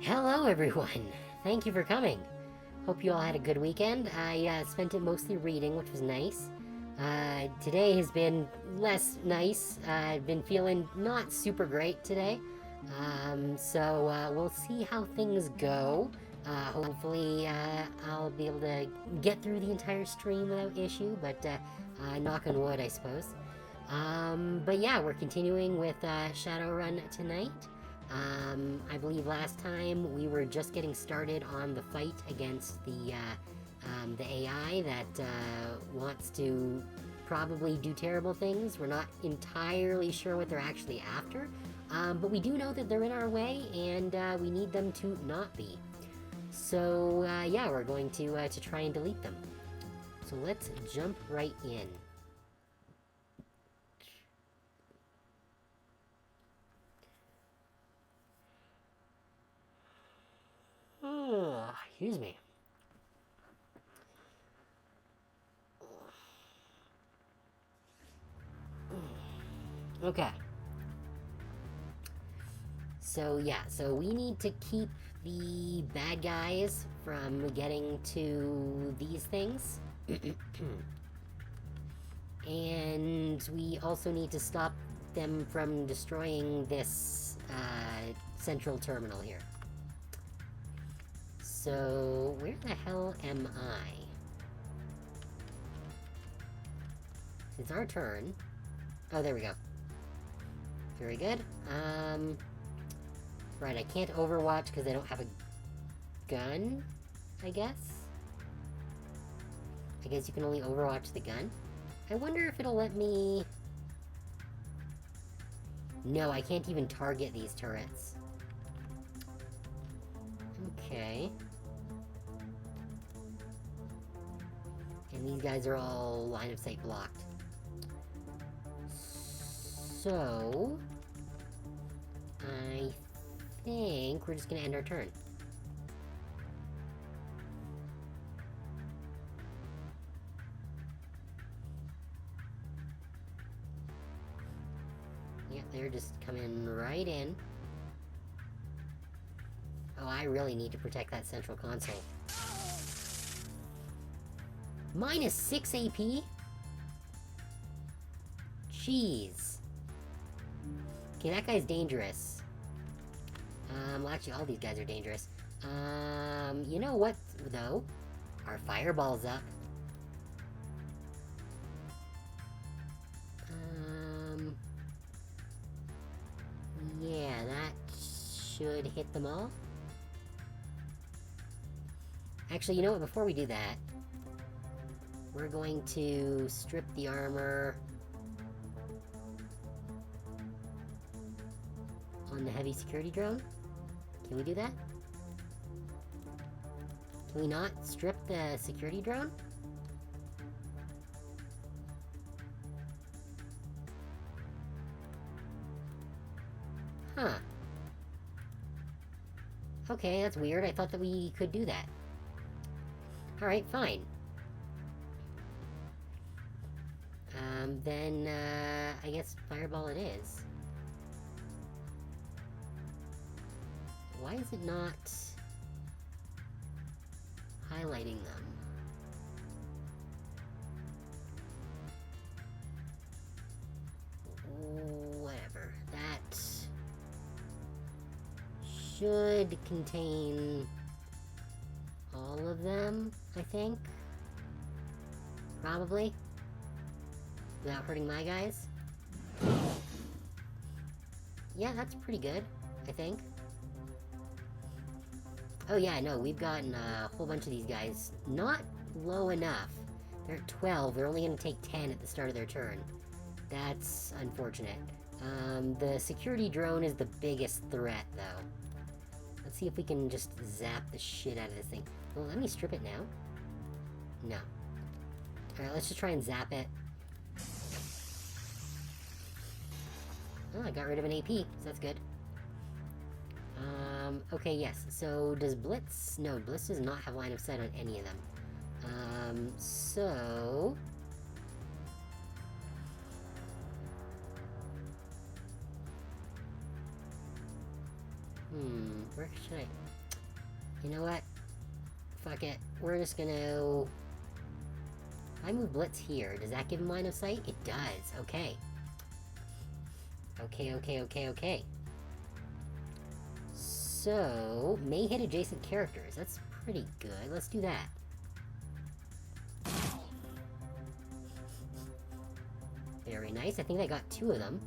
Hello, everyone! Thank you for coming. Hope you all had a good weekend. I spent it mostly reading, which was nice. Today has been less nice. I've been feeling not super great today. So we'll see how things go. Hopefully, I'll be able to get through the entire stream without issue, but knock on wood, I suppose. But yeah, we're continuing with Shadowrun tonight. I believe last time we were just getting started on the fight against the AI that wants to probably do terrible things. We're not entirely sure what they're actually after, but we do know that they're in our way, and we need them to not be. So yeah, we're going to try and delete them. So let's jump right in. Excuse me. Okay. So yeah, so we need to keep the bad guys from getting to these things. And we also need to stop them from destroying this central terminal here. So, where the hell am I? It's our turn. Oh, there we go. Very good. Right, I can't overwatch because I don't have a gun, I guess? I guess you can only overwatch the gun? I wonder if it'll let me... No, I can't even target these turrets. Okay. And these guys are all line of sight blocked. So... I think we're just gonna end our turn. Yep, they're just coming right in. Oh, I really need to protect that central console. Minus 6 AP? Jeez. Okay, that guy's dangerous. Well, actually, all these guys are dangerous. You know what, though? Our fireball's up. Yeah, that should hit them all. Actually, you know what? Before we do that, we're going to strip the armor on the heavy security drone. Can we do that? Can we not strip the security drone? Huh. Okay, that's weird. I thought that we could do that. Alright, fine. Then, I guess Fireball it is. Why is it not highlighting them? Whatever. That should contain all of them, I think. Probably. Without hurting my guys. Yeah, that's pretty good, I think. Oh yeah, no, we've gotten a whole bunch of these guys not low enough. They're at 12, they're only going to take 10 at the start of their turn. That's unfortunate. The security drone is the biggest threat, though. Let's see if we can just zap the shit out of this thing. Well, let me strip it now. No. Alright, let's just try and zap it. Oh, I got rid of an AP, so that's good. Okay, yes. So, does Blitz... No, Blitz does not have line of sight on any of them. So... Where should I... You know what? Fuck it. We're just gonna... If I move Blitz here, does that give him line of sight? It does. Okay. Okay. So, may hit adjacent characters. That's pretty good. Let's do that. Very nice. I think I got 2 of them.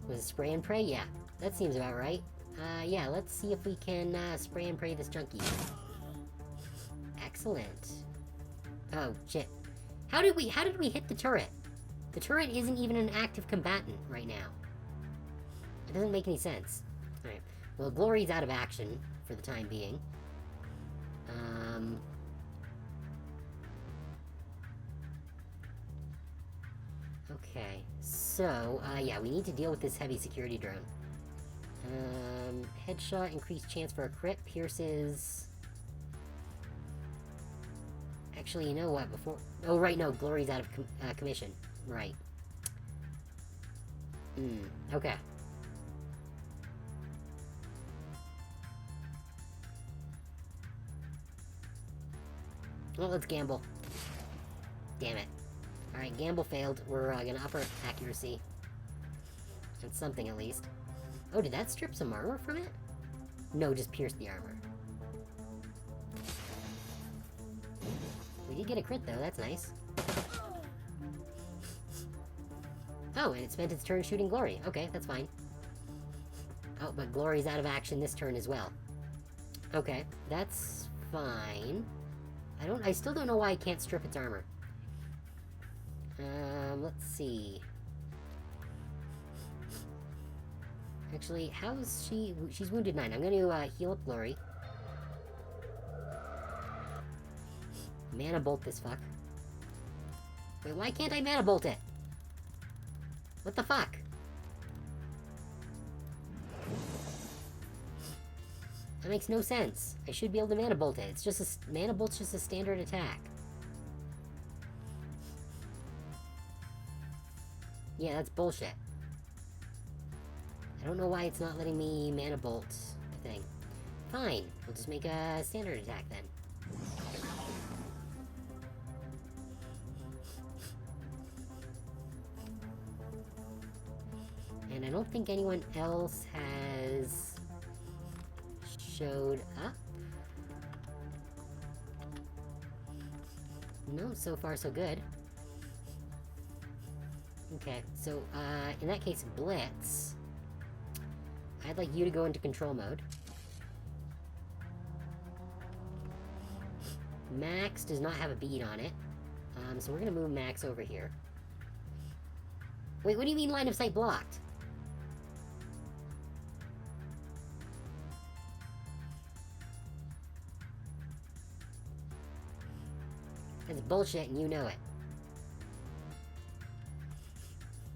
Was it spray and pray? Yeah. That seems about right. Yeah, let's see if we can, spray and pray this junkie. Excellent. Oh, shit. How did we hit the turret? The turret isn't even an active combatant right now. It doesn't make any sense. Alright. Well, Glory's out of action for the time being. Okay. So, yeah, we need to deal with this heavy security drone. Headshot, increased chance for a crit, pierces... Actually, you know what, before... Oh, right, no, Glory's out of commission. Right. Okay. Well, let's gamble. Damn it. Alright, gamble failed. We're gonna up our accuracy. That's something, at least. Oh, did that strip some armor from it? No, just pierced the armor. We did get a crit, though. That's nice. Oh, and it spent its turn shooting Glory. Okay, that's fine. Oh, but Glory's out of action this turn as well. Okay, that's fine. I still don't know why I can't strip its armor. Let's see. Actually, how's she... She's wounded 9. I'm gonna, heal up Glory. Mana bolt this fuck. Wait, why can't I mana bolt it? What the fuck? That makes no sense. I should be able to mana bolt it. It's just a... Mana bolt's just a standard attack. Yeah, that's bullshit. I don't know why it's not letting me mana bolt the thing. Fine. We'll just make a standard attack then. And I don't think anyone else has showed up. No, so far so good. Okay, so, in that case, Blitz. I'd like you to go into control mode. Max does not have a bead on it. So we're gonna move Max over here. Wait, what do you mean line of sight blocked? That's bullshit and you know it.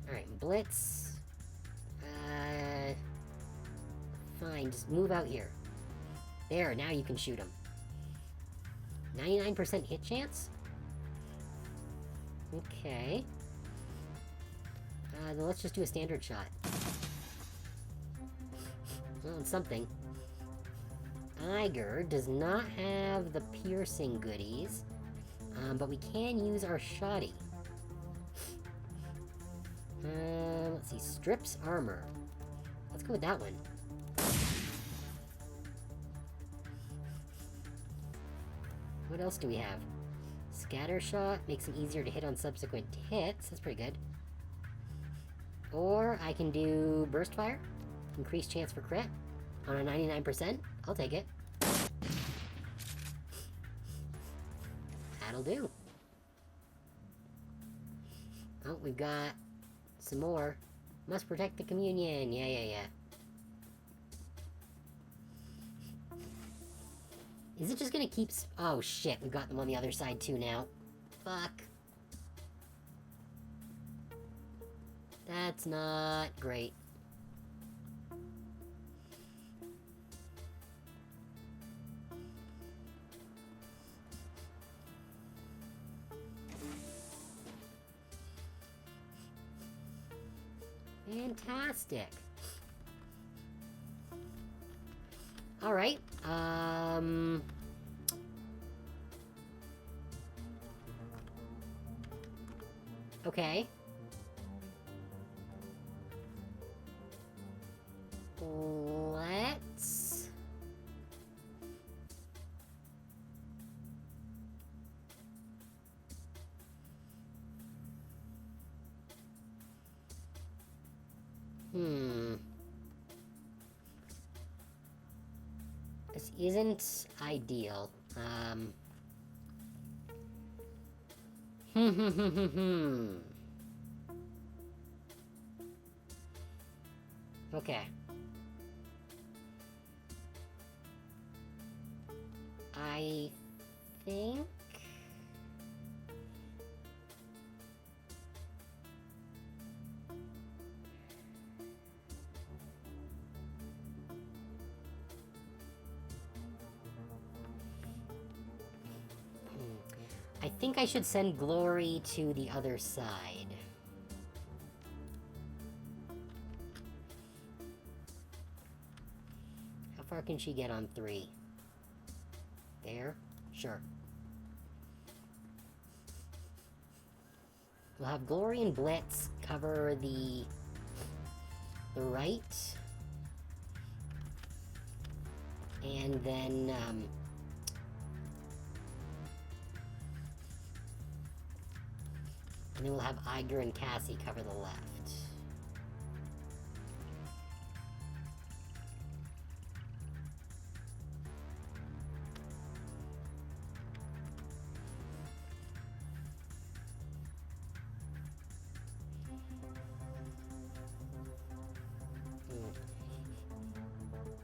Alright, Blitz. Fine, just move out here. There, now you can shoot him. 99% hit chance? Okay. Then let's just do a standard shot. Well, it's something. Iger does not have the piercing goodies, but we can use our shoddy. Let's see, strips armor. Let's go with that one. What else do we have? Scatter shot makes it easier to hit on subsequent hits. That's pretty good. Or I can do burst fire. Increased chance for crit on a 99%. I'll take it. That'll do. Oh, we've got some more. Must protect the communion. Yeah. Is it just gonna keep... Oh, shit. We've got them on the other side, too, now. Fuck. That's not great. Fantastic. Alright, okay. Let's... This isn't ideal. Okay. I think... I think I should send Glory to the other side. How far can she get on 3? There? Sure. We'll have Glory and Blitz cover the right. And then, and then we'll have Iger and Cassie cover the left.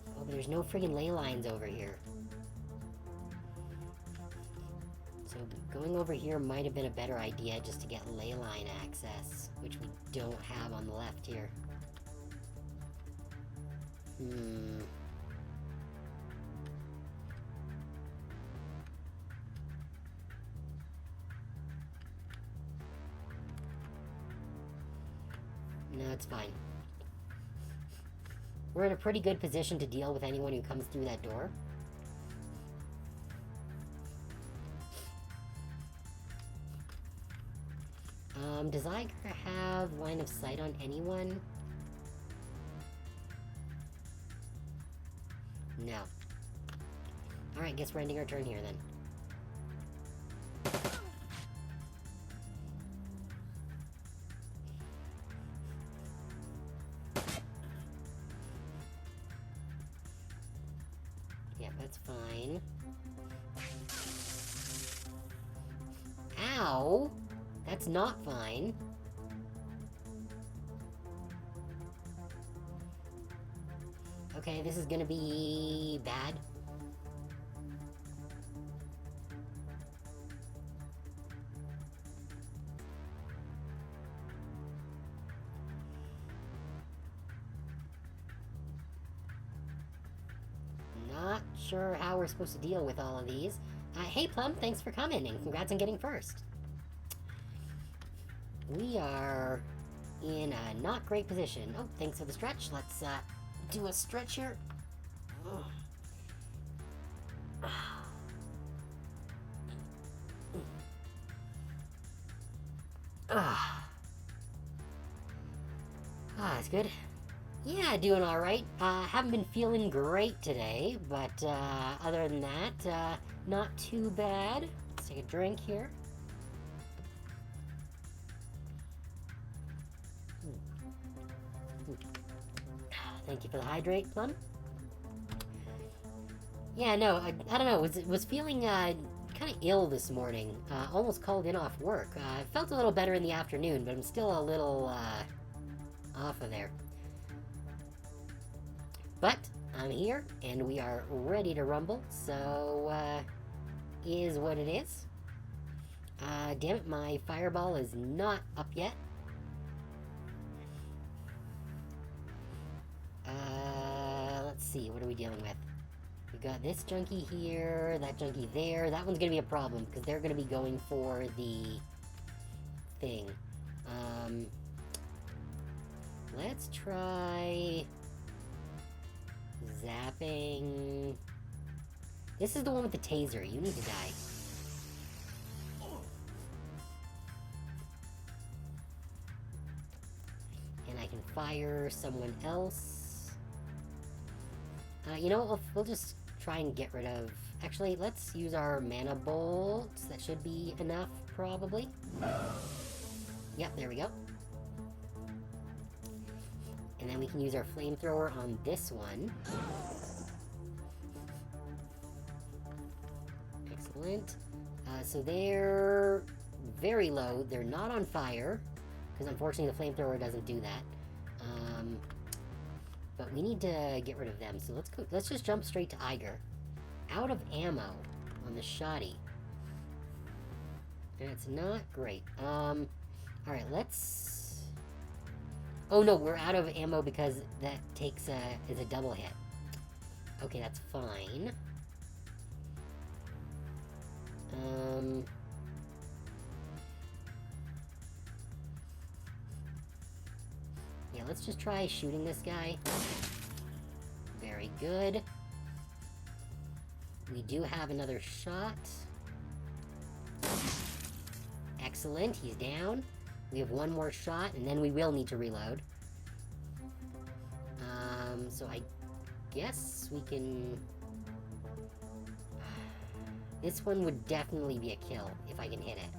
Oh, but there's no friggin' ley lines over here. So going over here might have been a better idea just to get ley line access, which we don't have on the left here. No, it's fine. We're in a pretty good position to deal with anyone who comes through that door. Does Iger have line of sight on anyone? No. Alright, guess we're ending our turn here then. Yeah, that's fine. Ow! That's not fine. Okay, this is gonna be bad. Not sure how we're supposed to deal with all of these. Hey Plum, thanks for coming, and congrats on getting first. We are in a not great position. Oh, thanks for the stretch. Let's do a stretch here. That's good. Yeah, doing alright. Haven't been feeling great today, but other than that, not too bad. Let's take a drink here. Thank you for the hydrate, Plum. Yeah, no, I don't know, was feeling kind of ill this morning. Almost called in off work. Felt a little better in the afternoon, but I'm still a little off of there. But I'm here, and we are ready to rumble, so is what it is. Damn it, my fireball is not up yet. Let's see, what are we dealing with? We've got this junkie here, that junkie there. That one's gonna be a problem, because they're gonna be going for the thing. Let's try... Zapping. This is the one with the taser. You need to die. And I can fire someone else. You know what? We'll just try and get rid of... Actually, let's use our mana bolts. That should be enough, probably. Yep, there we go. And then we can use our flamethrower on this one. Excellent. So they're very low. They're not on fire, because unfortunately the flamethrower doesn't do that. But we need to get rid of them. So let's just jump straight to Iger. Out of ammo on the shoddy. That's not great. Alright, let's... Oh no, we're out of ammo because that takes is a double hit. Okay, that's fine. Yeah, let's just try shooting this guy. Very good. We do have another shot. Excellent, he's down. We have one more shot, and then we will need to reload. So I guess we can... This one would definitely be a kill, if I can hit it.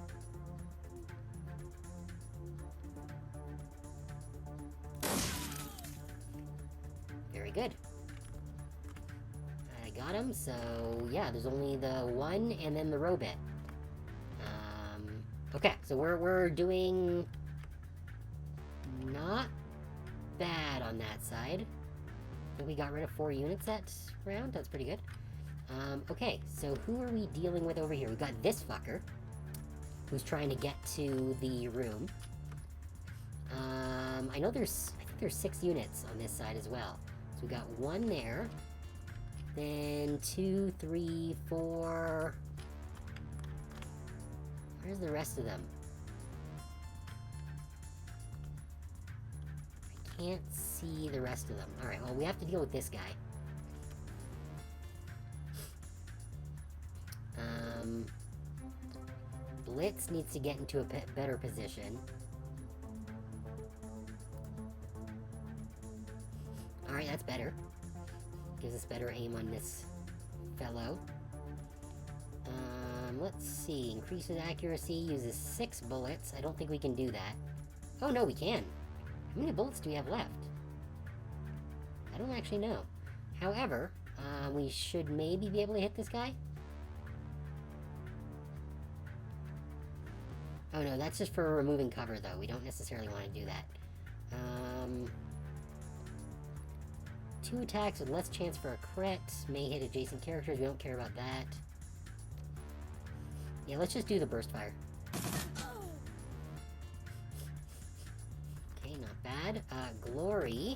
Very good. I got him, so yeah, there's only the one and then the robot. Okay, so we're doing not bad on that side. I think we got rid of 4 units that round. That's pretty good. Okay, so who are we dealing with over here? We've got this fucker who's trying to get to the room. I think there's 6 units on this side as well. So we got 1 there. Then 2, 3, 4... Where's the rest of them? I can't see the rest of them. Alright, well, we have to deal with this guy. Blitz needs to get into a better position. Alright, that's better. Gives us better aim on this fellow. Let's see. Increases accuracy, uses 6 bullets. I don't think we can do that. Oh, no, we can. How many bullets do we have left? I don't actually know. However, we should maybe be able to hit this guy. Oh, no, that's just for removing cover, though. We don't necessarily want to do that. 2 attacks with less chance for a crit. May hit adjacent characters. We don't care about that. Yeah, let's just do the burst fire. Okay, not bad. Glory.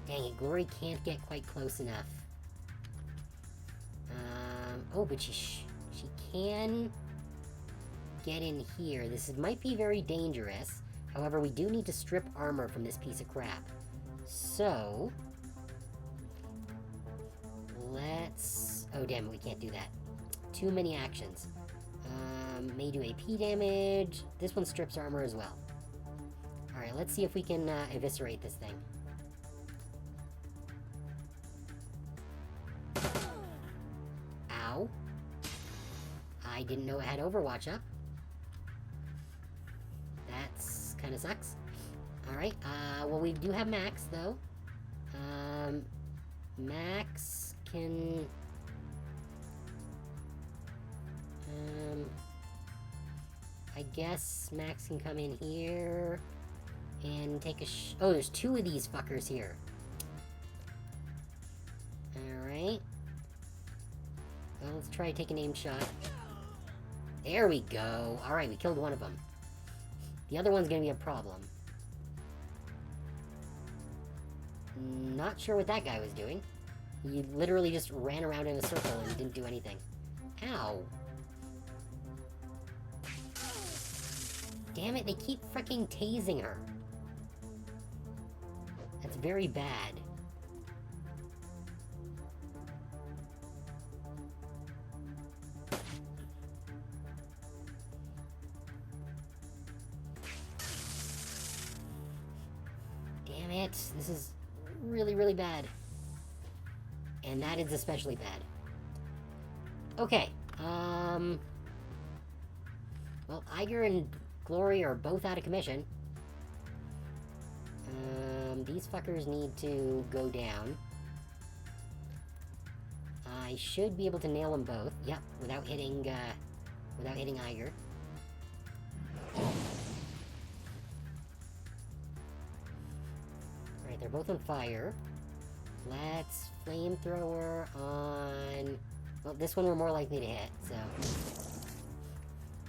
Dang it, Glory can't get quite close enough. Oh, but she can get in here. This might be very dangerous. However, we do need to strip armor from this piece of crap. So... let's... Oh, damn it, we can't do that. Too many actions. May do AP damage. This one strips armor as well. Alright, let's see if we can eviscerate this thing. Ow. I didn't know it had Overwatch up. That's kind of sucks. Alright, well, we do have Max, though. Max can... I guess Max can come in here and take a oh, there's 2 of these fuckers here. Alright. Well, let's try to take an aim shot. There we go. Alright, we killed one of them. The other one's gonna be a problem. Not sure what that guy was doing. He literally just ran around in a circle and didn't do anything. Ow. Damn it, they keep freaking tasing her. It's very bad. Damn it. This is really, really bad. And that is especially bad. Okay. Well, Iger and Glory are both out of commission. These fuckers need to go down. I should be able to nail them both. Yep, without hitting Iger. Alright, they're both on fire. Let's flamethrower on... Well, this one we're more likely to hit, so...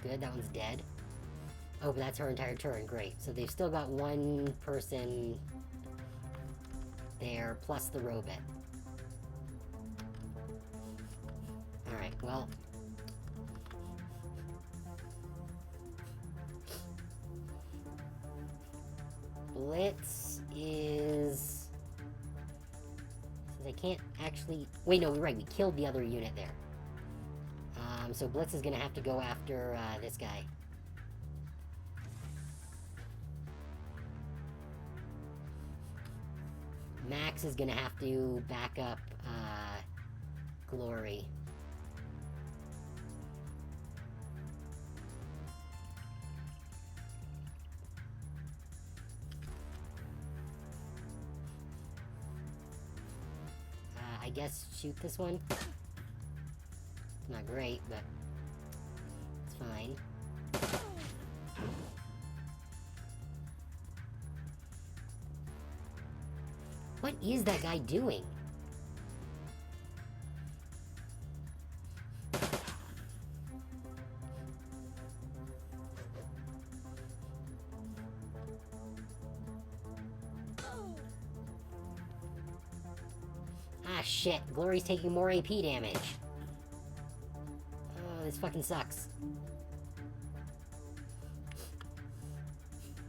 Good, that one's dead. Oh, but that's her entire turn, great. So they've still got one person there, plus the robot. Alright, well... Blitz is... So they can't actually... Wait, no, we're right, we killed the other unit there. So Blitz is gonna have to go after, this guy. Max is gonna have to back up, Glory. I guess shoot this one. It's not great, but it's fine. What is that guy doing? Ah, shit. Glory's taking more AP damage. Oh, this fucking sucks.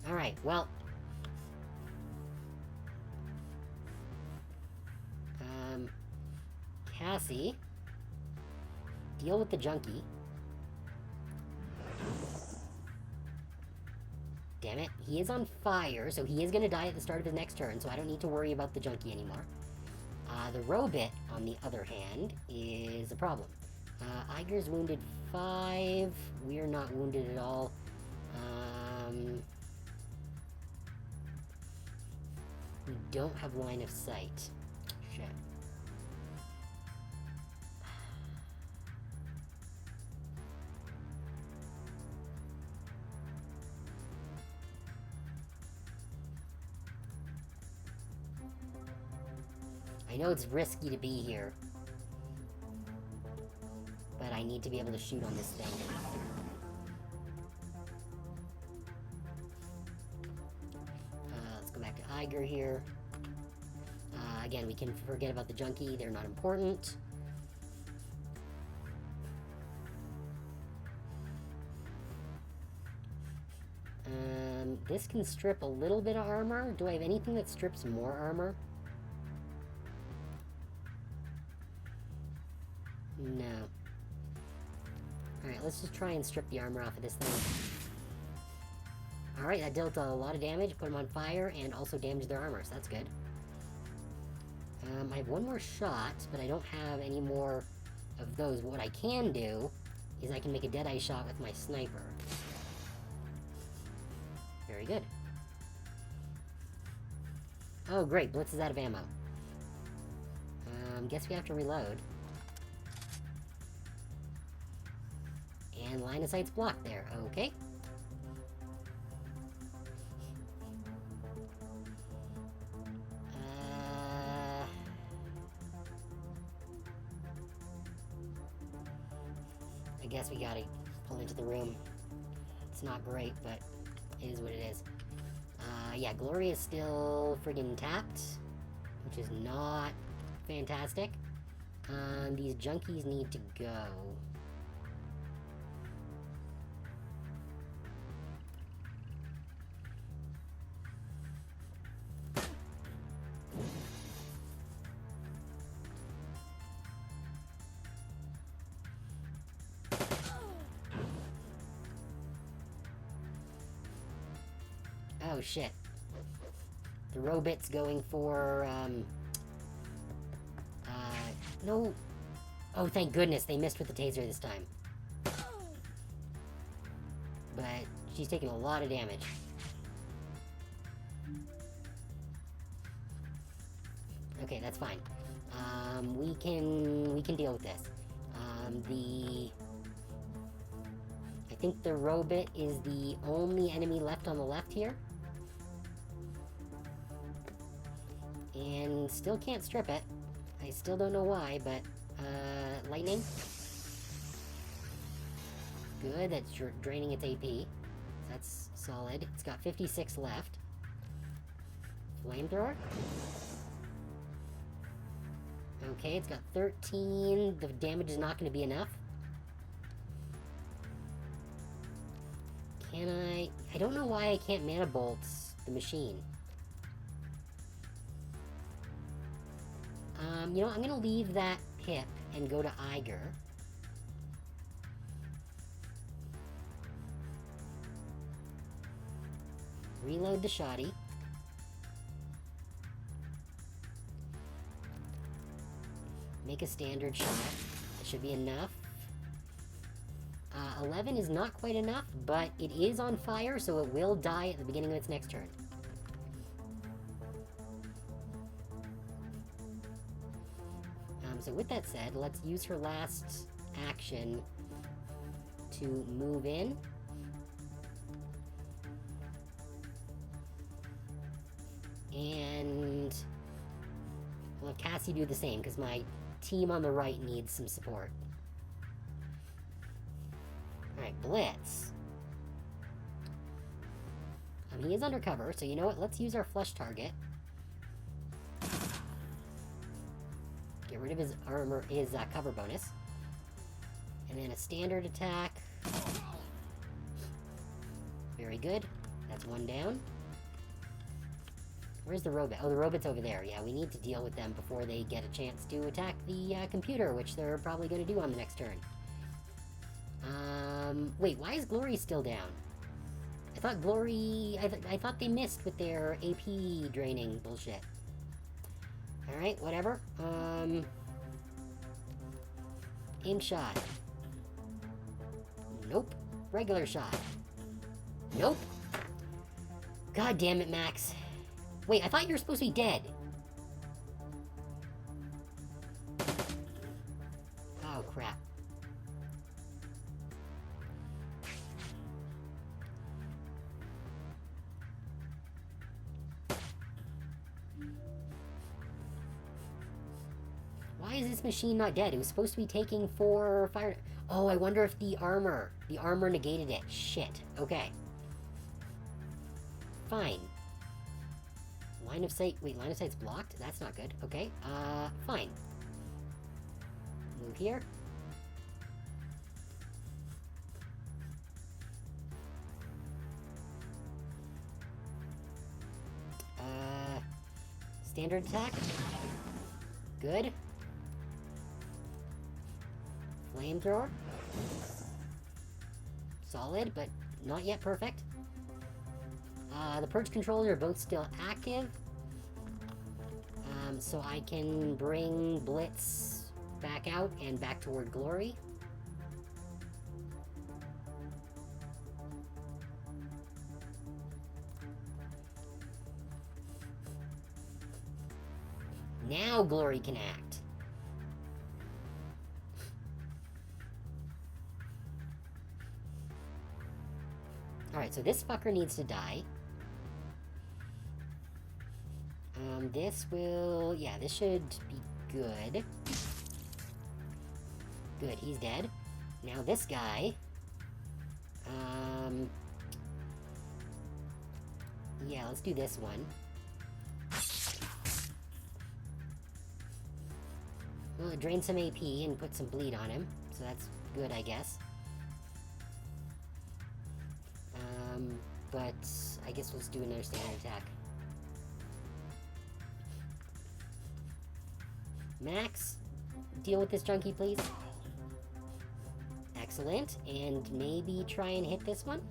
Alright, well... Cassie... Deal with the junkie. Damn it. He is on fire, so he is gonna die at the start of his next turn, so I don't need to worry about the junkie anymore. The robot, on the other hand, is a problem. Iger's wounded 5. We're not wounded at all. We don't have line of sight. Shit. I know it's risky to be here, but I need to be able to shoot on this thing. Let's go back to Iger here. Again, we can forget about the junkie, they're not important. This can strip a little bit of armor. Do I have anything that strips more armor? No. Alright, let's just try and strip the armor off of this thing. Alright, that dealt a lot of damage, put them on fire, and also damaged their armor, so that's good. I have one more shot, but I don't have any more of those. What I can do is I can make a deadeye shot with my sniper. Very good. Oh, great, Blitz is out of ammo. Guess we have to reload. And line of sight's blocked there. Okay. I guess we gotta pull into the room. It's not great, but it is what it is. Yeah, Glory is still friggin' tapped, which is not fantastic. These junkies need to go. Oh, shit. The robot's going for, no. Oh, thank goodness they missed with the taser this time. But she's taking a lot of damage. Okay, that's fine. We can deal with this. I think the robot is the only enemy left on the left here. And still can't strip it. I still don't know why, but, lightning. Good, that's draining its AP. That's solid. It's got 56 left. Flamethrower. Okay, it's got 13. The damage is not going to be enough. Can I don't know why I can't mana bolt the machine. You know, I'm going to leave that pip and go to Iger. Reload the shoddy. Make a standard shot. That should be enough. 11 is not quite enough, but it is on fire, so it will die at the beginning of its next turn. So with that said, let's use her last action to move in. And we'll have Cassie do the same, because my team on the right needs some support. Alright, Blitz. He is undercover, so you know what? Let's use our flush target. Get rid of his armor, his cover bonus. And then a standard attack. Very good. That's one down. Where's the robot? Oh, the robot's over there. Yeah, we need to deal with them before they get a chance to attack the computer, which they're probably going to do on the next turn. Wait, why is Glory still down? I thought Glory... I thought they missed with their AP draining bullshit. Alright, whatever. Aim shot. Nope. Regular shot. Nope. God damn it, Max. Wait, I thought you were supposed to be dead. Oh, crap. Why is this machine not dead? It was supposed to be taking 4 fire... Oh, I wonder if the armor negated it. Shit. Okay. Fine. Line of sight... Wait, line of sight's blocked? That's not good. Okay, fine. Move here. Standard attack. Good. Flamethrower. Solid, but not yet perfect. The purge controls are both still active. So I can bring Blitz back out and back toward Glory. Now Glory can act. Alright, so this fucker needs to die. This will... Yeah, this should be good. Good, he's dead. Now this guy... Yeah, let's do this one. Well, it drained some AP and put some bleed on him, so that's good, I guess. But I guess we'll just do another standard attack. Max, deal with this junkie, please. Excellent. And maybe try and hit this one?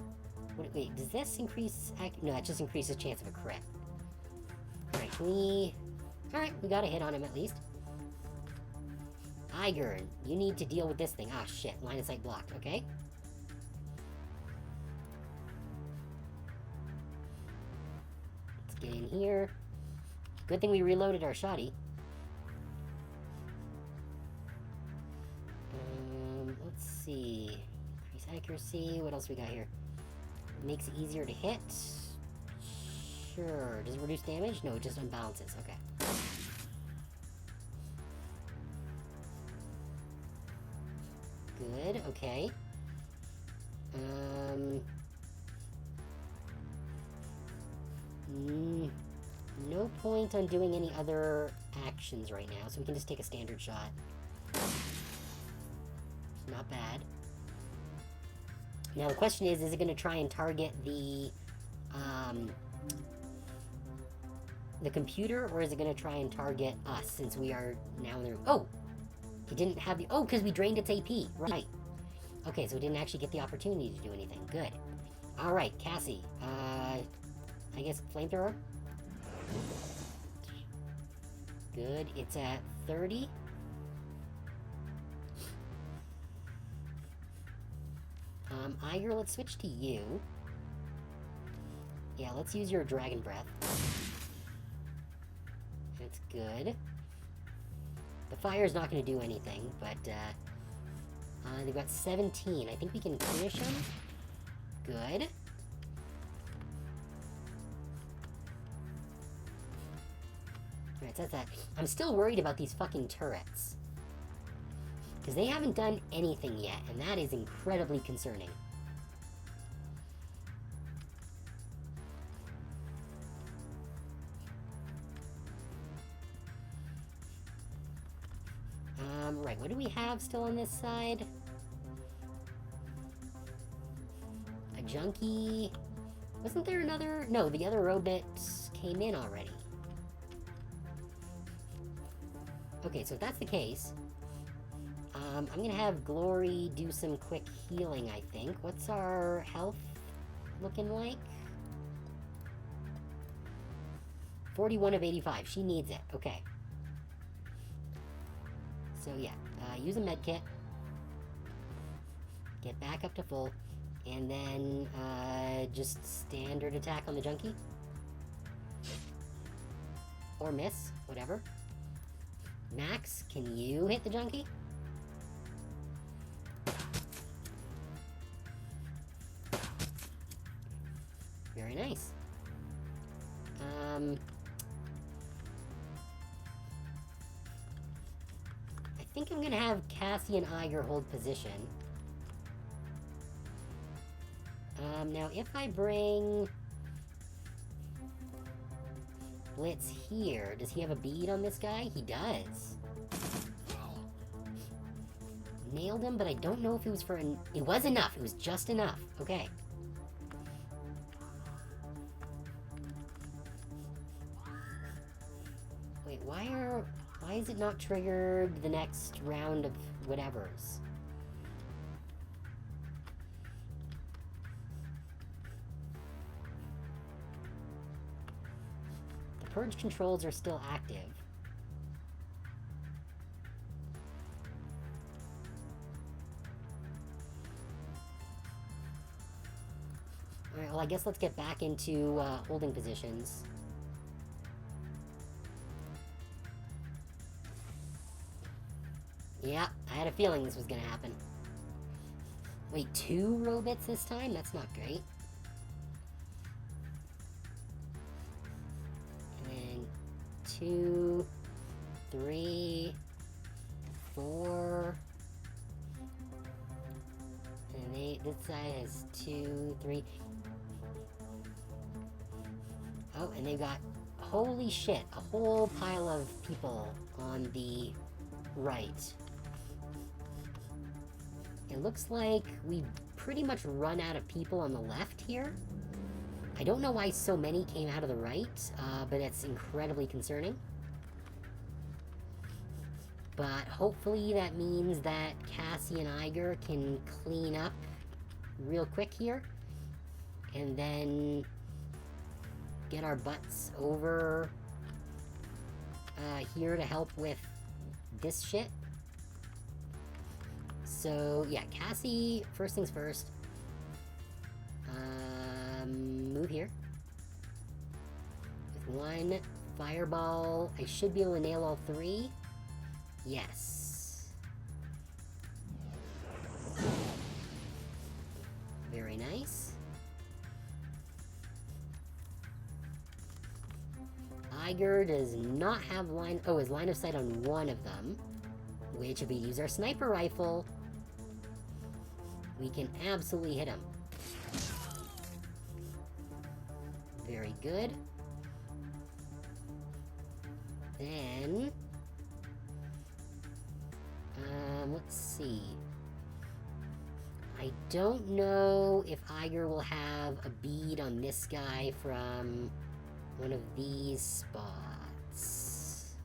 Wait, does this increase... No, that just increases chance of a crit. Alright, can we... Alright, we got a hit on him at least. Iger, you need to deal with this thing. Ah, shit. Line of sight blocked. Okay. Let's get in here. Good thing we reloaded our shoddy. Let's see. Increase accuracy. What else we got here? Makes it easier to hit. Sure. Does it reduce damage? No, it just unbalances. Okay. Good, okay. No point on doing any other actions right now, so we can just take a standard shot. Not bad. Now the question is it going to try and target the computer, or is it going to try and target us, since we are now in the room? Oh! It didn't have the... Oh, because we drained its AP. Right. Okay, so it didn't actually get the opportunity to do anything. Good. Alright, Cassie. I guess flamethrower? Good. It's at 30. Iger, let's switch to you. Yeah, let's use your Dragon Breath. That's good. The fire's not going to do anything, but, they've got 17. I think we can finish them. Good. Alright, so that's that. I'm still worried about these fucking turrets. Because they haven't done anything yet, and that is incredibly concerning. Right, what do we have still on this side? A junkie... Wasn't there another... No, the other robot came in already. Okay, so if that's the case... I'm gonna have Glory do some quick healing, I think. What's our health looking like? 41 of 85. She needs it. Okay. So yeah, use a med kit. Get back up to full. And then, just standard attack on the junkie. Or miss, whatever. Max, can you hit the junkie? Very nice. I think I'm gonna have Cassie and Iger hold position. Now if I bring Blitz here, does he have a bead on this guy? He does. Nailed him, but I don't know if it was for an... It was enough. It was just enough. Okay. Wait, why is it not triggered the next round of whatevers? The purge controls are still active. Alright, well I guess let's get back into holding positions. Yeah, I had a feeling this was gonna happen. Wait, 2 robots this time? That's not great. And then 2, 3, 4... And this side has 2, 3... Oh, and they've got, holy shit, a whole pile of people on the right. It looks like we pretty much run out of people on the left here. I don't know why so many came out of the right, but it's incredibly concerning. But hopefully that means that Cassie and Iger can clean up real quick here. and then get our butts over here to help with this shit. So, yeah, Cassie, first things first. Move here. With one fireball, I should be able to nail all three. Yes. Very nice. Iger does not have his line of sight on one of them, which if we use our sniper rifle, we can absolutely hit him. Very good. Then, let's see. I don't know if Iger will have a bead on this guy from one of these spots.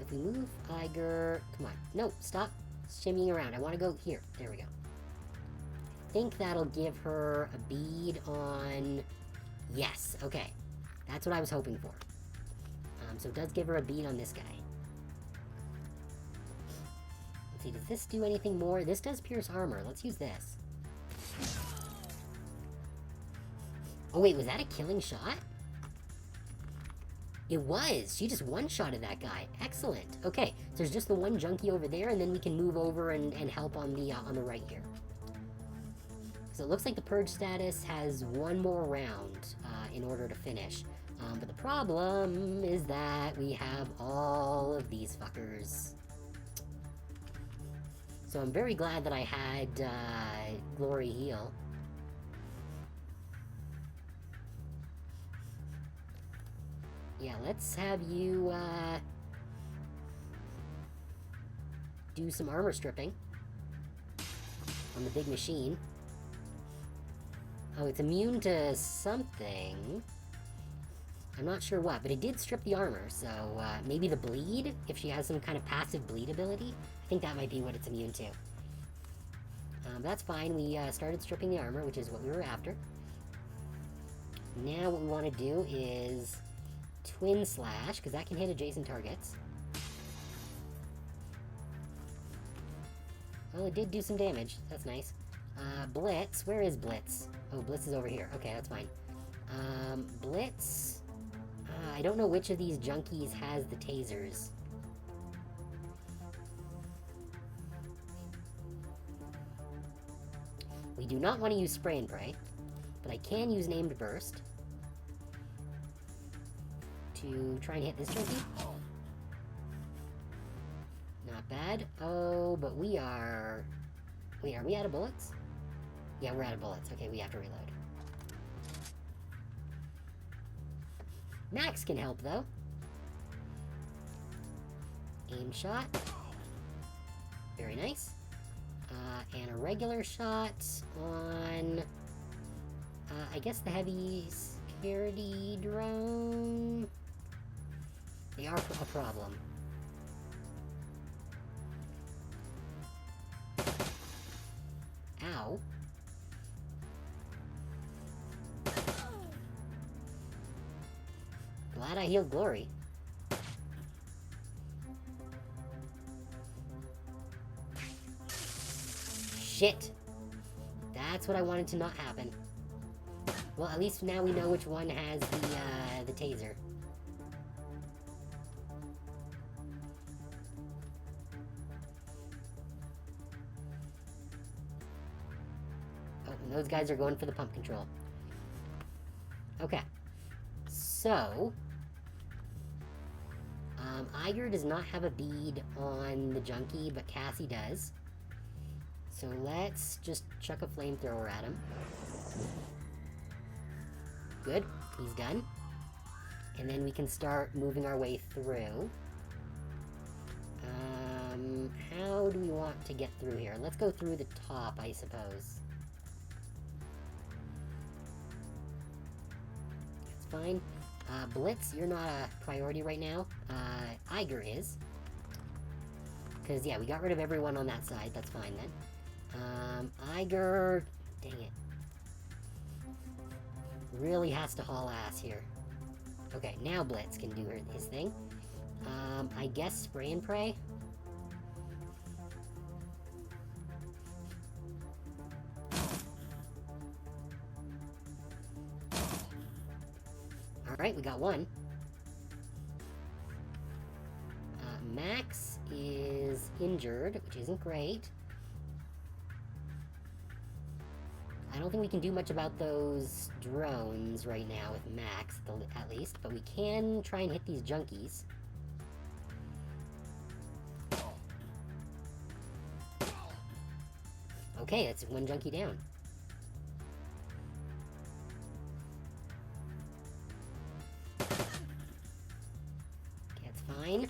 If we move Iger... Come on. No, stop shimmying around. I want to go here. There we go. I think that'll give her a bead on... Yes, okay. That's what I was hoping for. So it does give her a bead on this guy. Let's see, does this do anything more? This does pierce armor. Let's use this. Oh wait, was that a killing shot? It was! She just one-shotted that guy. Excellent. Okay, so there's just the one junkie over there, and then we can move over and help on the right here. So it looks like the purge status has one more round in order to finish. But the problem is that we have all of these fuckers. So I'm very glad that I had Glory heal. Yeah, let's have you do some armor stripping on the big machine. Oh, it's immune to something. I'm not sure what, but it did strip the armor, so maybe the bleed, if she has some kind of passive bleed ability. I think that might be what it's immune to. That's fine, we started stripping the armor, which is what we were after. Now what we want to do is Twin Slash, because that can hit adjacent targets. Well, it did do some damage, that's nice. Blitz, where is Blitz? Oh, Blitz is over here, okay, that's fine. Blitz... I don't know which of these junkies has the tasers. We do not want to use Spray and Pray, but I can use Named Burst to try and hit this junkie. Not bad. Oh, but we are... Wait, are we out of bullets? Yeah, we're out of bullets. Okay, we have to reload. Max can help, though. Aim shot. Very nice. And a regular shot on... I guess the heavy security drone... They are a problem. Ow. Glad I healed Glory. Shit! That's what I wanted to not happen. Well, at least now we know which one has the taser. Oh, and those guys are going for the pump control. Okay. So... Iger does not have a bead on the junkie, but Cassie does. So let's just chuck a flamethrower at him. Good, he's done. And then we can start moving our way through. How do we want to get through here? Let's go through the top, I suppose. That's fine. Blitz, you're not a priority right now. Iger is. Because, yeah, we got rid of everyone on that side. That's fine, then. Iger... Dang it. Really has to haul ass here. Okay, now Blitz can do his thing. I guess spray and pray? Alright, we got one. Max is injured, which isn't great. I don't think we can do much about those drones right now with Max, at least, but we can try and hit these junkies. Okay, that's one junkie down. Okay, that's fine.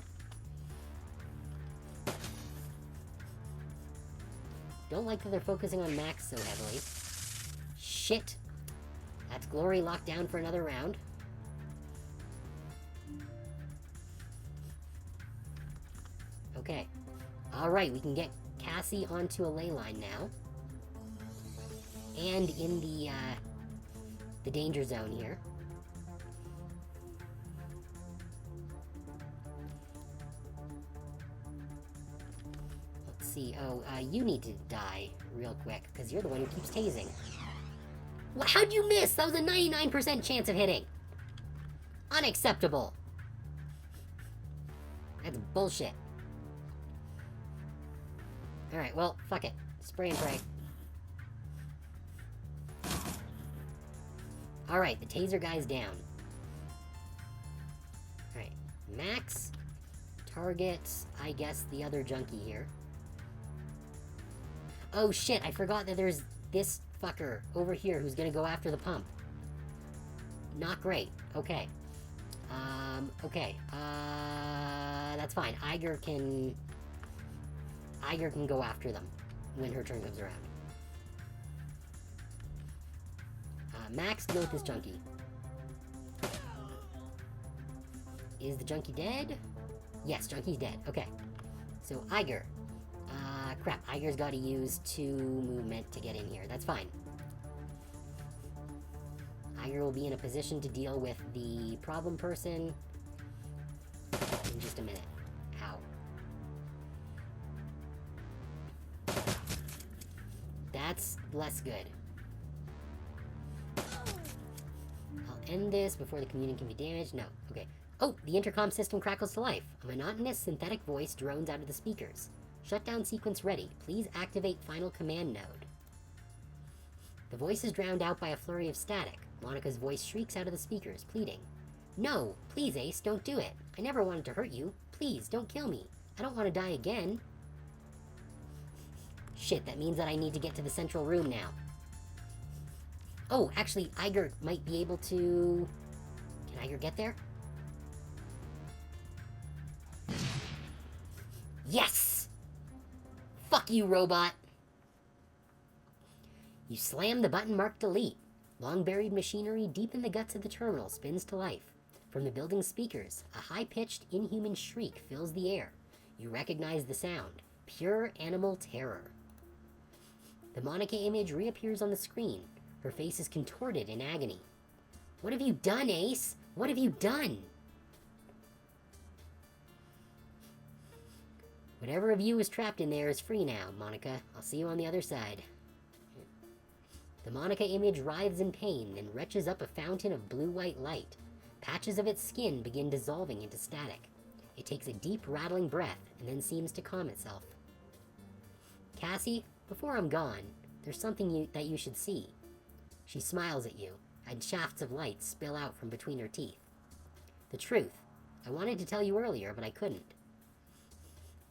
Don't like that they're focusing on Max so heavily. Shit! That's Glory locked down for another round. Okay. Alright, we can get Cassie onto a ley line now. And in the danger zone here. Let's see. Oh, you need to die real quick, because you're the one who keeps tasing. How'd you miss? That was a 99% chance of hitting. Unacceptable. That's bullshit. Alright, well, fuck it. Spray and pray. Alright, the taser guy's down. Alright, Max targets, I guess, the other junkie here. Oh shit, I forgot that there's this fucker over here who's gonna go after the pump. Not great. Okay. Okay. That's fine. Iger can go after them when her turn comes around. Max, deal with this junkie. Is the junkie dead? Yes, junkie's dead. Okay. So, Iger. Crap. Iger's got to use 2 movement to get in here. That's fine. Iger will be in a position to deal with the problem person in just a minute. Ow. That's less good. I'll end this before the community can be damaged. No. Okay. Oh, the intercom system crackles to life. A monotonous synthetic voice drones out of the speakers. Shutdown sequence ready. Please activate final command node. The voice is drowned out by a flurry of static. Monica's voice shrieks out of the speakers, pleading. No, please, Ace, don't do it. I never wanted to hurt you. Please, don't kill me. I don't want to die again. Shit, that means that I need to get to the central room now. Oh, actually, Iger might be able to... Can Iger get there? Yes! Fuck you, robot! You slam the button marked delete. Long-buried machinery deep in the guts of the terminal spins to life. From the building's speakers, a high-pitched, inhuman shriek fills the air. You recognize the sound. Pure animal terror. The Monica image reappears on the screen. Her face is contorted in agony. What have you done, Ace? What have you done? Whatever of you is trapped in there is free now, Monica. I'll see you on the other side. The Monica image writhes in pain, then retches up a fountain of blue-white light. Patches of its skin begin dissolving into static. It takes a deep, rattling breath, and then seems to calm itself. Cassie, before I'm gone, there's something that you should see. She smiles at you, and shafts of light spill out from between her teeth. The truth. I wanted to tell you earlier, but I couldn't.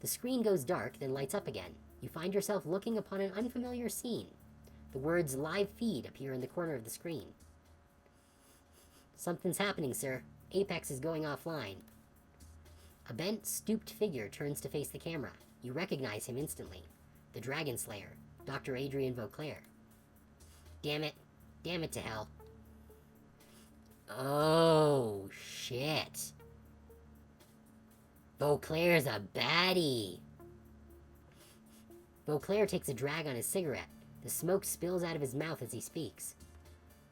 The screen goes dark, then lights up again. You find yourself looking upon an unfamiliar scene. The words live feed appear in the corner of the screen. Something's happening, sir. Apex is going offline. A bent, stooped figure turns to face the camera. You recognize him instantly. The Dragon Slayer, Dr. Adrian Vauclair. Damn it. Damn it to hell. Oh, shit. Vauclair's a baddie. Beauclair takes a drag on his cigarette. The smoke spills out of his mouth as he speaks.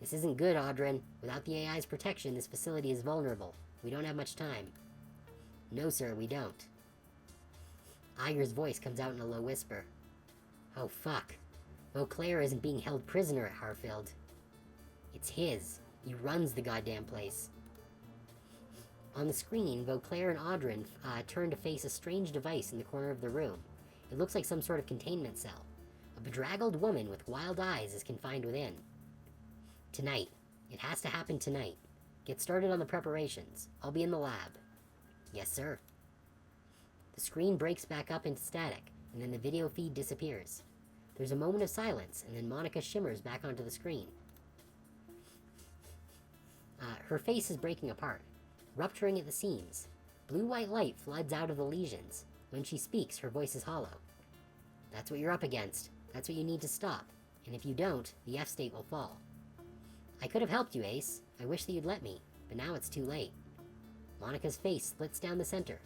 This isn't good, Audrin. Without the AI's protection, this facility is vulnerable. We don't have much time. No, sir, we don't. Iger's voice comes out in a low whisper. Oh, fuck. Beauclair isn't being held prisoner at Harfield. It's his. He runs the goddamn place. On the screen, Beauclair and Audrin turn to face a strange device in the corner of the room. It looks like some sort of containment cell. A bedraggled woman with wild eyes is confined within. Tonight. It has to happen tonight. Get started on the preparations. I'll be in the lab. Yes, sir. The screen breaks back up into static, and then the video feed disappears. There's a moment of silence, and then Monica shimmers back onto the screen. Her face is breaking apart, rupturing at the seams. Blue-white light floods out of the lesions. When she speaks, her voice is hollow. That's what you're up against. That's what you need to stop. And if you don't, the F-state will fall. I could have helped you, Ace. I wish that you'd let me, but now it's too late. Monica's face splits down the center.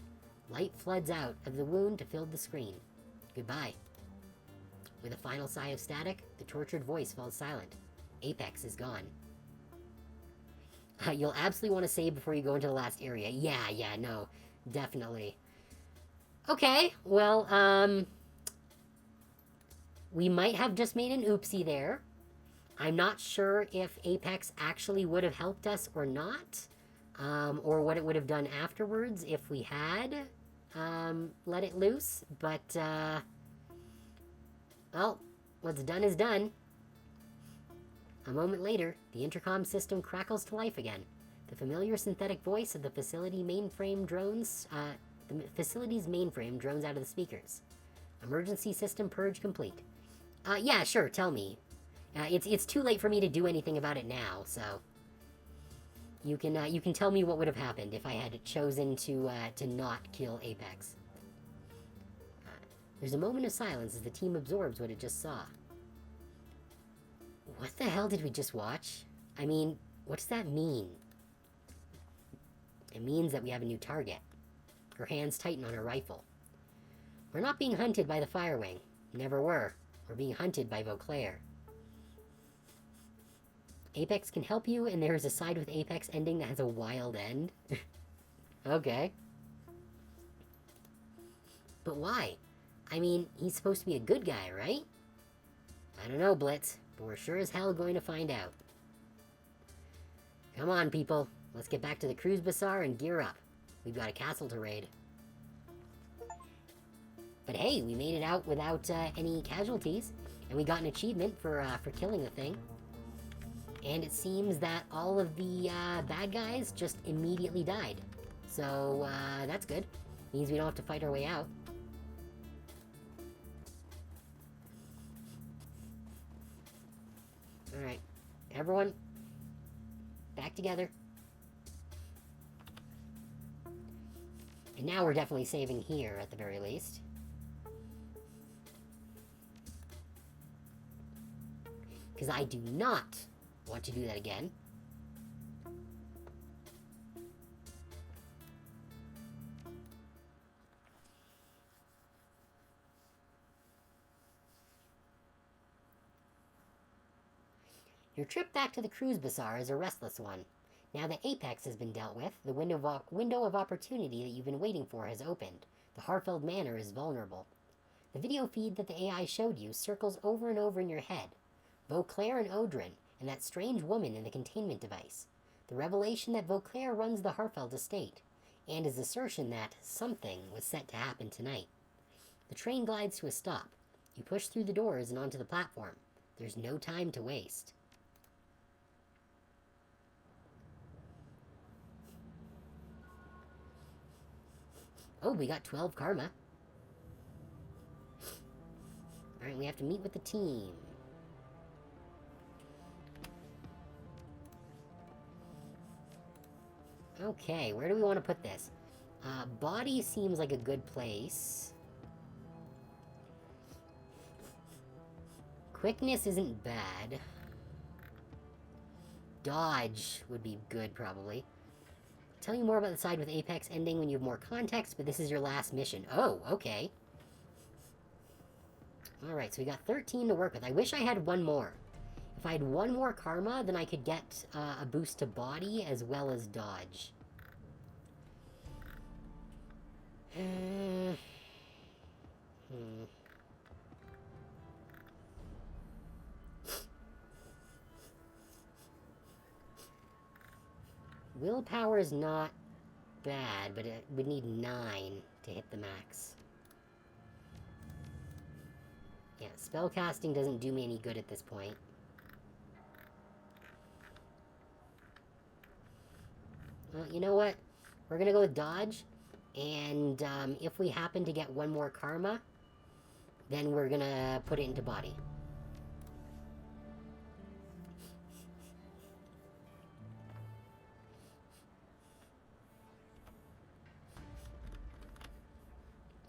Light floods out of the wound to fill the screen. Goodbye. With a final sigh of static, the tortured voice falls silent. Apex is gone. You'll absolutely want to save before you go into the last area. Yeah, no. Definitely. Okay, well, we might have just made an oopsie there. I'm not sure if Apex actually would have helped us or not, or what it would have done afterwards if we had let it loose, but, well, what's done is done. A moment later, the intercom system crackles to life again. The familiar synthetic voice of the facility's mainframe drones out of the speakers. Emergency system purge complete. Yeah, sure, tell me. It's too late for me to do anything about it now, so you can tell me what would have happened if I had chosen to not kill Apex. There's a moment of silence as the team absorbs what it just saw. What the hell did we just watch? I mean, what does that mean? It means that we have a new target. Her hands tighten on her rifle. We're not being hunted by the Firewing. Never were. We're being hunted by Beauclair. Apex can help you, and there's a side with Apex ending that has a wild end. Okay. But why? I mean, he's supposed to be a good guy, right? I don't know, Blitz, but we're sure as hell going to find out. Come on, people. Let's get back to the Cruise Bazaar and gear up. We've got a castle to raid. But hey, we made it out without any casualties, and we got an achievement for killing the thing. And it seems that all of the bad guys just immediately died. So, that's good. Means we don't have to fight our way out. Alright. Everyone, back together. And now we're definitely saving here, at the very least. Because I do not want to do that again. Your trip back to the Cruise Bazaar is a restless one. Now that Apex has been dealt with, the window of opportunity that you've been waiting for has opened. The Harfeld Manor is vulnerable. The video feed that the AI showed you circles over and over in your head. Beauclair and Audrin, and that strange woman in the containment device. The revelation that Beauclair runs the Harfeld estate, and his assertion that something was set to happen tonight. The train glides to a stop. You push through the doors and onto the platform. There's no time to waste. Oh, we got 12 karma. Alright, we have to meet with the team. Okay, where do we want to put this? Body seems like a good place. Quickness isn't bad. Dodge would be good, probably. Tell you more about the side with Apex ending when you have more context, but this is your last mission. Oh, okay. Alright, so we got 13 to work with. I wish I had one more. If I had one more karma, then I could get a boost to body as well as dodge. Willpower is not bad, but it would need 9 to hit the max. Yeah, spellcasting doesn't do me any good at this point. Well, you know what? We're gonna go with dodge, and if we happen to get one more karma, then we're gonna put it into body.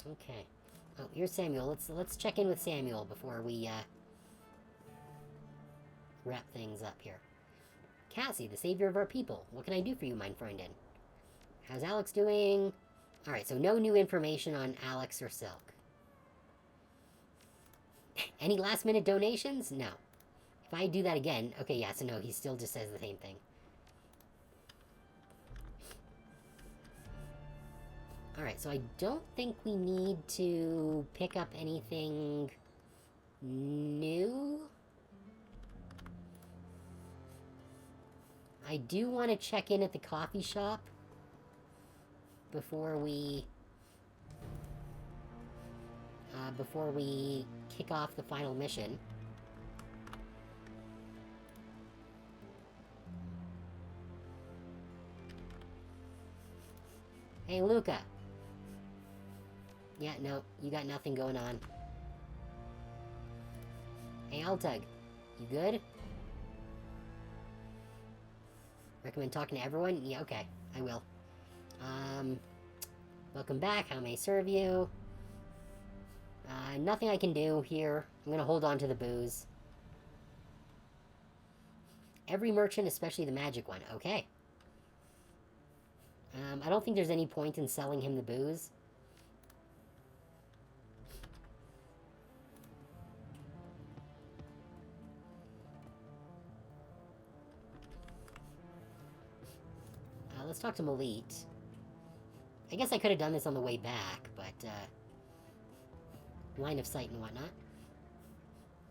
Okay. Oh, here's Samuel. Let's check in with Samuel before we wrap things up here. Cassie, the savior of our people. What can I do for you, mein Freundin? How's Alex doing? Alright, so no new information on Alex or Silk. Any last-minute donations? No. If I do that again... Okay, yeah, so no, he still just says the same thing. Alright, so I don't think we need to pick up anything new. I do want to check in at the coffee shop before we kick off the final mission. Hey, Luca. Yeah, no, you got nothing going on. Hey, Altug. You good? Recommend talking to everyone? Yeah, okay. I will. Welcome back. How may I serve you? Nothing I can do here. I'm gonna hold on to the booze. Every merchant, especially the magic one. Okay. I don't think there's any point in selling him the booze. Let's talk to Malit. I guess I could have done this on the way back, but, line of sight and whatnot.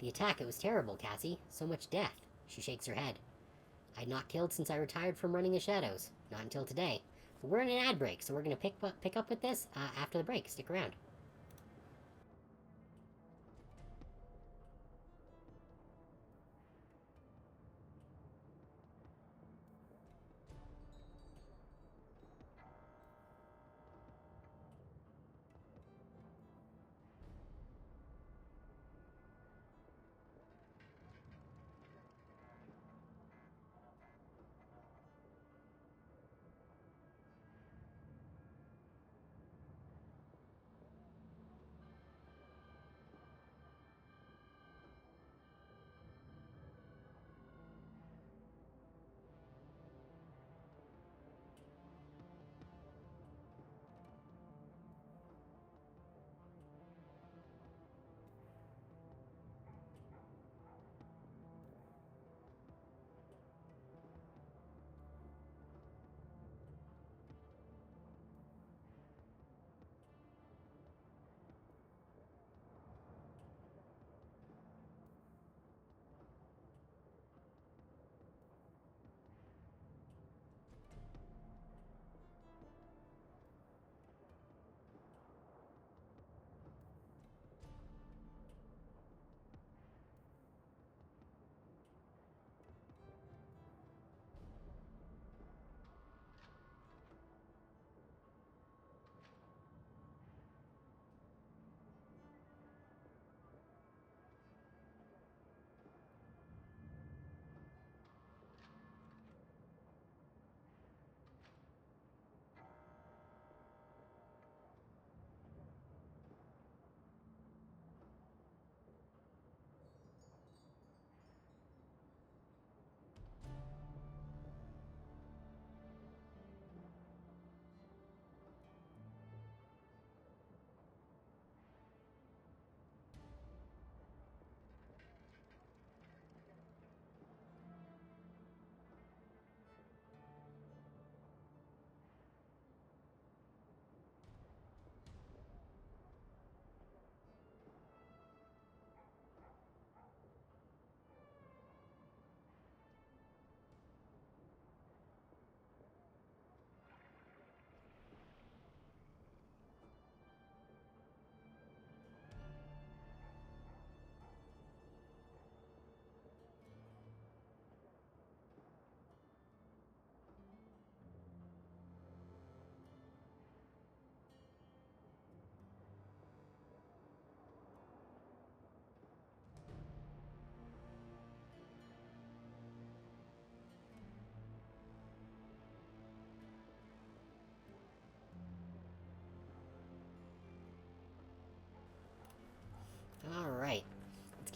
The attack, it was terrible, Cassie. So much death. She shakes her head. I'd not killed since I retired from running the shadows. Not until today. But we're in an ad break, so we're gonna pick up with this after the break. Stick around.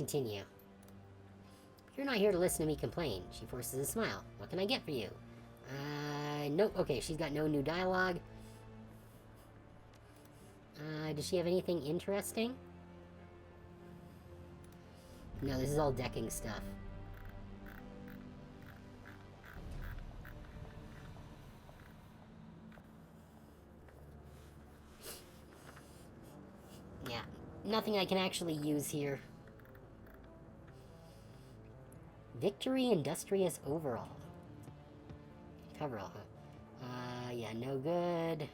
continue. You're not here to listen to me complain. She forces a smile. What can I get for you? Nope. Okay, she's got no new dialogue. Does she have anything interesting? No, this is all decking stuff. Yeah, nothing I can actually use here. Victory Industrious Overall. Coverall, huh? Yeah, no good.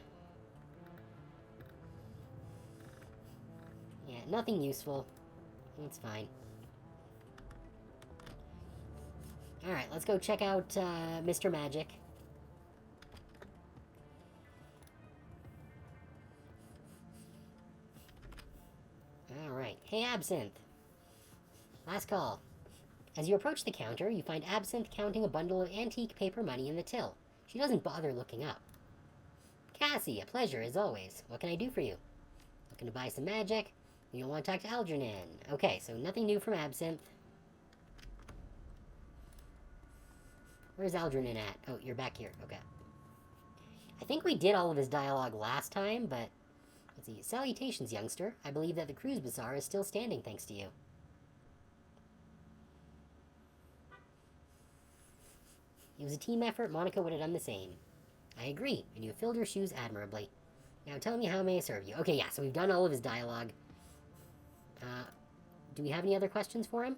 Yeah, nothing useful. That's fine. Alright, let's go check out Mr. Magic. Alright. Hey, Absinthe. Last call. As you approach the counter, you find Absinthe counting a bundle of antique paper money in the till. She doesn't bother looking up. Cassie, a pleasure, as always. What can I do for you? Looking to buy some magic? You don't want to talk to Algernon. Okay, so nothing new from Absinthe. Where's Algernon at? Oh, you're back here. Okay. I think we did all of his dialogue last time, but... Let's see. Salutations, youngster. I believe that the cruise bazaar is still standing thanks to you. It was a team effort. Monica would have done the same. I agree, and you filled your shoes admirably. Now tell me how may I serve you? Okay, yeah, so we've done all of his dialogue. Do we have any other questions for him?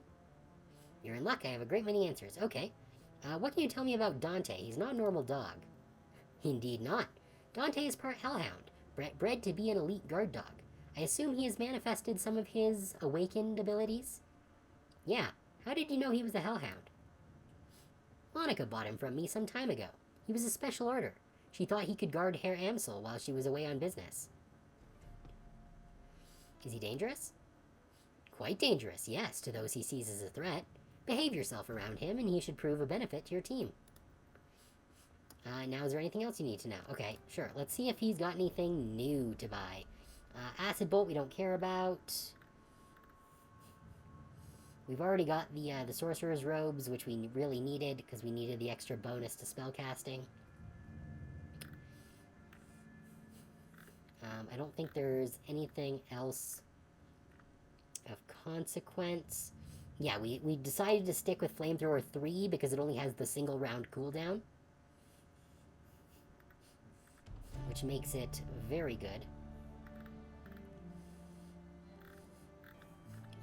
You're in luck. I have a great many answers. Okay. What can you tell me about Dante? He's not a normal dog. Indeed not. Dante is part hellhound, bred to be an elite guard dog. I assume he has manifested some of his awakened abilities? Yeah. How did you know he was a hellhound? Monica bought him from me some time ago. He was a special order. She thought he could guard Herr Amsel while she was away on business. Is he dangerous? Quite dangerous, yes, to those he sees as a threat. Behave yourself around him, and he should prove a benefit to your team. Now, is there anything else you need to know? Okay, sure. Let's see if he's got anything new to buy. Acid Bolt we don't care about. We've already got the Sorcerer's Robes, which we really needed, because we needed the extra bonus to spellcasting. I don't think there's anything else of consequence. Yeah, we decided to stick with Flamethrower 3 because it only has the single round cooldown, which makes it very good.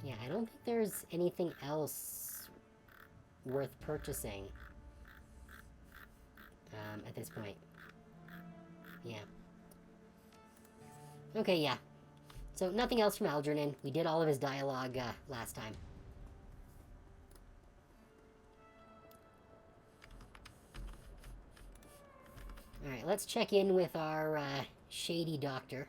Yeah, I don't think there's anything else worth purchasing at this point. Yeah. Okay, yeah. So, nothing else from Algernon. We did all of his dialogue last time. Alright, let's check in with our shady doctor.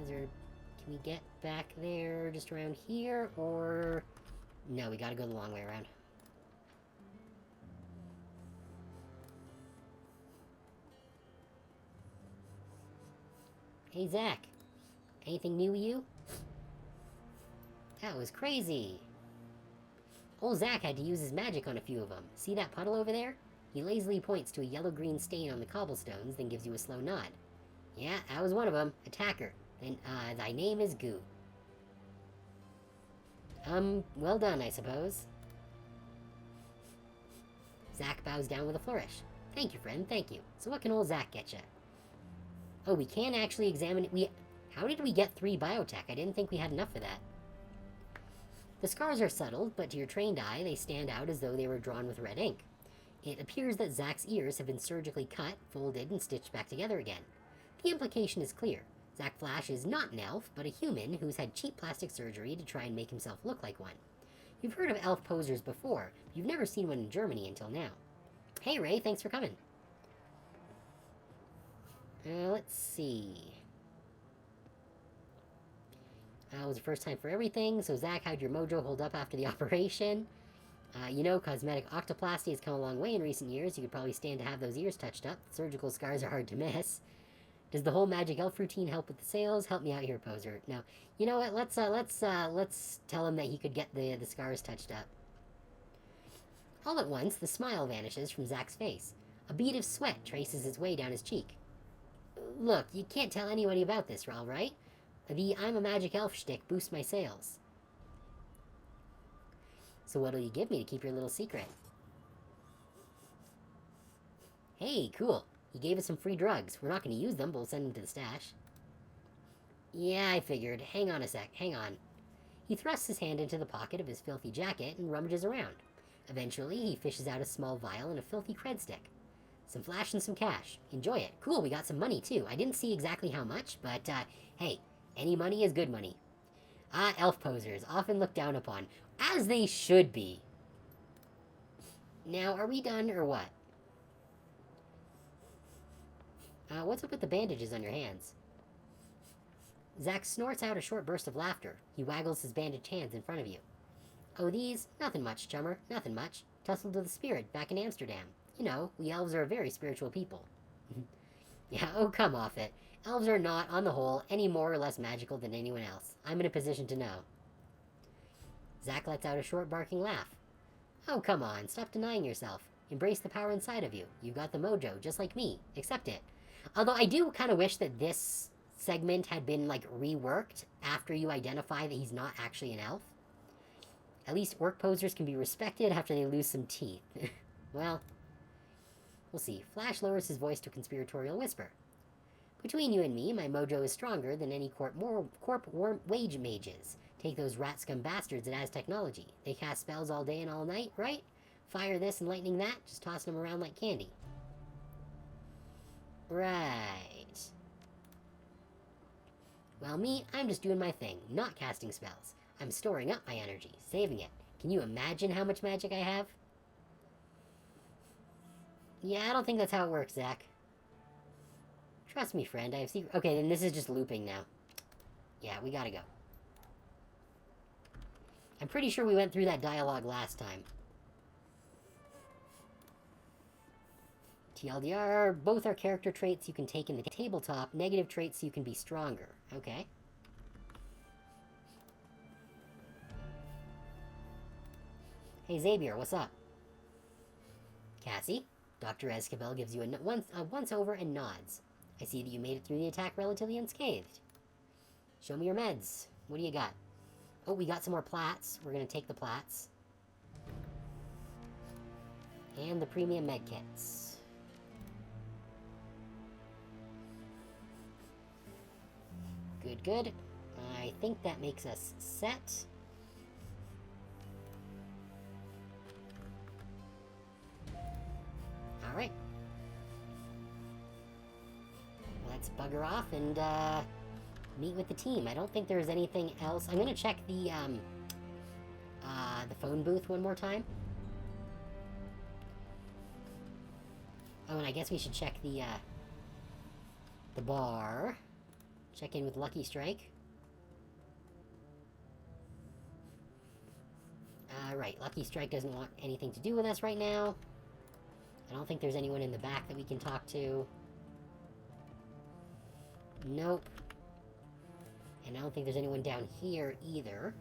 Can we get back there just around here, or... No, we gotta go the long way around. Hey, Zach. Anything new with you? That was crazy. Old Zach had to use his magic on a few of them. See that puddle over there? He lazily points to a yellow-green stain on the cobblestones, then gives you a slow nod. Yeah, that was one of them. Attacker. Then, thy name is Goo. Well done, I suppose. Zach bows down with a flourish. Thank you, friend, thank you. So what can old Zach get you? Oh, we can actually examine it. How did we get 3 biotech? I didn't think we had enough for that. The scars are subtle, but to your trained eye, they stand out as though they were drawn with red ink. It appears that Zach's ears have been surgically cut, folded, and stitched back together again. The implication is clear. Zach Flash is not an elf, but a human who's had cheap plastic surgery to try and make himself look like one. You've heard of elf posers before, but you've never seen one in Germany until now. Hey, Ray, thanks for coming. Let's see. It was the first time for everything, so Zach, how'd your mojo hold up after the operation? You know, cosmetic octoplasty has come a long way in recent years. You could probably stand to have those ears touched up. Surgical scars are hard to miss. Does the whole magic elf routine help with the sales? Help me out here, poser. Now, you know what? Let's tell him that he could get the scars touched up. All at once, the smile vanishes from Zack's face. A bead of sweat traces its way down his cheek. Look, you can't tell anybody about this, Raul, right? The I'm a magic elf shtick boosts my sales. So what'll you give me to keep your little secret? Hey, cool. He gave us some free drugs. We're not going to use them, but we'll send them to the stash. Yeah, I figured. Hang on a sec. Hang on. He thrusts his hand into the pocket of his filthy jacket and rummages around. Eventually, he fishes out a small vial and a filthy cred stick. Some flash and some cash. Enjoy it. Cool, we got some money, too. I didn't see exactly how much, but, hey, any money is good money. Elf posers, often looked down upon. As they should be. Now, are we done, or what? What's up with the bandages on your hands? Zack snorts out a short burst of laughter. He waggles his bandaged hands in front of you. Oh, these? Nothing much, chummer. Nothing much. Tussled to the spirit back in Amsterdam. You know, we elves are a very spiritual people. Yeah, oh, come off it. Elves are not, on the whole, any more or less magical than anyone else. I'm in a position to know. Zack lets out a short barking laugh. Oh, come on. Stop denying yourself. Embrace the power inside of you. You've got the mojo, just like me. Accept it. Although I do kind of wish that this segment had been, like, reworked after you identify that he's not actually an elf. At least orc posers can be respected after they lose some teeth. Well, we'll see. Flash lowers his voice to a conspiratorial whisper. Between you and me, my mojo is stronger than any corp wage mages. Take those rat scum bastards at Az Technology. They cast spells all day and all night, right? Fire this and lightning that, just tossing them around like candy. Right. Well, me, I'm just doing my thing, not casting spells. I'm storing up my energy, saving it. Can you imagine how much magic I have? Yeah, I don't think that's how it works, Zack. Trust me, friend, I have secret... Okay, then this is just looping now. Yeah, we gotta go. I'm pretty sure we went through that dialogue last time. TLDR, both are character traits you can take in the tabletop, negative traits so you can be stronger. Okay. Hey Xavier, what's up? Cassie, Dr. Escabel gives you a once-over and nods. I see that you made it through the attack relatively unscathed. Show me your meds. What do you got? Oh, we got some more plats. We're going to take the plats. And the premium med kits. Good, good. I think that makes us set. Alright. Let's bugger off and, meet with the team. I don't think there's anything else. I'm gonna check the phone booth one more time. Oh, and I guess we should check the bar. Check in with Lucky Strike. Right, Lucky Strike doesn't want anything to do with us right now. I don't think there's anyone in the back that we can talk to. Nope. And I don't think there's anyone down here either.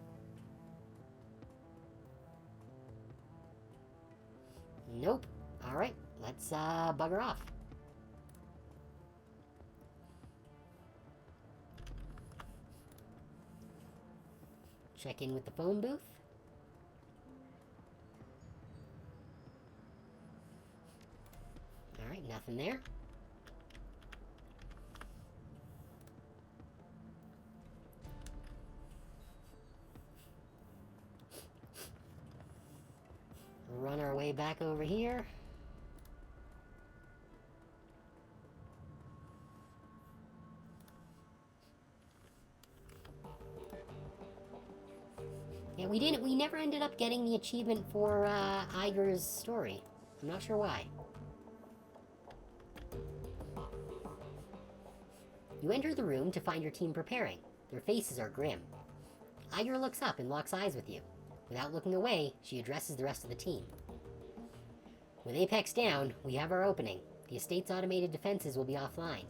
Nope. Alright, let's bugger off. Check in with the phone booth. Alright, nothing there. Run our way back over here. Yeah, we never ended up getting the achievement for Iger's story. I'm not sure why. You enter the room to find your team preparing. Their faces are grim. Iger looks up and locks eyes with you. Without looking away, she addresses the rest of the team. With Apex down, we have our opening. The estate's automated defenses will be offline.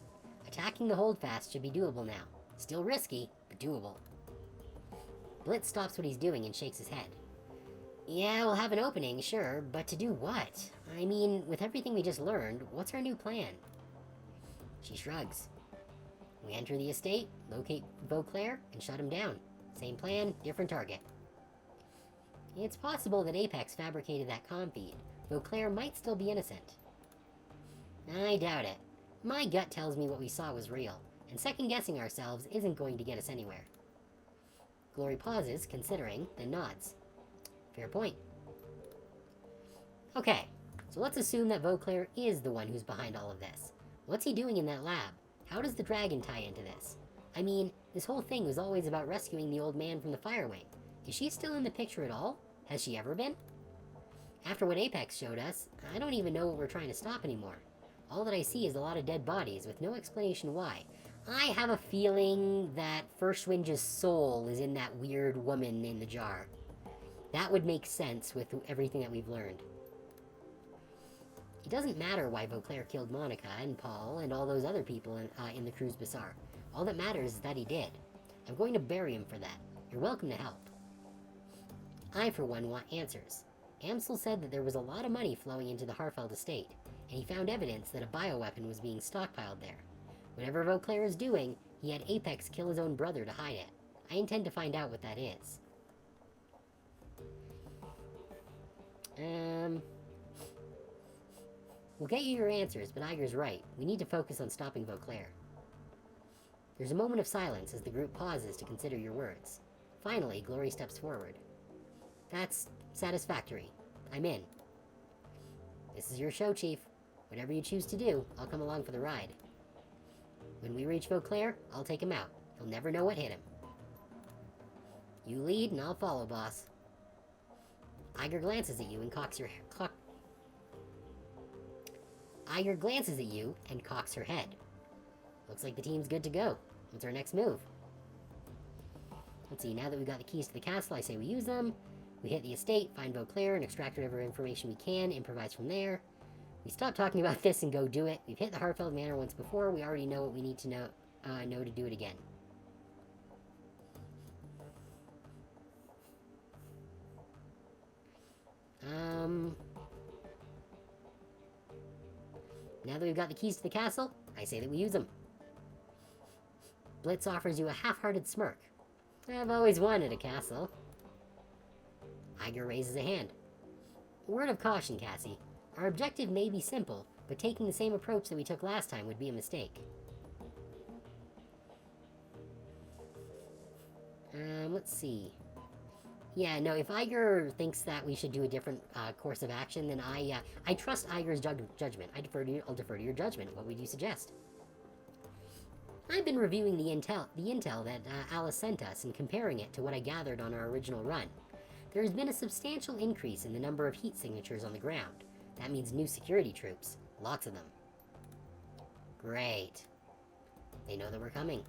Attacking the holdfast should be doable now. Still risky, but doable. Blitz stops what he's doing and shakes his head. Yeah, we'll have an opening, sure, but to do what? I mean, with everything we just learned, what's our new plan? She shrugs. We enter the estate, locate Vauclair, and shut him down. Same plan, different target. It's possible that Apex fabricated that comm feed. Vauclair might still be innocent. I doubt it. My gut tells me what we saw was real, and second-guessing ourselves isn't going to get us anywhere. Glory pauses, considering, then nods. Fair point. Okay, so let's assume that Vauclair is the one who's behind all of this. What's he doing in that lab? How does the dragon tie into this? I mean, this whole thing was always about rescuing the old man from the fire wing. Is she still in the picture at all? Has she ever been? After what Apex showed us, I don't even know what we're trying to stop anymore. All that I see is a lot of dead bodies with no explanation why. I have a feeling that First Wind's soul is in that weird woman in the jar. That would make sense with everything that we've learned. It doesn't matter why Vauclair killed Monica and Paul and all those other people in the Crew's Bazaar. All that matters is that he did. I'm going to bury him for that. You're welcome to help. I, for one, want answers. Amsel said that there was a lot of money flowing into the Harfeld estate, and he found evidence that a bioweapon was being stockpiled there. Whatever Vauclair is doing, he had Apex kill his own brother to hide it. I intend to find out what that is. We'll get you your answers, but Iger's right. We need to focus on stopping Vauclair. There's a moment of silence as the group pauses to consider your words. Finally, Glory steps forward. That's satisfactory. I'm in. This is your show, Chief. Whatever you choose to do, I'll come along for the ride. When we reach Vauclair, I'll take him out. He'll never know what hit him. You lead, and I'll follow, boss. Iger glances at you and cocks her head. Looks like the team's good to go. What's our next move? Let's see, now that we've got the keys to the castle, I say we use them. We hit the estate, find Vauclair, and extract whatever information we can, improvise from there. We stop talking about this and go do it. We've hit the Harfeld Manor once before. We already know what we need to know to do it again. Now that we've got the keys to the castle, I say that we use them. Blitz offers you a half-hearted smirk. I've always wanted a castle. Iger raises a hand. Word of caution, Cassie. Our objective may be simple, but taking the same approach that we took last time would be a mistake. Let's see. Yeah, no, if Iger thinks that we should do a different course of action, then I trust Iger's judgment. I'll defer to your judgment. What would you suggest? I've been reviewing the intel that Alice sent us and comparing it to what I gathered on our original run. There has been a substantial increase in the number of heat signatures on the ground. That means new security troops. Lots of them. Great. They know that we're coming.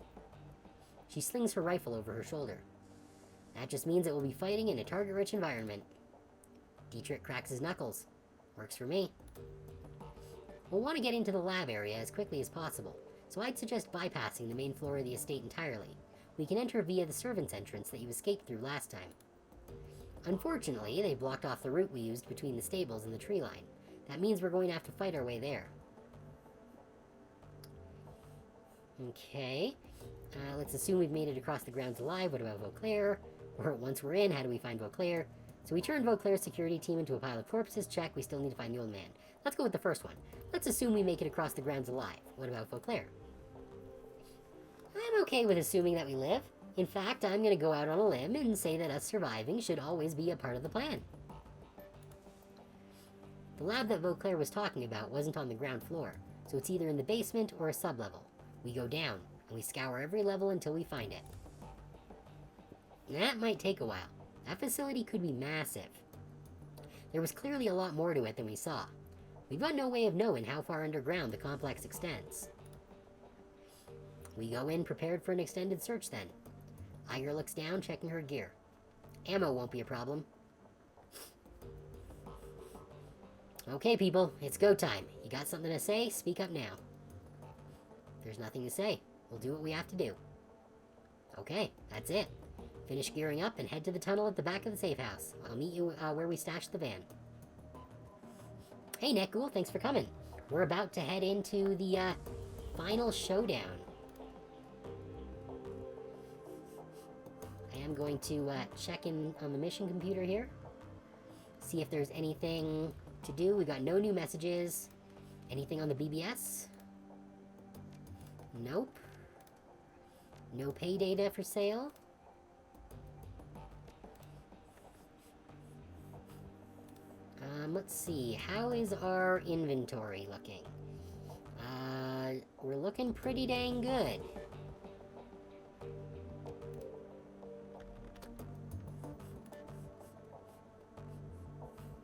She slings her rifle over her shoulder. That just means that we'll be fighting in a target-rich environment. Dietrich cracks his knuckles. Works for me. We'll want to get into the lab area as quickly as possible, so I'd suggest bypassing the main floor of the estate entirely. We can enter via the servants' entrance that you escaped through last time. Unfortunately, they blocked off the route we used between the stables and the tree line. That means we're going to have to fight our way there. Okay. Let's assume we've made it across the grounds alive. What about Vauclair? Or once we're in, how do we find Vauclair? So we turned Vauclair's security team into a pile of corpses. Check, we still need to find the old man. Let's go with the first one. Let's assume we make it across the grounds alive. What about Vauclair? I'm okay with assuming that we live. In fact, I'm going to go out on a limb and say that us surviving should always be a part of the plan. The lab that Vauclair was talking about wasn't on the ground floor, so it's either in the basement or a sublevel. We go down, and we scour every level until we find it. That might take a while. That facility could be massive. There was clearly a lot more to it than we saw. We've got no way of knowing how far underground the complex extends. We go in prepared for an extended search then. Iger looks down, checking her gear. Ammo won't be a problem. Okay, people, it's go time. You got something to say? Speak up now. There's nothing to say. We'll do what we have to do. Okay, that's it. Finish gearing up and head to the tunnel at the back of the safe house. I'll meet you where we stashed the van. Hey, Netghoul, thanks for coming. We're about to head into the final showdown. I am going to check in on the mission computer here. See if there's anything to do. We got no new messages. Anything on the BBS? Nope. No pay data for sale. Let's see. How is our inventory looking? We're looking pretty dang good.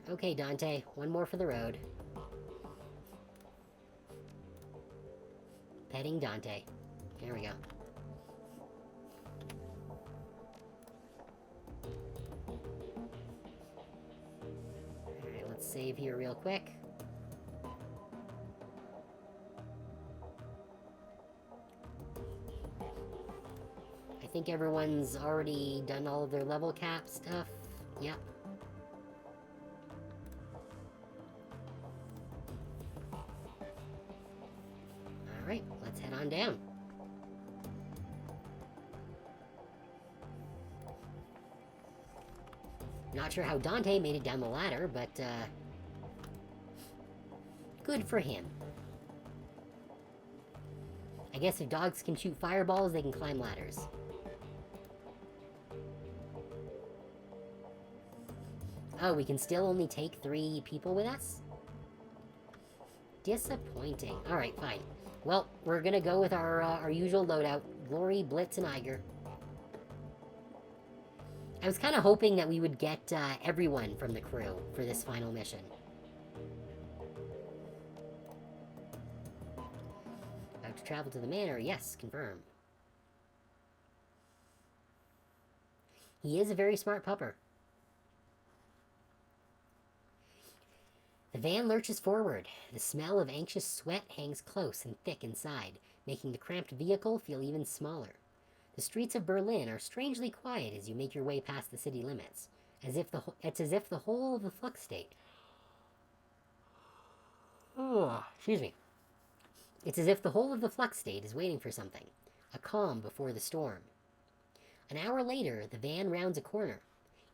Okay, Dante. One more for the road. Petting Dante. There we go. Alright, let's save here real quick. I think everyone's already done all of their level cap stuff. Yep. Alright, let's head on down. Not sure how Dante made it down the ladder, but, good for him. I guess if dogs can shoot fireballs, they can climb ladders. Oh, we can still only take 3 people with us? Disappointing. Alright, fine. Well, we're gonna go with our usual loadout. Glory, Blitz, and Eiger. I was kind of hoping that we would get everyone from the crew for this final mission. About to travel to the manor? Yes, confirm. He is a very smart pupper. The van lurches forward. The smell of anxious sweat hangs close and thick inside, making the cramped vehicle feel even smaller. The streets of Berlin are strangely quiet as you make your way past the city limits, it's as if the whole of the flux state... Oh, excuse me. It's as if the whole of the flux state is waiting for something, a calm before the storm. An hour later, the van rounds a corner.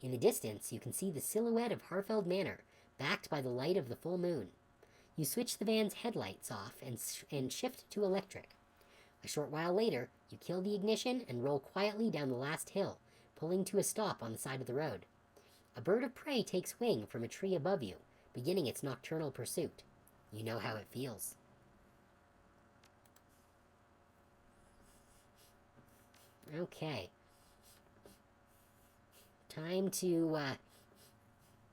In the distance, you can see the silhouette of Harfeld Manor, backed by the light of the full moon. You switch the van's headlights off and shift to electric. A short while later, you kill the ignition and roll quietly down the last hill, pulling to a stop on the side of the road. A bird of prey takes wing from a tree above you, beginning its nocturnal pursuit. You know how it feels. Okay. Time to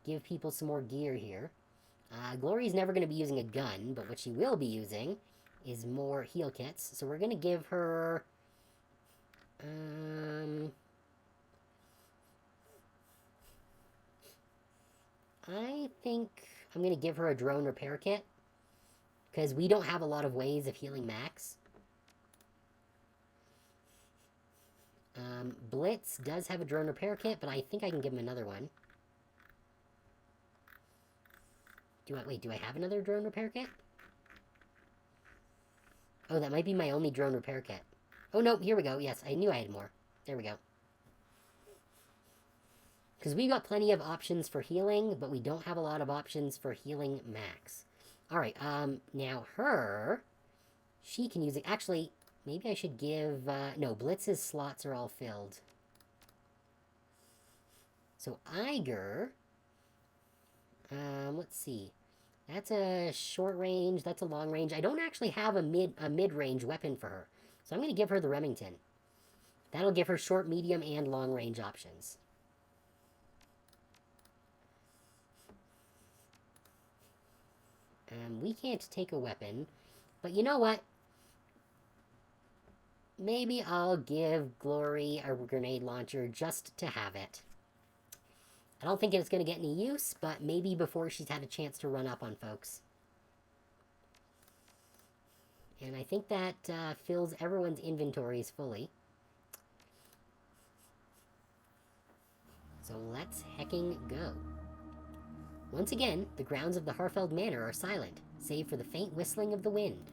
give people some more gear here. Glory's never going to be using a gun, but what she will be using is more heal kits. So we're going to give her... I think I'm going to give her a drone repair kit, because we don't have a lot of ways of healing Max. Blitz does have a drone repair kit, but I think I can give him another one. Do I have another drone repair kit? Oh, that might be my only drone repair kit. Oh, no, here we go. Yes, I knew I had more. There we go. Because we've got plenty of options for healing, but we don't have a lot of options for healing Max. Alright, now her... She can use it... Actually, maybe I should give... no, Blitz's slots are all filled. So, Eiger... let's see. That's a short range, that's a long range. I don't actually have a mid-range weapon for her. So I'm going to give her the Remington. That'll give her short, medium, and long range options. We can't take a weapon. But you know what? Maybe I'll give Glory a grenade launcher just to have it. I don't think it's going to get any use, but maybe before she's had a chance to run up on folks. And I think that fills everyone's inventories fully. So let's hecking go. Once again, the grounds of the Harfeld Manor are silent, save for the faint whistling of the wind.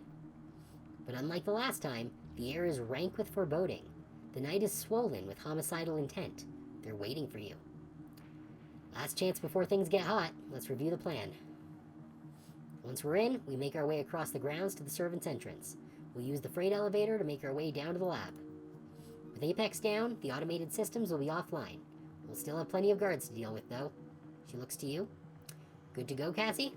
But unlike the last time, the air is rank with foreboding. The night is swollen with homicidal intent. They're waiting for you. Last chance before things get hot. Let's review the plan. Once we're in, we make our way across the grounds to the servants' entrance. We'll use the freight elevator to make our way down to the lab. With Apex down, the automated systems will be offline. We'll still have plenty of guards to deal with, though. She looks to you. Good to go, Cassie?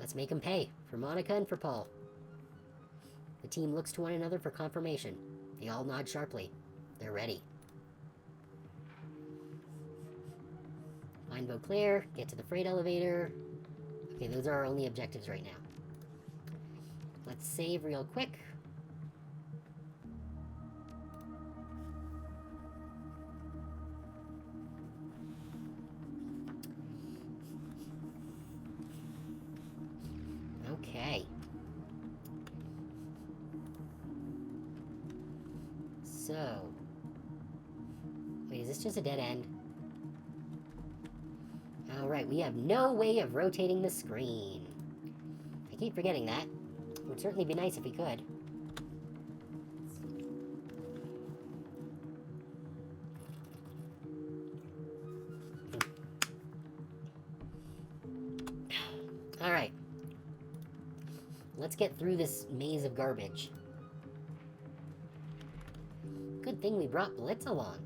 Let's make them pay, for Monica and for Paul. The team looks to one another for confirmation. They all nod sharply. They're ready. Find Beauclair, get to the freight elevator. Okay, those are our only objectives right now. Let's save real quick. Okay. So... Wait, is this just a dead end? Alright, we have no way of rotating the screen. I keep forgetting that. It would certainly be nice if we could. Alright. Let's get through this maze of garbage. Good thing we brought Blitz along.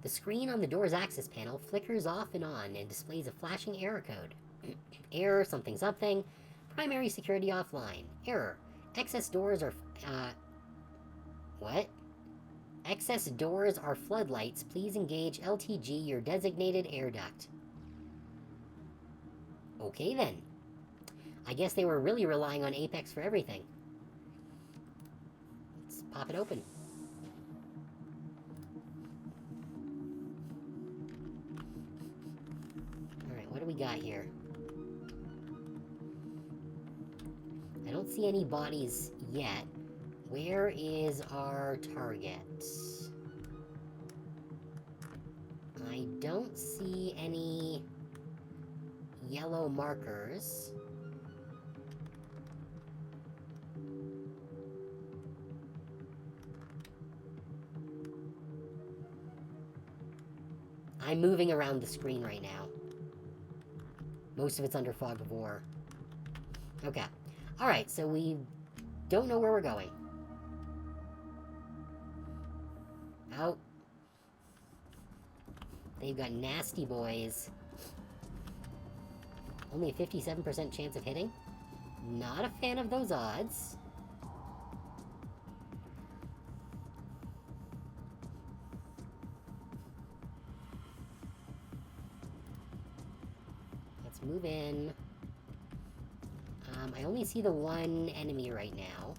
The screen on the door's access panel flickers off and on and displays a flashing error code. Error something something. Primary security offline. Error. Excess doors are... What? Excess doors are floodlights. Please engage LTG, your designated air duct. Okay then. I guess they were really relying on Apex for everything. Let's pop it open. Alright, what do we got here? I don't see any bodies yet. Where is our target? I don't see any yellow markers. I'm moving around the screen right now. Most of it's under fog of war. Okay. Alright, so we don't know where we're going. Out. They've got nasty boys. Only a 57% chance of hitting. Not a fan of those odds. Let's move in. I only see the one enemy right now.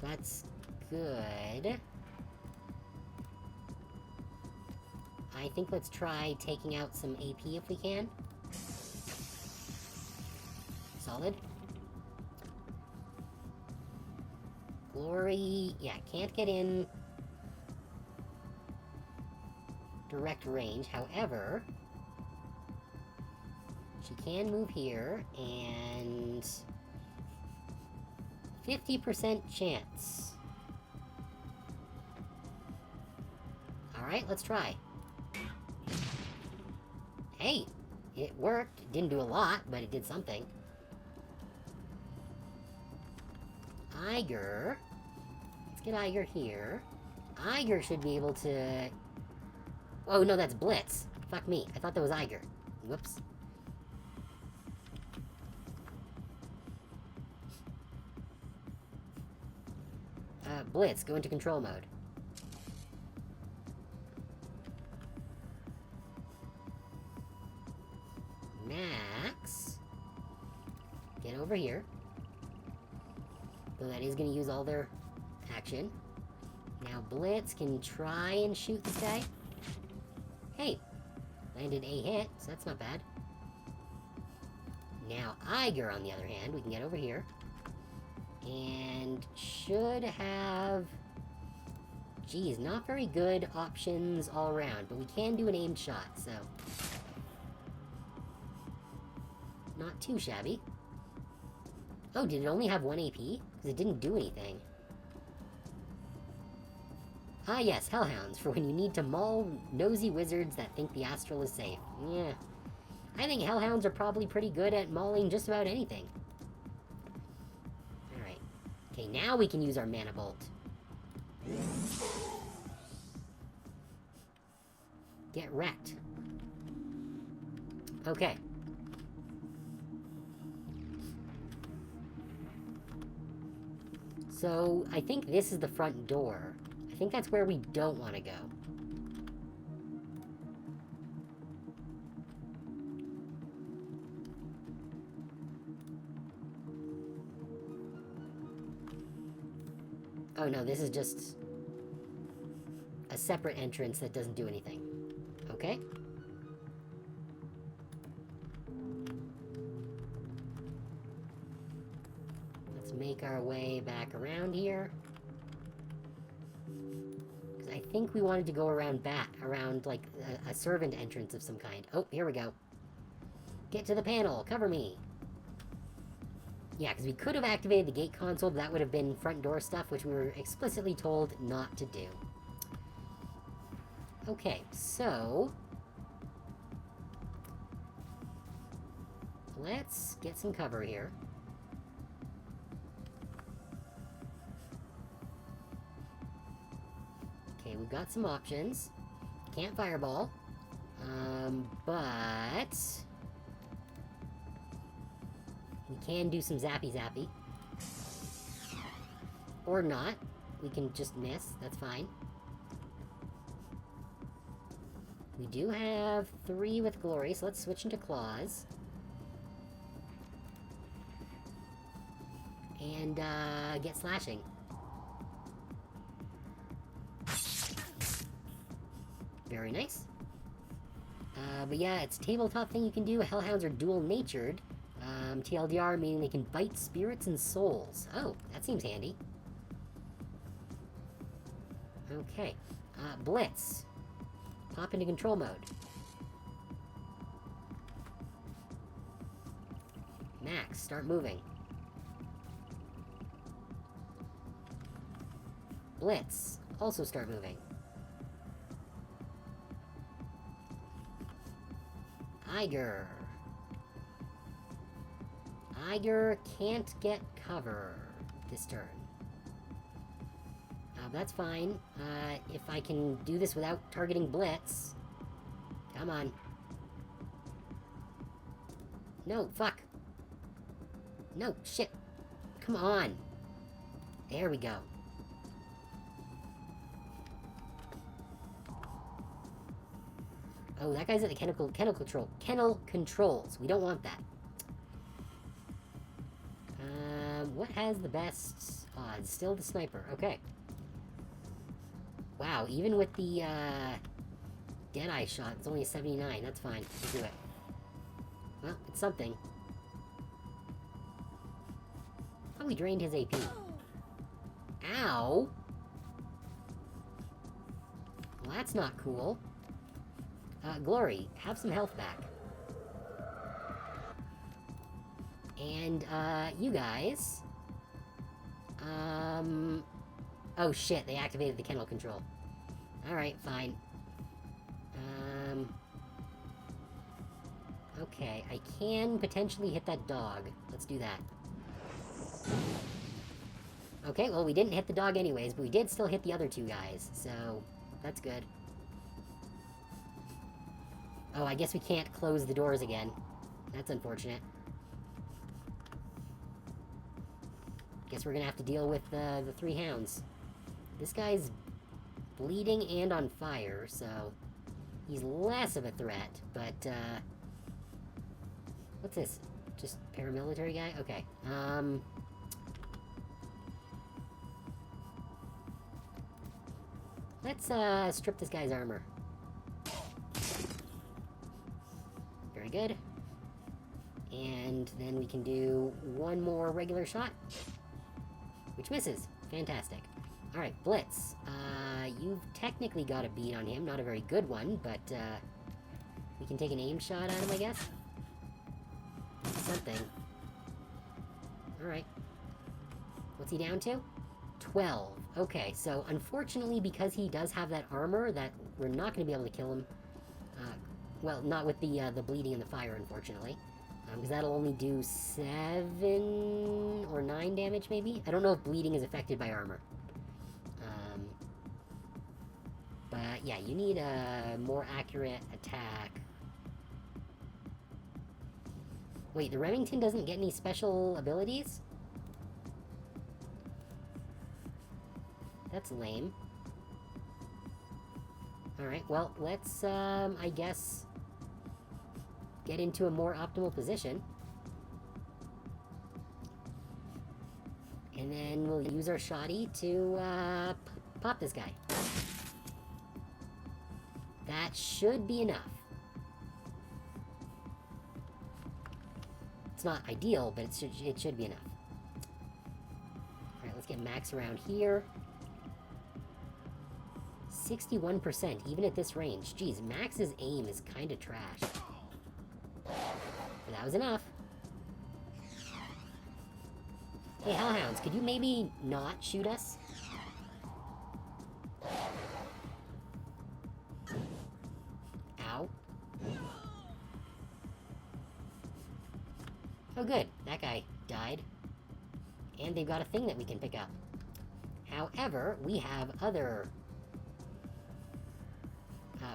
So that's good. I think let's try taking out some AP if we can. Solid. Glory... Yeah, can't get in direct range. However, she can move here, and 50% chance. Alright, let's try. Hey! It worked. It didn't do a lot, but it did something. Iger. Let's get Iger here. Iger should be able to... Oh, no, that's Blitz. Fuck me. I thought that was Iger. Whoops. Blitz, go into control mode. Max. Get over here. Though that is going to use all their action. Now Blitz can try and shoot this guy. Hey! Landed a hit, so that's not bad. Now Iger, on the other hand, we can get over here. And should have... Geez, not very good options all around, but we can do an aimed shot, so... Not too shabby. Oh, did it only have 1 AP? Because it didn't do anything. Ah yes, Hellhounds, for when you need to maul nosy wizards that think the Astral is safe. Yeah. I think Hellhounds are probably pretty good at mauling just about anything. Alright. Okay, now we can use our Mana Bolt. Get wrecked. Okay. So, I think this is the front door. I think that's where we don't want to go. Oh no, this is just a separate entrance that doesn't do anything. Okay. Let's make our way back around here. Because I think we wanted to go around around like a servant entrance of some kind. Oh, here we go. Get to the panel, cover me. Yeah, because we could have activated the gate console, but that would have been front door stuff, which we were explicitly told not to do. Okay, so... let's get some cover here. Okay, we've got some options. Can't fireball. But... we can do some zappy. Or not. We can just miss. That's fine. We do have 3 with Glory, so let's switch into Claws. And, get Slashing. Very nice. But yeah, it's a tabletop thing you can do. Hellhounds are dual-natured. TLDR, meaning they can bite spirits and souls. Oh, that seems handy. Okay. Blitz. Pop into control mode. Max, start moving. Blitz, also start moving. Iger. Iger can't get cover this turn. That's fine. If I can do this without targeting Blitz. Come on. No, fuck. No, shit. Come on. There we go. Oh, that guy's at the kennel controls. We don't want that. What has the best odds? Still the sniper. Okay. Wow, even with the, Deadeye shot, it's only a 79. That's fine. We'll do it. Well, it's something. Oh, he drained his AP. Ow! Well, that's not cool. Glory, have some health back. And, you guys... oh shit, they activated the kennel control. Alright, fine. Okay, I can potentially hit that dog. Let's do that. Okay, well, we didn't hit the dog anyways, but we did still hit the other 2 guys, so that's good. Oh, I guess we can't close the doors again. That's unfortunate. Guess we're gonna have to deal with the 3 hounds. This guy's bleeding and on fire, so he's less of a threat, but, what's this? Just paramilitary guy? Okay. Let's strip this guy's armor. Very good. And then we can do one more regular shot, which misses. Fantastic. Alright, Blitz. You've technically got a beat on him. Not a very good one, but we can take an aim shot at him, I guess. Something. Alright. What's he down to? 12. Okay, so unfortunately, because he does have that armor, that we're not going to be able to kill him. Well, not with the bleeding and the fire, unfortunately. Because that'll only do 7 or 9 damage, maybe? I don't know if bleeding is affected by armor. But yeah, you need a more accurate attack. Wait, the Remington doesn't get any special abilities? That's lame. Alright, well, let's, I guess, get into a more optimal position. And then we'll use our shoddy to, pop this guy. That should be enough. It's not ideal, but it should be enough. Alright, let's get Max around here. 61%, even at this range. Geez, Max's aim is kind of trash. But that was enough. Hey, Hellhounds, could you maybe not shoot us? Ow. Oh good, that guy died. And they've got a thing that we can pick up. However, we have other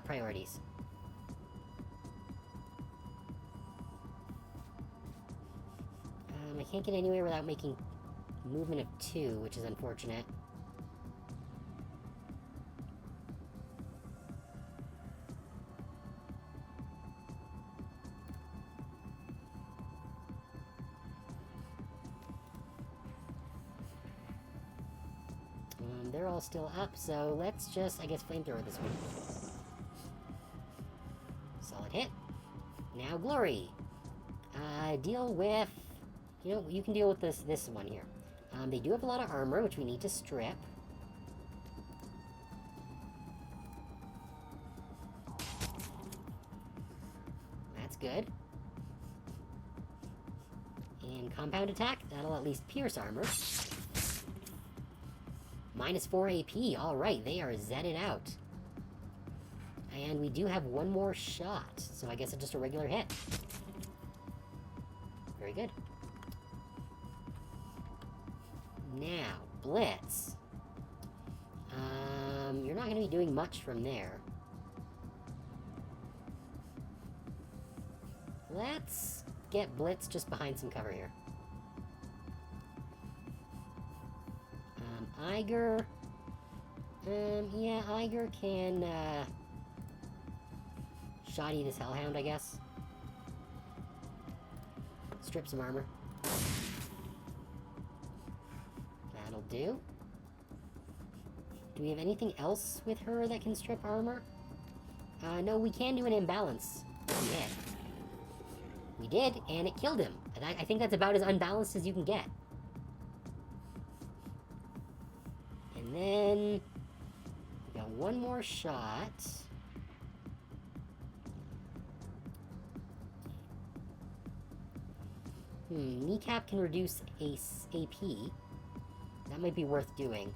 priorities. I can't get anywhere without making movement of 2, which is unfortunate. They're all still up, so let's just, I guess, flamethrower this one. Solid hit. Now Glory. Deal with... You know, you can deal with this one here. They do have a lot of armor, which we need to strip. That's good. And compound attack, that'll at least pierce armor. -4 AP, alright, they are zetted out. And we do have one more shot, so I guess it's just a regular hit. Very good. Now, Blitz. You're not going to be doing much from there. Let's get Blitz just behind some cover here. Iger. Yeah, Iger can, shoddy this Hellhound, I guess. Strip some armor. That'll do. Do we have anything else with her that can strip armor? No, we can do an imbalance. Yeah. We did, and it killed him. And I think that's about as unbalanced as you can get. And then... we got one more shot. Kneecap can reduce AP. That might be worth doing.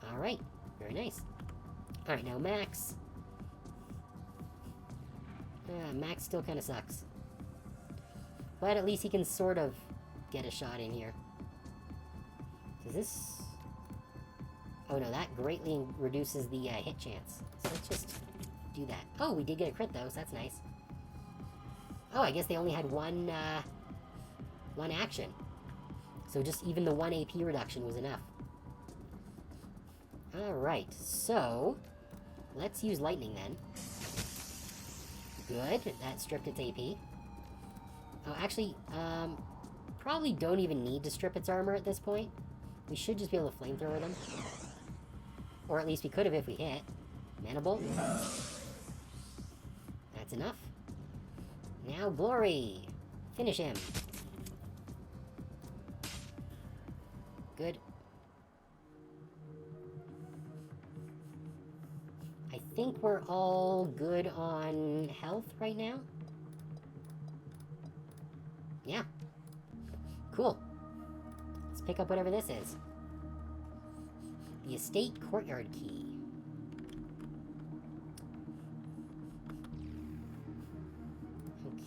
Alright, very nice. Alright, now Max. Max still kind of sucks. But at least he can sort of get a shot in here. Does this... oh no, that greatly reduces the hit chance. So let's just do that. Oh, we did get a crit though, so that's nice. Oh, I guess they only had one action. So just even the 1 AP reduction was enough. Alright, so... let's use lightning then. Good. That stripped its AP. Oh, actually, probably don't even need to strip its armor at this point. We should just be able to flamethrower them. Or at least we could have if we hit. Mana Bolt. That's enough. Now Glory. Finish him. Good. I think we're all good on health right now. Yeah. Cool. Let's pick up whatever this is. The Estate Courtyard Key.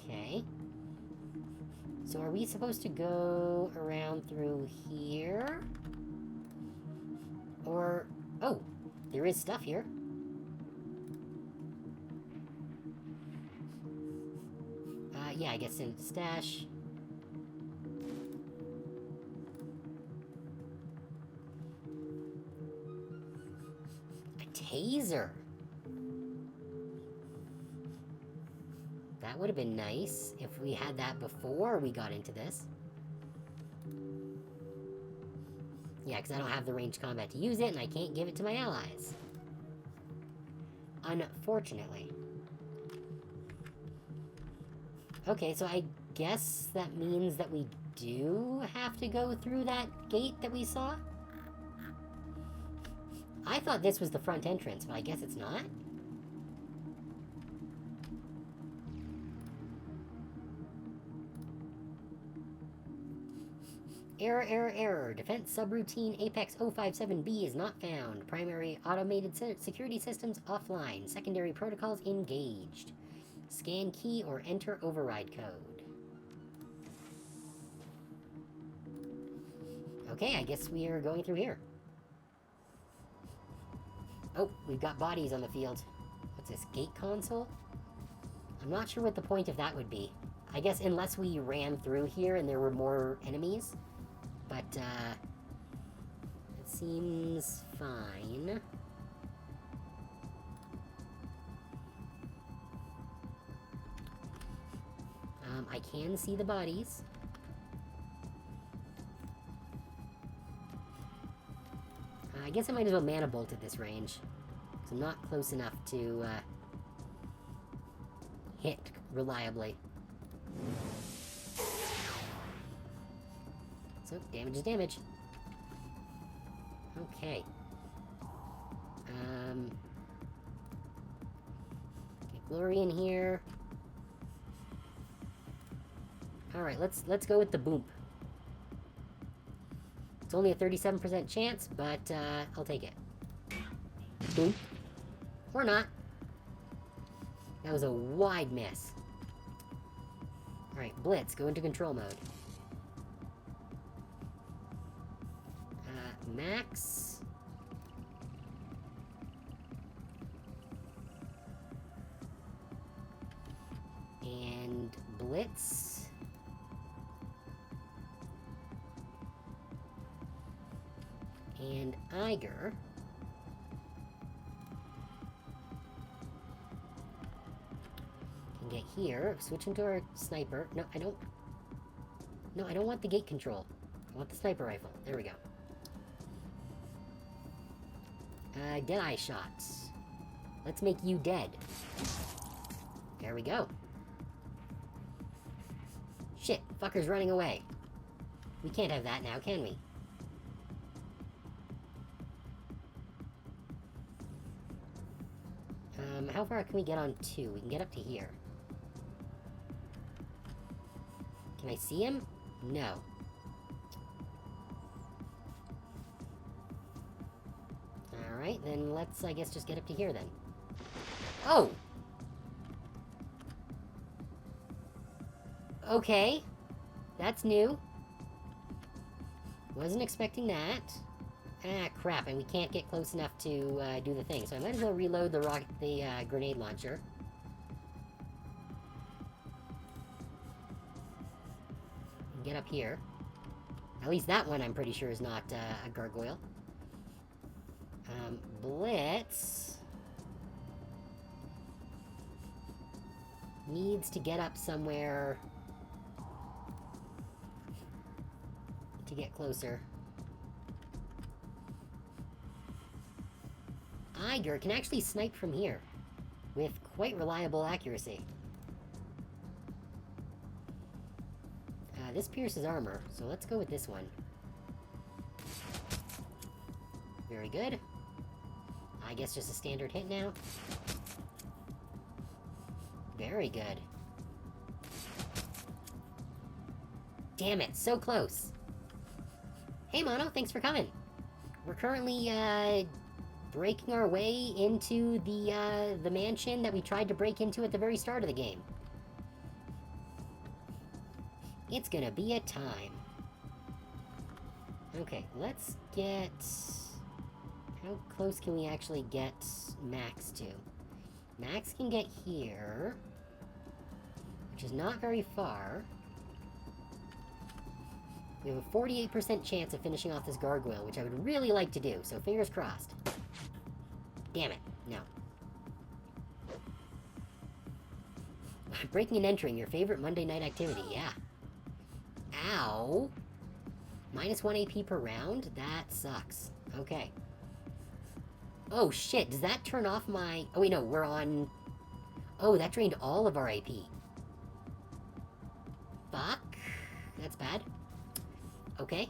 Okay. So are we supposed to go around through here? Or... oh, there is stuff here. Yeah, I guess in stash. A taser. That would have been nice if we had that before we got into this. Yeah, because I don't have the ranged combat to use it, and I can't give it to my allies. Unfortunately. Okay, so I guess that means that we do have to go through that gate that we saw? I thought this was the front entrance, but I guess it's not. Error. Defense subroutine Apex 057B is not found. Primary automated security systems offline. Secondary protocols engaged. Scan key or enter override code. Okay, I guess we are going through here. Oh, we've got bodies on the field. What's this, gate console? I'm not sure what the point of that would be. I guess unless we ran through here and there were more enemies. But, it seems fine. I can see the bodies. I guess I might as well mana bolt at this range. Because I'm not close enough to, hit reliably. So, damage is damage. Okay. Get Glory in here. Alright, let's go with the boom. It's only a 37% chance, but I'll take it. Boom. Or not. That was a wide miss. Alright, Blitz, go into control mode. Max. And Blitz. And Iger. Can get here. Switch into our sniper. No, I don't. No, I don't want the gate control. I want the sniper rifle. There we go. Deadeye shots. Let's make you dead. There we go. Shit, fucker's running away. We can't have that now, can we? How far can we get on 2? We can get up to here. Can I see him? No. Alright, then let's, I guess, just get up to here then. Oh! Okay. That's new. Wasn't expecting that. Ah, crap, and we can't get close enough to do the thing, so I might as well reload the grenade launcher. And get up here. At least that one I'm pretty sure is not a gargoyle. Blitz. needs to get up somewhere to get closer. Iger can actually snipe from here with quite reliable accuracy. This pierces armor, so let's go with this one. Very good. I guess just a standard hit now. Very good. Damn it, so close. Hey Mono, thanks for coming. We're currently, breaking our way into the mansion that we tried to break into at the very start of the game. It's gonna be a time. Okay, let's get... How close can we actually get Max to? Max can get here, which is not very far. We have a 48% chance of finishing off this gargoyle, which I would really like to do, so fingers crossed. Damn it, no. Breaking and entering, your favorite Monday night activity, yeah. Ow! Minus 1 AP per round? That sucks. Okay. Oh shit, does that turn off my... Oh wait, no, we're on... Oh, that drained all of our AP. Fuck. That's bad. Okay,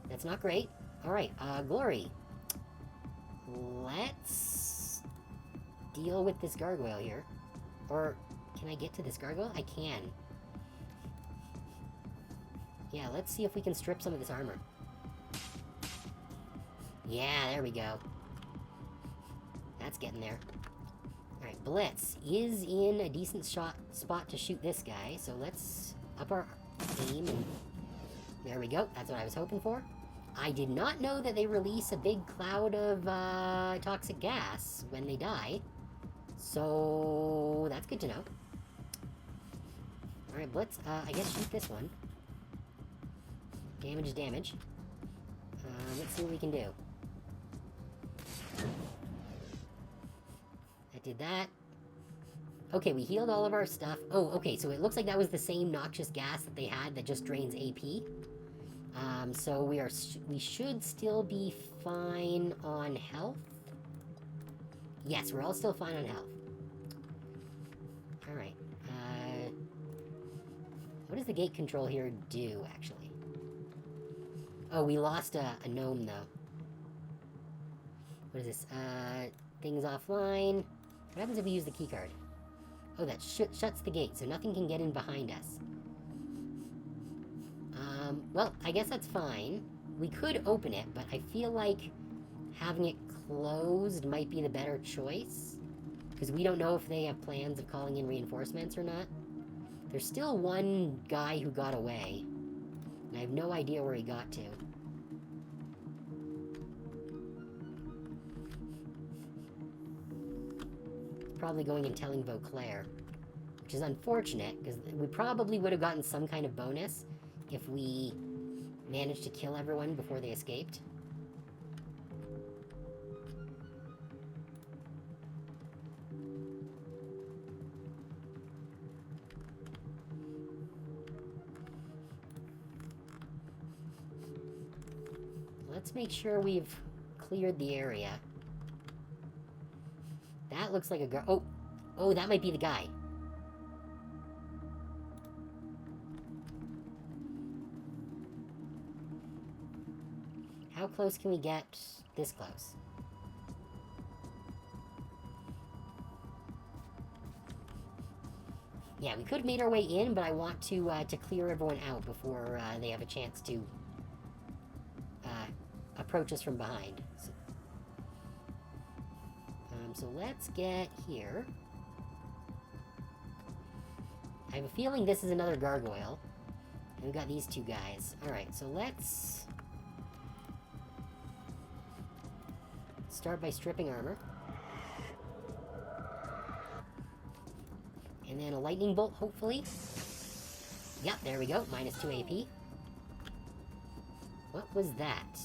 that's not great. Alright, Glory. Let's deal with this gargoyle here. Or, can I get to this gargoyle? I can. Yeah, let's see if we can strip some of this armor. Yeah, there we go. That's getting there. Alright, Blitz is in a decent spot to shoot this guy, so let's up our aim, and there we go. That's what I was hoping for. I did not know that they release a big cloud of toxic gas when they die, so that's good to know. Alright, Blitz, I guess shoot this one. Damage is damage. Let's see what we can do. That did that. Okay, we healed all of our stuff. Oh, okay, so it looks like that was the same noxious gas that they had that just drains AP. So we should still be fine on health. Yes, we're all still fine on health. Alright, what does the gate control here do, actually? Oh, we lost a gnome, though. What is this? Things offline. What happens if we use the keycard? Oh, that shuts the gate, so nothing can get in behind us. Well, I guess that's fine. We could open it, but I feel like having it closed might be the better choice. Because we don't know if they have plans of calling in reinforcements or not. There's still one guy who got away. And I have no idea where he got to. Probably going and telling Vauclair, which is unfortunate, because we probably would have gotten some kind of bonus if we managed to kill everyone before they escaped. Let's make sure we've cleared the area. That looks like a girl. Oh! Oh, that might be the guy. How close can we get this close? Yeah, we could have made our way in, but I want to clear everyone out before they have a chance to approach us from behind. So let's get here. I have a feeling this is another gargoyle. And we've got these two guys. Alright, so let's start by stripping armor. And then a lightning bolt, hopefully. Yep, there we go. Minus 2 AP. What was that?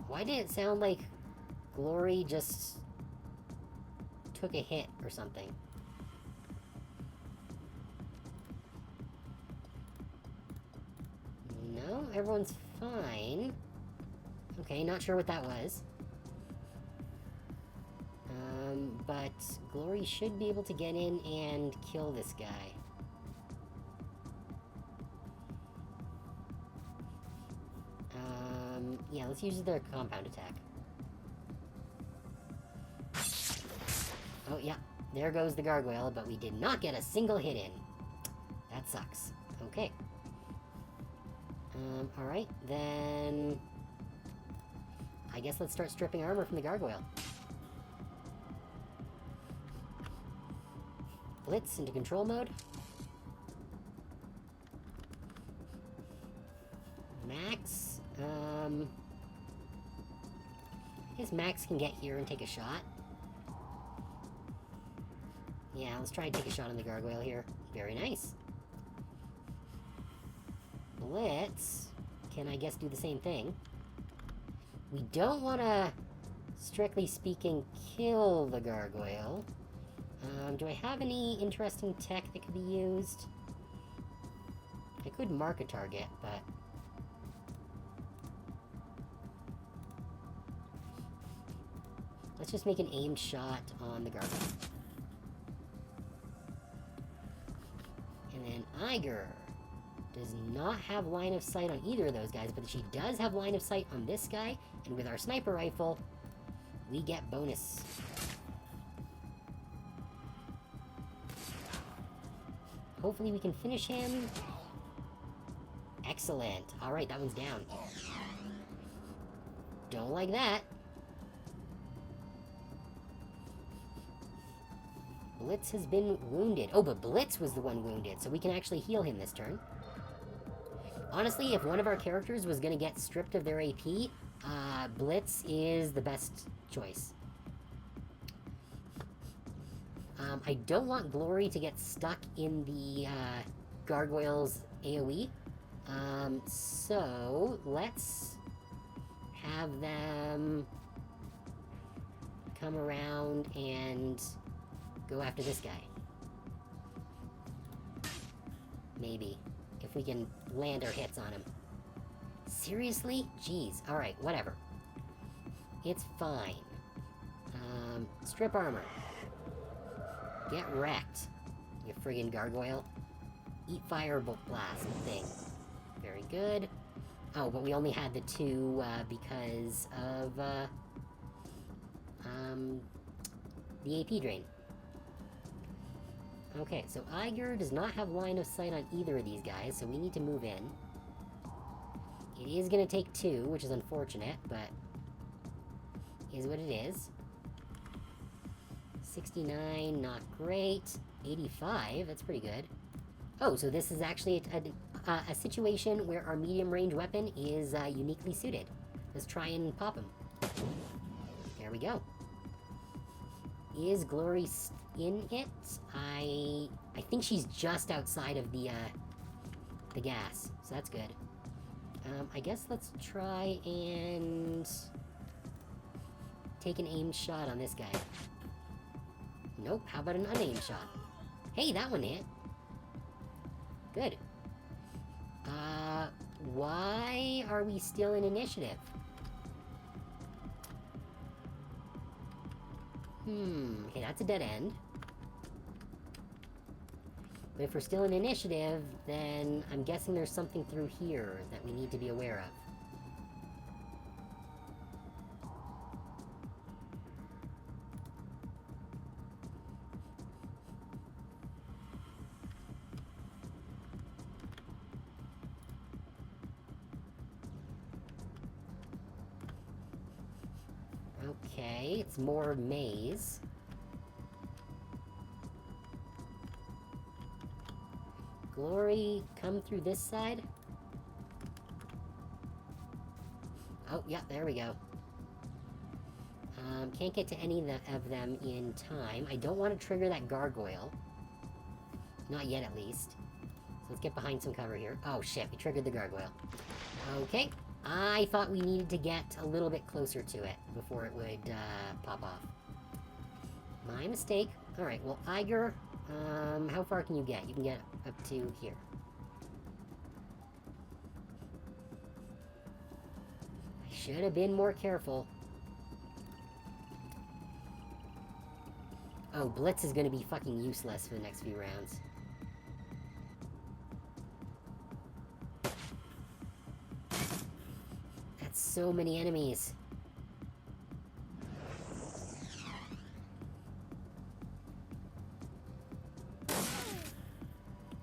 Why did it sound like Glory just took a hit or something. No, everyone's fine. Okay, not sure what that was. But Glory should be able to get in and kill this guy. Yeah, let's use their compound attack. Oh, yeah, there goes the gargoyle, but we did not get a single hit in. That sucks. Okay. Alright, then... I guess let's start stripping armor from the gargoyle. Blitz into control mode. Max, I guess Max can get here and take a shot. Yeah, let's try and take a shot on the gargoyle here. Very nice. Blitz can, I guess, do the same thing. We don't want to, strictly speaking, kill the gargoyle. Do I have any interesting tech that could be used? I could mark a target, but... let's just make an aimed shot on the gargoyle. And then Iger does not have line of sight on either of those guys, but she does have line of sight on this guy, and with our sniper rifle, we get bonus. Hopefully we can finish him. Excellent. Alright, that one's down. Don't like that. Blitz has been wounded. Oh, but Blitz was the one wounded, so we can actually heal him this turn. Honestly, if one of our characters was going to get stripped of their AP, Blitz is the best choice. I don't want Glory to get stuck in the Gargoyle's AoE. So let's have them come around and go after this guy. Maybe. If we can land our hits on him. Seriously? Jeez. Alright, whatever. It's fine. Strip armor. Get wrecked, you friggin' gargoyle. Eat firebolt blast thing. Very good. Oh, but we only had the two, because of, the AP drain. Okay, so Iger does not have line of sight on either of these guys, so we need to move in. It is gonna take two, which is unfortunate, but is what it is. 69, not great. 85, that's pretty good. Oh, so this is actually a situation where our medium-range weapon is uniquely suited. Let's try and pop him. There we go. Is Glory in it? I think she's just outside of the gas, so that's good. I guess let's try and take an aimed shot on this guy. Nope, how about an unaimed shot? Hey, that one hit. Good. Why are we still in initiative? Okay, that's a dead end. But if we're still in initiative, then I'm guessing there's something through here that we need to be aware of. Okay, it's more maze. Glory, come through this side. Oh, yeah, there we go. Can't get to any of them in time. I don't want to trigger that gargoyle. Not yet, at least. So let's get behind some cover here. Oh, shit, we triggered the gargoyle. Okay. I thought we needed to get a little bit closer to it before it would pop off. My mistake. Alright, well, Iger, how far can you get? You can get up to here. I should have been more careful. Oh, Blitz is gonna be fucking useless for the next few rounds. That's so many enemies.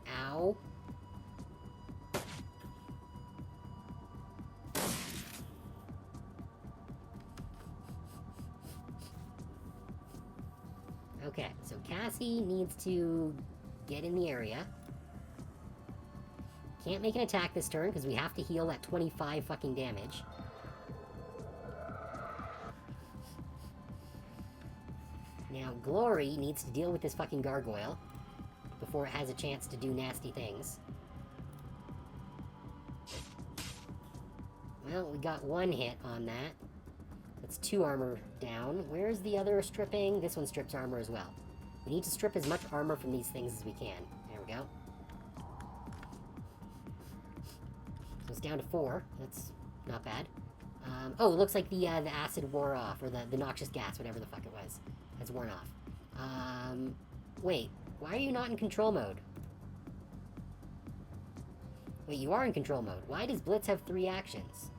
Ow. Okay, so Cassie needs to get in the area. Can't make an attack this turn because we have to heal at 25 fucking damage. Now, Glory needs to deal with this fucking gargoyle before it has a chance to do nasty things. Well, we got one hit on that. That's 2 armor down. Where's the other stripping? This one strips armor as well. We need to strip as much armor from these things as we can. There we go. So it's down to 4. That's not bad. Oh, it looks like the acid wore off, or the noxious gas, whatever the fuck it was, has worn off. Wait, why are you not in control mode? Wait, you are in control mode. Why does Blitz have 3 actions?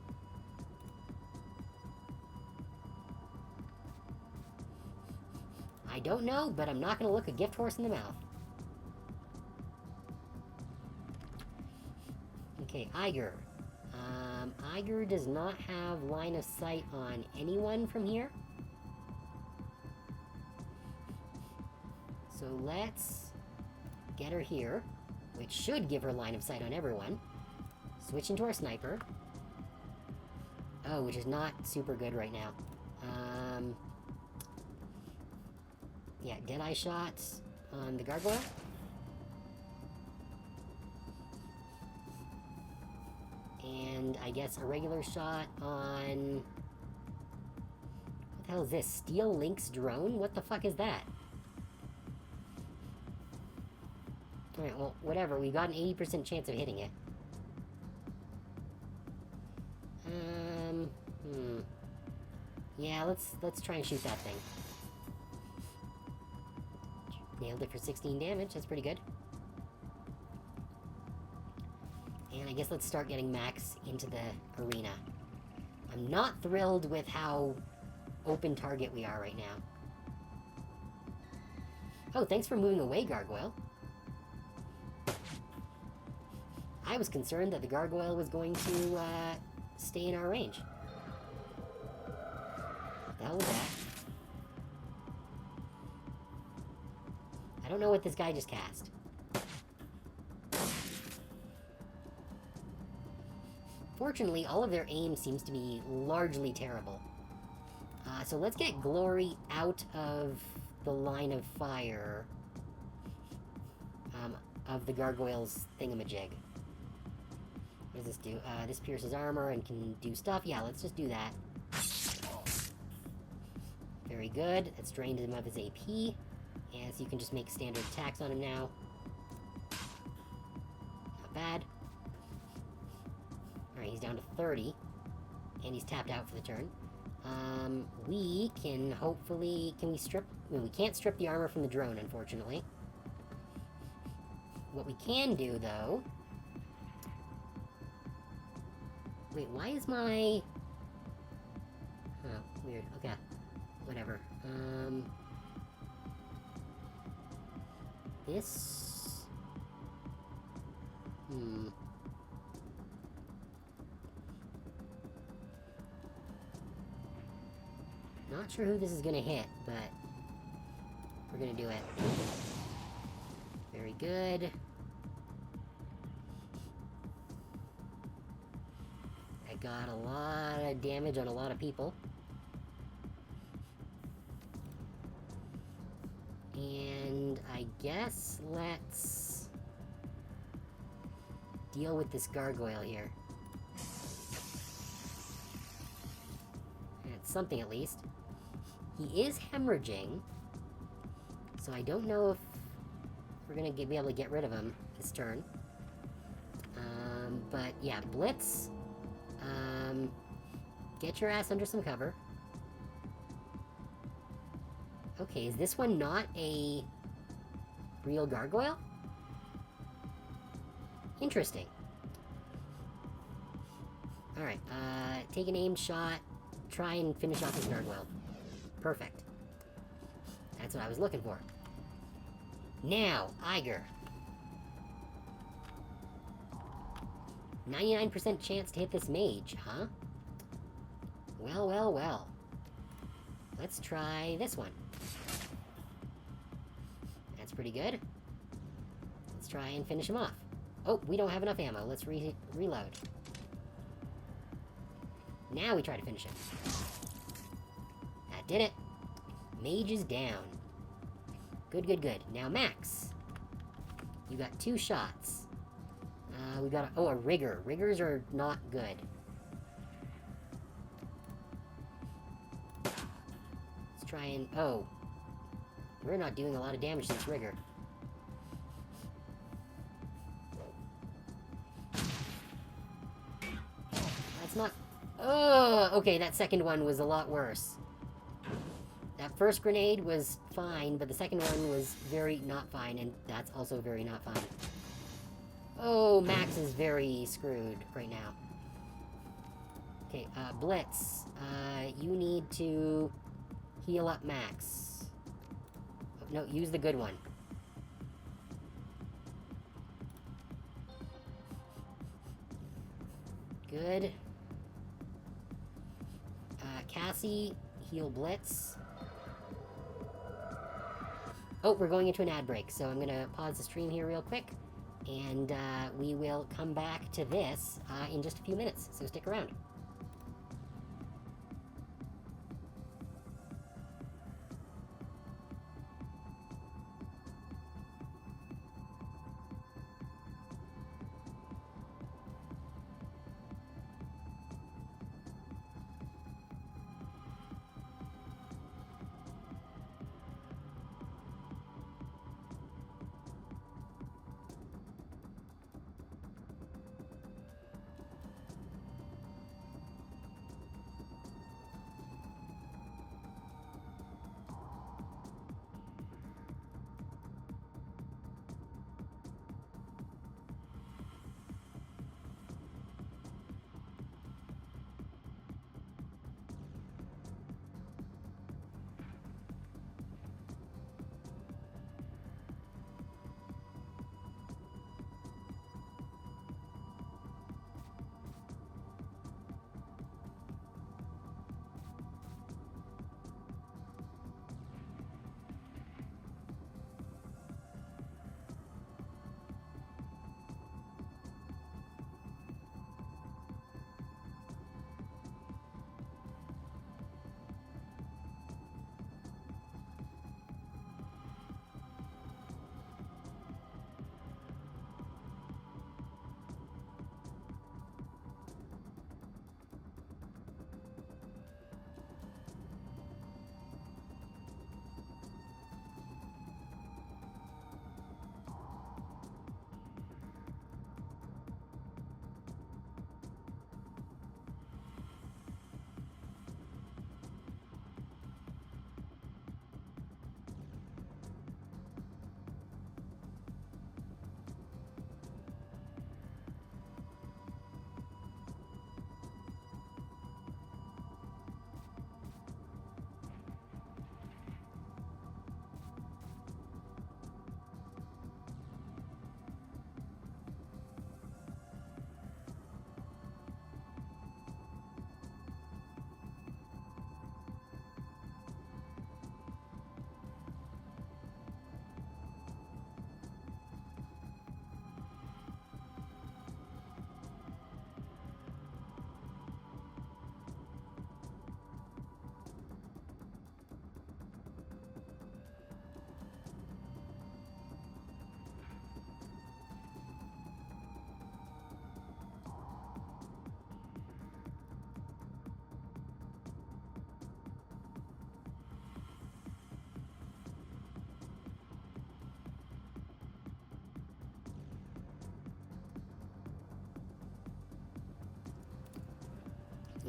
I don't know, but I'm not going to look a gift horse in the mouth. Okay, Iger. Iger does not have line of sight on anyone from here. So let's get her here, which should give her line of sight on everyone. Switch into our sniper. Oh, which is not super good right now. Yeah, Deadeye shots on the gargoyle. And I guess a regular shot on... What the hell is this? Steel Lynx drone? What the fuck is that? Alright, well, whatever. We got an 80% chance of hitting it. Yeah, let's try and shoot that thing. Nailed it for 16 damage. That's pretty good. And I guess let's start getting Max into the arena. I'm not thrilled with how open target we are right now. Oh, thanks for moving away, Gargoyle. I was concerned that the Gargoyle was going to stay in our range. What the hell was that? I don't know what this guy just cast. Fortunately, all of their aim seems to be largely terrible. So let's get Glory out of the line of fire of the Gargoyle's thingamajig. What does this do? This pierces armor and can do stuff. Yeah, let's just do that. Very good. That's drained him of his AP. And so you can just make standard attacks on him now. Not bad. Alright, he's down to 30. And he's tapped out for the turn. We can hopefully... Can we strip... I mean, we can't strip the armor from the drone, unfortunately. What we can do, though... Wait, why is my... Oh, weird. Okay. Whatever. This... Not sure who this is gonna hit, but... We're gonna do it. Very good. I got a lot of damage on a lot of people. And I guess let's deal with this gargoyle here. It's something at least. He is hemorrhaging, So I don't know if we're gonna be able to get rid of him this turn. But yeah, Blitz. Get your ass under some cover. Okay, is this one not a real gargoyle? Interesting. Alright, take an aimed shot. Try and finish off this gargoyle. Perfect. That's what I was looking for. Now, Iger. 99% chance to hit this mage, huh? Well, well, well. Let's try this one. That's pretty good. Let's try and finish him off. Oh, we don't have enough ammo. Let's reload. Now we try to finish him. That did it. Mage is down. Good, good, good. Now, Max. You got 2 shots. We got a rigger. Riggers are not good. Let's try and... Oh. We're not doing a lot of damage to this rigger. That's not... Oh, okay, that second one was a lot worse. That first grenade was fine, but the second one was very not fine, and that's also very not fine. Oh, Max is very screwed right now. Okay, Blitz. You need to heal up Max. Oh, no, use the good one. Good. Cassie, heal Blitz. Oh, we're going into an ad break, so I'm gonna pause the stream here real quick, and we will come back to this in just a few minutes, so stick around.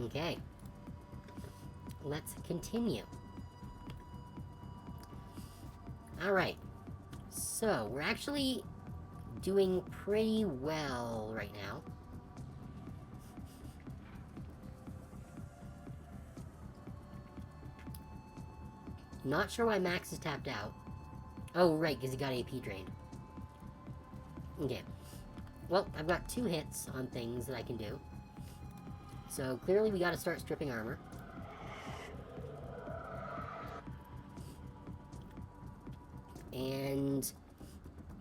Okay. Let's continue. Alright. So, we're actually doing pretty well right now. Not sure why Max is tapped out. Oh, right, because he got AP drained. Okay. Well, I've got 2 hits on things that I can do. So, clearly we gotta start stripping armor. And...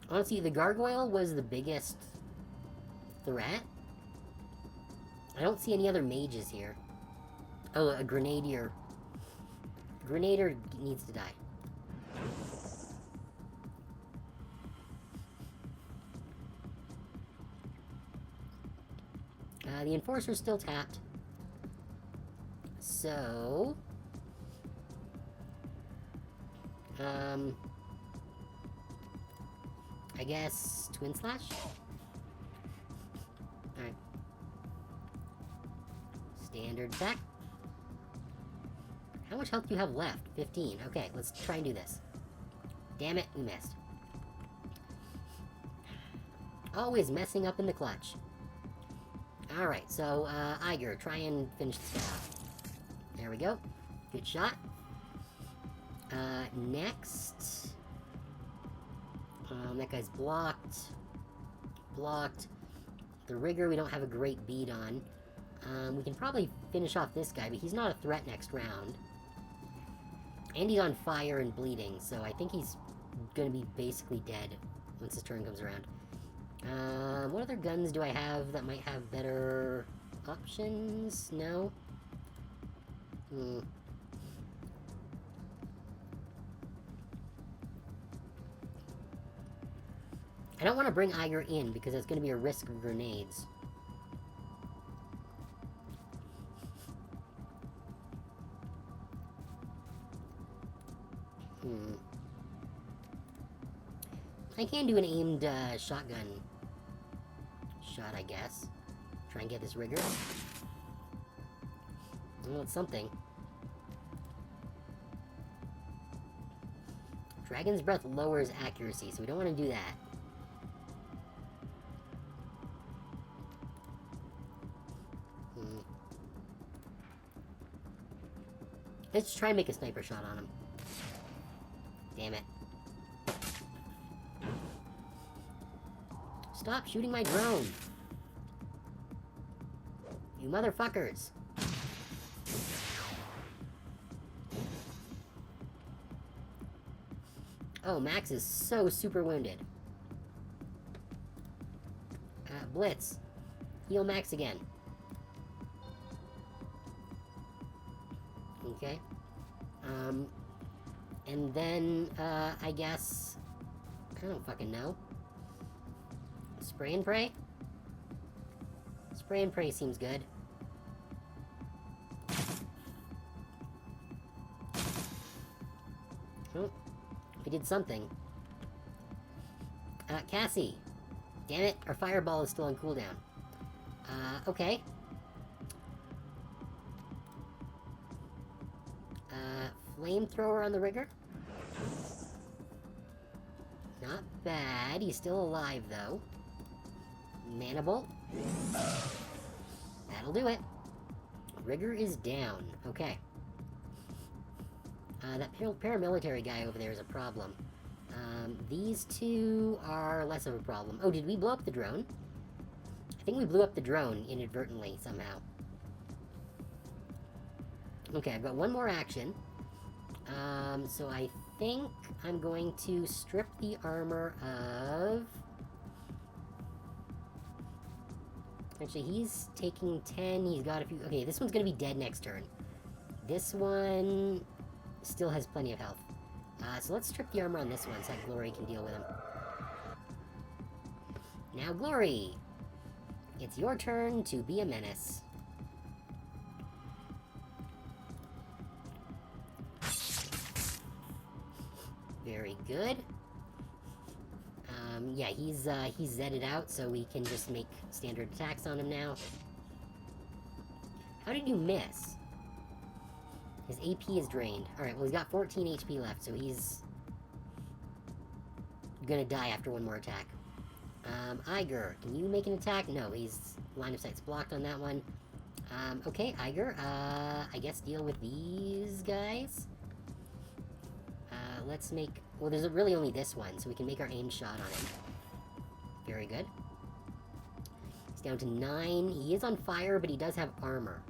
honestly, the gargoyle was the biggest threat. I don't see any other mages here. Oh, a grenadier. Grenadier needs to die. The Enforcer's still tapped. So... I guess... Twin Slash? Alright. Standard attack. How much health do you have left? 15. Okay, let's try and do this. Damn it, we missed. Always messing up in the clutch. Alright, so, Iger, try and finish this guy off. There we go. Good shot. Next... that guy's blocked. Blocked. The Rigger we don't have a great beat on. We can probably finish off this guy, but he's not a threat next round. And he's on fire and bleeding, so I think he's gonna be basically dead once his turn comes around. What other guns do I have that might have better options? No? I don't want to bring Iger in, because that's going to be a risk of grenades. I can do an aimed shotgun shot, I guess. Try and get this Rigger. Well, it's something. Dragon's Breath lowers accuracy, so we don't want to do that. Let's try and make a sniper shot on him. Damn it. Stop shooting my drone! You motherfuckers! Oh, Max is so super wounded. Blitz. Heal Max again. Okay. And then, I guess... I don't fucking know. Spray and pray? Spray and pray seems good. Oh, we did something. Cassie. Damn it, our fireball is still on cooldown. Okay. Flamethrower on the Rigger? Not bad. He's still alive, though. Mana Bolt. That'll do it. Rigger is down. Okay. That paramilitary guy over there is a problem. These two are less of a problem. Oh, did we blow up the drone? I think we blew up the drone inadvertently, somehow. Okay, I've got one more action. So I think I'm going to strip the armor of... Actually, he's taking 10, he's got a few... Okay, this one's gonna be dead next turn. This one still has plenty of health. So let's strip the armor on this one so that Glory can deal with him. Now, Glory! It's your turn to be a menace. Very good. Yeah, he's Zed'd out, so we can just make standard attacks on him now. How did you miss? His AP is drained. Alright, well he's got 14 HP left, so he's gonna die after one more attack. Iger, can you make an attack? No, he's line of sight's blocked on that one. Okay, Iger, I guess deal with these guys. Let's make... Well, there's really only this one, so we can make our aim shot on him. Very good. He's down to 9. He is on fire, but he does have armor.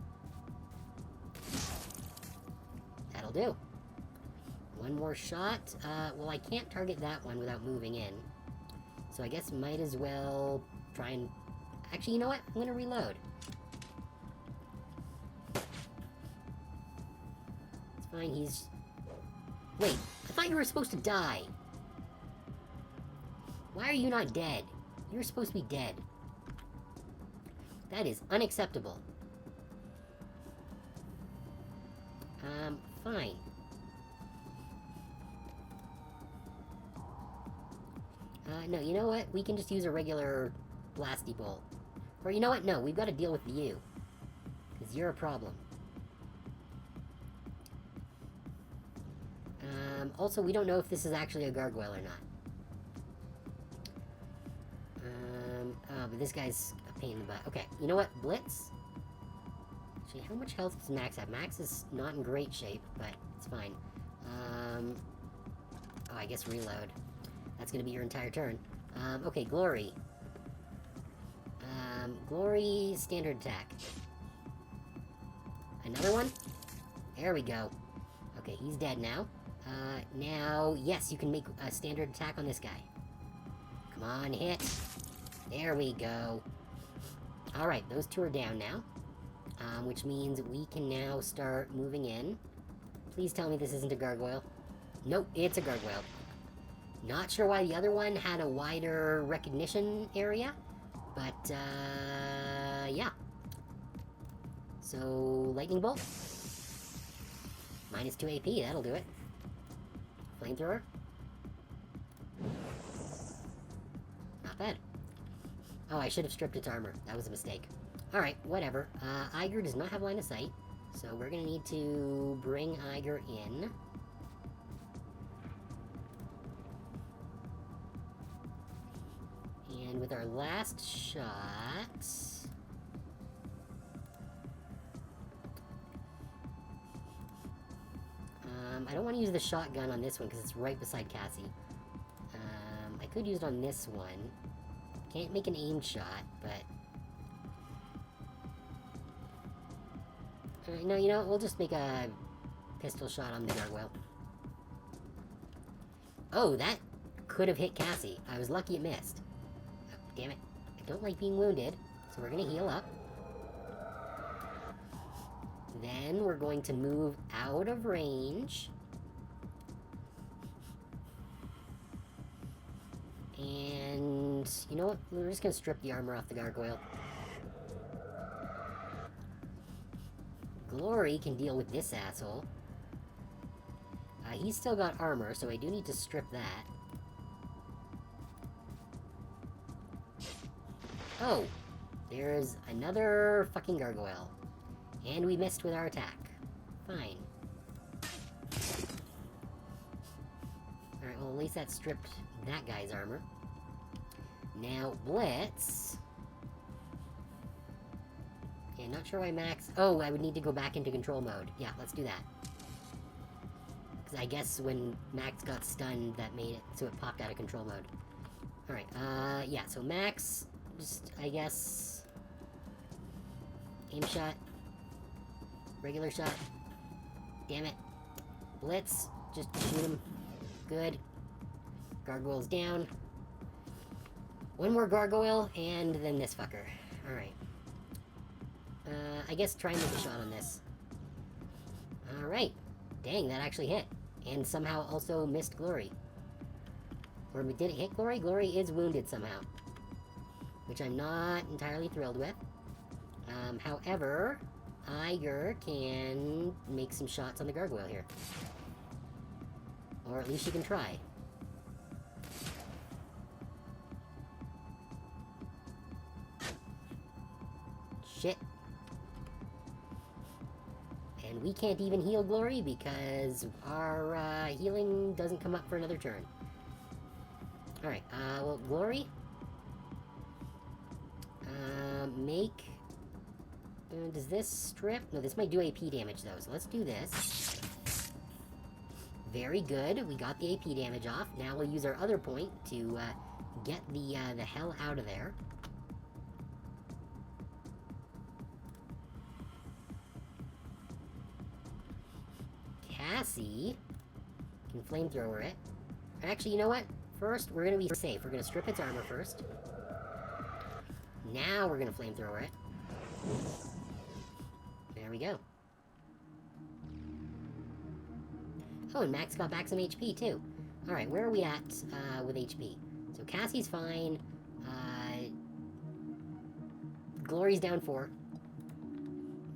That'll do. One more shot. Well, I can't target that one without moving in. So I guess might as well try and... Actually, you know what? I'm gonna reload. It's fine, he's... Wait, I thought you were supposed to die. Why are you not dead? You're supposed to be dead. That is unacceptable. Fine. No, you know what? We can just use a regular blasty bolt. Or you know what? No, we've got to deal with you. Because you're a problem. Also, we don't know if this is actually a gargoyle or not. But this guy's a pain in the butt. Okay, you know what? Blitz? Actually, how much health does Max have? Max is not in great shape, but it's fine. Oh, I guess reload. That's gonna be your entire turn. Okay, Glory. Glory, standard attack. Another one? There we go. Okay, he's dead now. Now, yes, you can make a standard attack on this guy. Come on, hit. There we go. Alright, those two are down now. Which means we can now start moving in. Please tell me this isn't a gargoyle. Nope, it's a gargoyle. Not sure why the other one had a wider recognition area, but, yeah. So, Lightning Bolt. Minus 2 AP, that'll do it. Flamethrower. Not bad. Oh, I should have stripped its armor. That was a mistake. Alright, whatever. Iger does not have line of sight, so we're gonna need to bring Iger in. And with our last shot... I don't want to use the shotgun on this one because it's right beside Cassie. I could use it on this one. Can't make an aimed shot, but... no, you know, we'll just make a pistol shot on the gargoyle. Oh, that could have hit Cassie. I was lucky it missed. Oh, damn it. I don't like being wounded, so we're gonna heal up. Then we're going to move out of range. And you know what? We're just gonna strip the armor off the gargoyle. Glory can deal with this asshole. He's still got armor, so I do need to strip that. Oh! There's another fucking gargoyle. And we missed with our attack. Fine. Alright, well at least that stripped that guy's armor. Now, Blitz... Okay, not sure why Max... Oh, I would need to go back into control mode. Yeah, let's do that. Because I guess when Max got stunned, that made it so it popped out of control mode. Alright, yeah, so Max... Just, I guess... Aim shot. Regular shot. Damn it. Blitz. Just shoot him. Good. Gargoyle's down. One more gargoyle, and then this fucker. Alright. I guess try and make a shot on this. Alright. Dang, that actually hit. And somehow also missed Glory. Or did it hit Glory? Glory is wounded somehow. Which I'm not entirely thrilled with. However... Iger can make some shots on the gargoyle here. Or at least she can try. Shit. And we can't even heal Glory because our healing doesn't come up for another turn. Alright, well, Glory. Make... does this strip? No, this might do AP damage, though, so let's do this. Very good, we got the AP damage off. Now we'll use our other point to get the hell out of there. Cassie can flamethrower it. Actually, you know what? First, we're gonna be safe. We're gonna strip its armor first. Now we're gonna flamethrower it. There we go. Oh, and Max got back some HP, too. Alright, where are we at with HP? So Cassie's fine. Glory's down 4.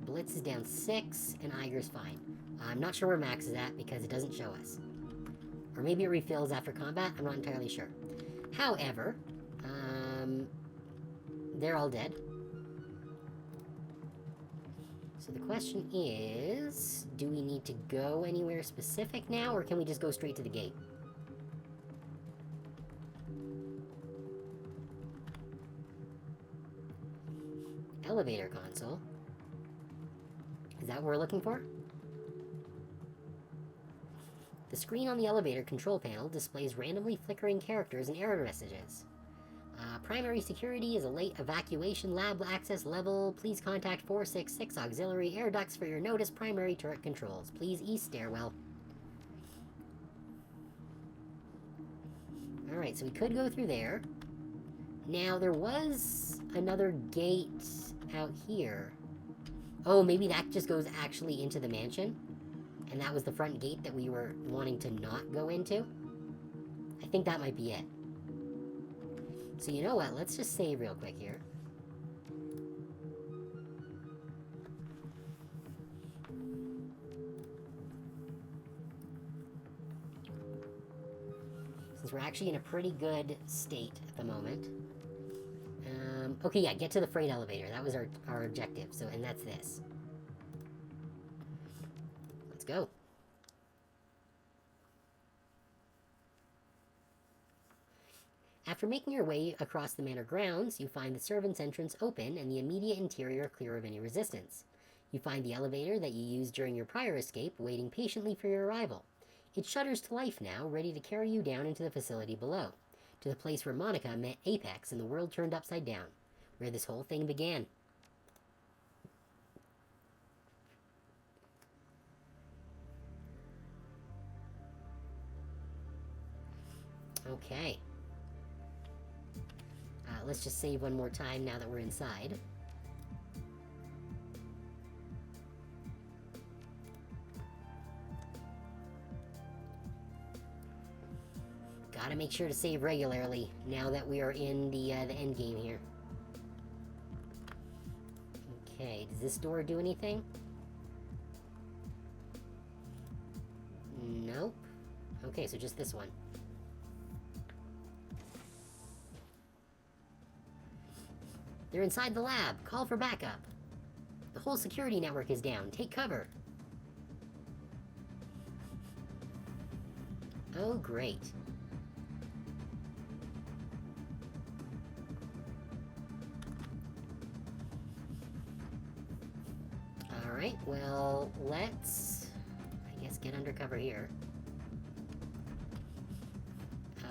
Blitz is down 6, and Iger's fine. I'm not sure where Max is at because it doesn't show us. Or maybe it refills after combat, I'm not entirely sure. However, they're all dead. So the question is, do we need to go anywhere specific now, or can we just go straight to the gate? Elevator console. Is that what we're looking for? The screen on the elevator control panel displays randomly flickering characters and error messages. Primary security is a late evacuation lab access level. Please contact 466 auxiliary air ducts for your notice primary turret controls. Please east stairwell. Alright, so we could go through there. Now, there was another gate out here. Oh, maybe that just goes actually into the mansion? And that was the front gate that we were wanting to not go into? I think that might be it. So you know what? Let's just save real quick here. Since we're actually in a pretty good state at the moment. Okay, yeah, get to the freight elevator. That was our objective. So, and that's this. Let's go. After making your way across the manor grounds, you find the servants' entrance open and the immediate interior clear of any resistance. You find the elevator that you used during your prior escape waiting patiently for your arrival. It shudders to life now, ready to carry you down into the facility below, to the place where Monica met Apex and the world turned upside down, where this whole thing began. Okay. Let's just save one more time now that we're inside. Gotta make sure to save regularly now that we are in the end game here. Okay, does this door do anything? Nope. Okay, so just this one. They're inside the lab. Call for backup. The whole security network is down. Take cover. Oh, great. Alright, well, let's, I guess, get undercover here.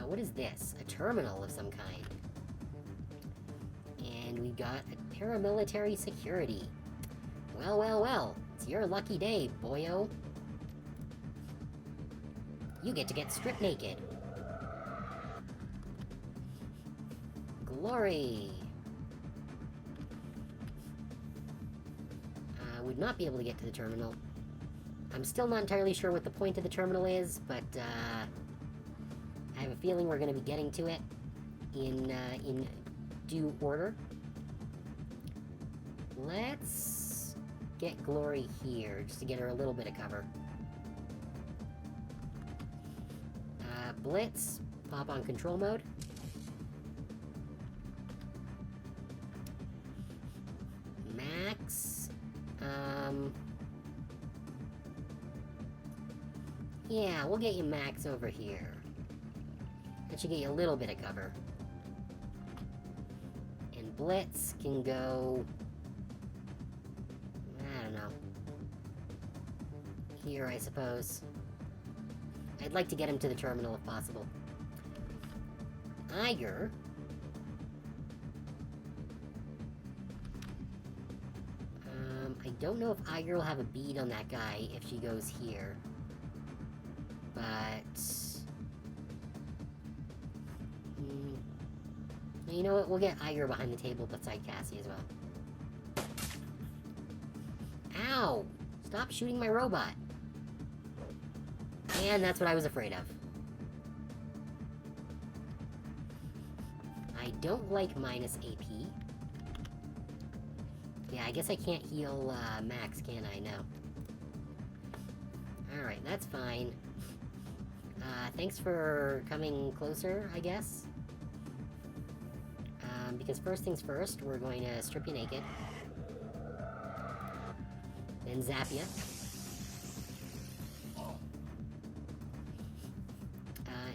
What is this? A terminal of some kind. And we've got a paramilitary security. Well, well, well. It's your lucky day, boyo. You get to get stripped naked. Glory. Would not be able to get to the terminal. I'm still not entirely sure what the point of the terminal is, but I have a feeling we're going to be getting to it in due order. Let's get Glory here, just to get her a little bit of cover. Blitz, pop on control mode. Max, Yeah, we'll get you Max over here. That should get you a little bit of cover. And Blitz can go... I don't know. Here, I suppose. I'd like to get him to the terminal if possible. Iger... I don't know if Iger will have a bead on that guy if she goes here. But... you know what? We'll get Iger behind the table beside Cassie as well. Ow! Stop shooting my robot! And that's what I was afraid of. I don't like minus AP. Yeah, I guess I can't heal Max, can I? No. Alright, that's fine. Thanks for coming closer, I guess. Because first things first, we're going to strip you naked. Then zap you.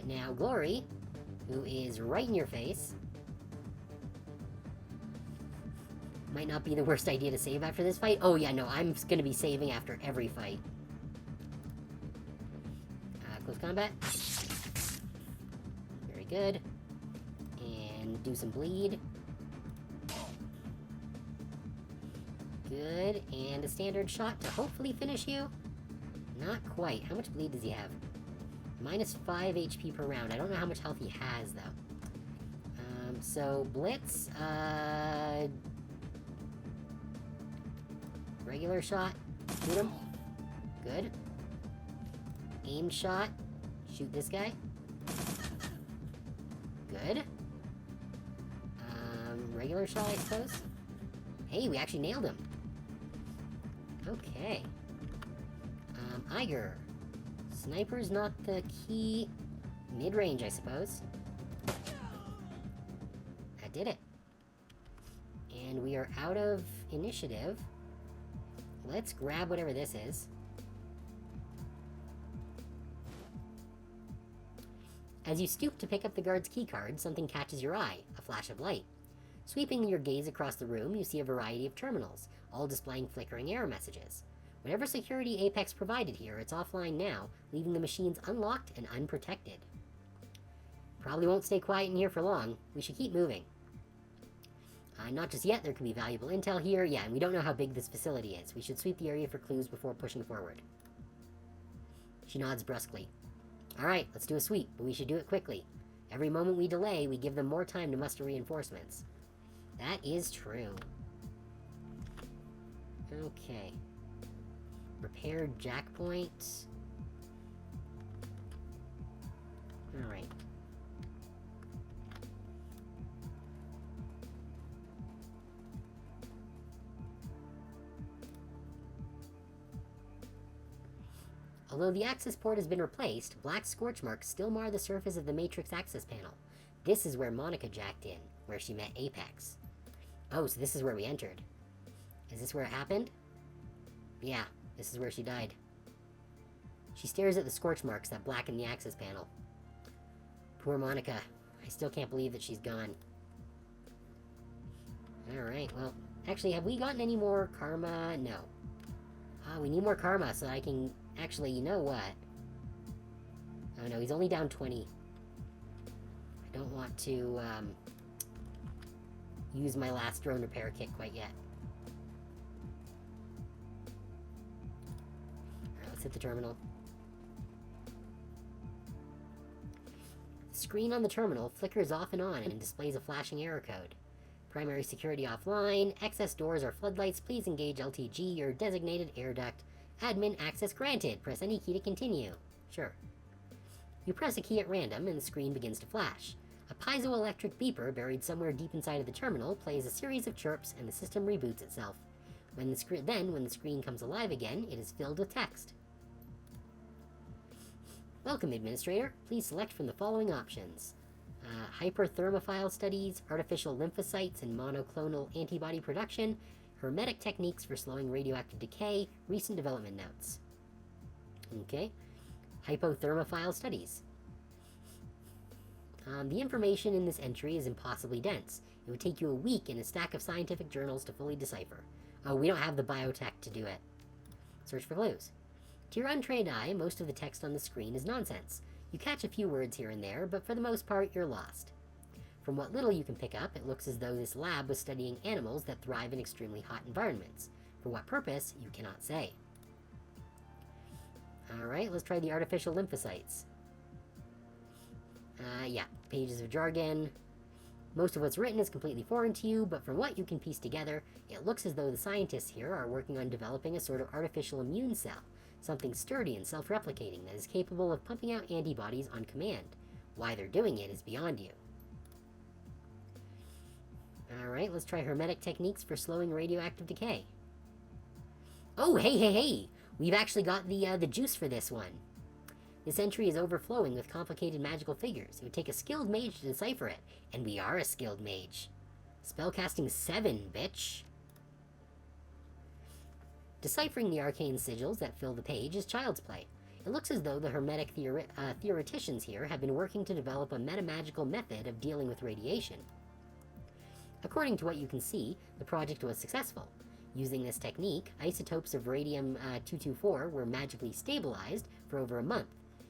Now Glory, who is right in your face. Might not be the worst idea to save after this fight. Oh yeah, no, I'm gonna be saving after every fight. Close combat. Very good. And do some bleed. Good. And a standard shot to hopefully finish you. Not quite. How much bleed does he have? Minus 5 HP per round. I don't know how much health he has, though. So, Blitz, regular shot. Shoot him. Good. Aim shot. Shoot this guy. Good. Regular shot, I suppose. Hey, we actually nailed him. Okay. Iger. Sniper's not the key. Mid-range, I suppose. That did it. And we are out of initiative. Let's grab whatever this is. As you stoop to pick up the guard's keycard, something catches your eye, a flash of light. Sweeping your gaze across the room, you see a variety of terminals, all displaying flickering error messages. Whatever security Apex provided here, it's offline now, leaving the machines unlocked and unprotected. Probably won't stay quiet in here for long. We should keep moving. Not just yet, there could be valuable intel here. Yeah, and we don't know how big this facility is. We should sweep the area for clues before pushing forward. She nods brusquely. Alright, let's do a sweep, but we should do it quickly. Every moment we delay, we give them more time to muster reinforcements. That is true. Okay. Repaired jack point. Alright. Although the access port has been replaced, black scorch marks still mar the surface of the Matrix access panel. This is where Monica jacked in, where she met Apex. Oh, so this is where we entered. Is this where it happened? Yeah, this is where she died. She stares at the scorch marks that blacken the access panel. Poor Monica. I still can't believe that she's gone. Alright, well, actually, have we gotten any more karma? No. Ah, we need more karma so I can... Actually, you know what? Oh no, he's only down 20. I don't want to, use my last drone repair kit quite yet. Alright, let's hit the terminal. The screen on the terminal flickers off and on and displays a flashing error code. Primary security offline, excess doors are floodlights, please engage LTG or designated air duct. Admin access granted. Press any key to continue. Sure. You press a key at random and the screen begins to flash. A piezoelectric beeper buried somewhere deep inside of the terminal plays a series of chirps and the system reboots itself. When the screen comes alive again, it is filled with text. Welcome, Administrator. Please select from the following options. Hyperthermophile studies, artificial lymphocytes and monoclonal antibody production, hermetic techniques for slowing radioactive decay, recent development notes. Okay. hypothermophile studies. The information in this entry is impossibly dense. It would take you a week and a stack of scientific journals to fully decipher. Oh, we don't have the biotech to do it. Search for clues. To your untrained eye, most of the text on the screen is nonsense. You catch a few words here and there, but for the most part, you're lost. From what little you can pick up, it looks as though this lab was studying animals that thrive in extremely hot environments. For what purpose, you cannot say. Alright, let's try the artificial lymphocytes. Yeah, pages of jargon. Most of what's written is completely foreign to you, but from what you can piece together, it looks as though the scientists here are working on developing a sort of artificial immune cell, something sturdy and self-replicating that is capable of pumping out antibodies on command. Why they're doing it is beyond you. Alright, let's try hermetic techniques for slowing radioactive decay. Oh, hey! We've actually got the juice for this one. This entry is overflowing with complicated magical figures. It would take a skilled mage to decipher it, and we are a skilled mage. Spellcasting 7, bitch! Deciphering the arcane sigils that fill the page is child's play. It looks as though the hermetic theoreticians here have been working to develop a metamagical method of dealing with radiation. According to what you can see, the project was successful. Using this technique, isotopes of radium-224 were magically stabilized for over a month.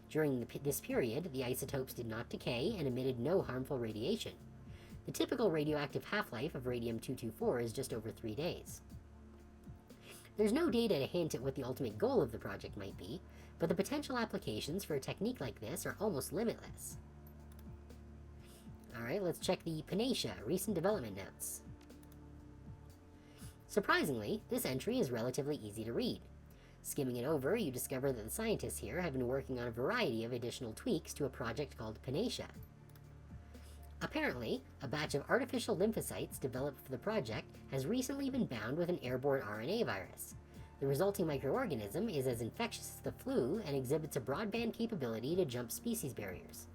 During this period, the isotopes did not decay and emitted no harmful radiation. The typical radioactive half-life of radium-224 is just over 3 days. There's no data to hint at what the ultimate goal of the project might be, but the potential applications for a technique like this are almost limitless. Alright, let's check the Panacea recent development notes. Surprisingly, this entry is relatively easy to read. Skimming it over, you discover that the scientists here have been working on a variety of additional tweaks to a project called Panacea. Apparently, a batch of artificial lymphocytes developed for the project has recently been bound with an airborne RNA virus. The resulting microorganism is as infectious as the flu and exhibits a broadband capability to jump species barriers.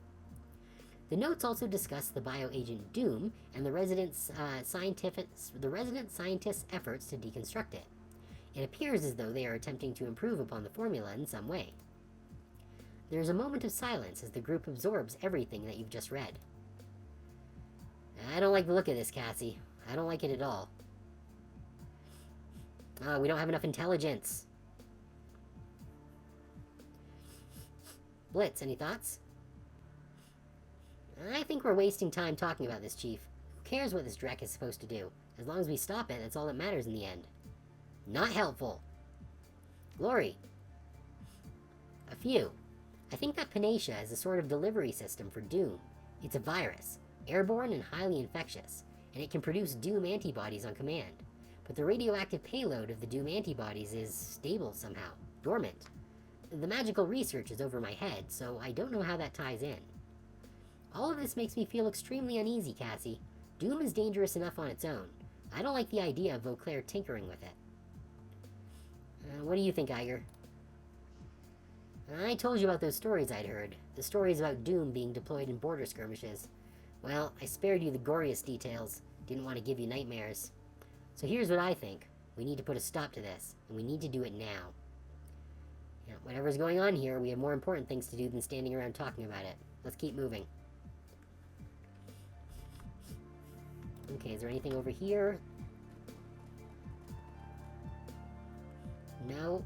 The notes also discuss the bioagent Doom and the resident scientists' efforts to deconstruct it. It appears as though they are attempting to improve upon the formula in some way. There is a moment of silence as the group absorbs everything that you've just read. I don't like the look of this, Cassie. I don't like it at all. We don't have enough intelligence. Blitz, any thoughts? I think we're wasting time talking about this, Chief. Who cares what this Drek is supposed to do? As long as we stop it, that's all that matters in the end. Not helpful. Glory. A few. I think that Panacea is a sort of delivery system for Doom. It's a virus, airborne and highly infectious, and it can produce Doom antibodies on command. But the radioactive payload of the Doom antibodies is stable somehow, dormant. The magical research is over my head, so I don't know how that ties in. All of this makes me feel extremely uneasy, Cassie. Doom is dangerous enough on its own. I don't like the idea of Vauclair tinkering with it. What do you think, Iger? I told you about those stories I'd heard. The stories about Doom being deployed in border skirmishes. Well, I spared you the goriest details. Didn't want to give you nightmares. So here's what I think. We need to put a stop to this, and we need to do it now. Whatever's going on here, we have more important things to do than standing around talking about it. Let's keep moving. Okay, is there anything over here? No.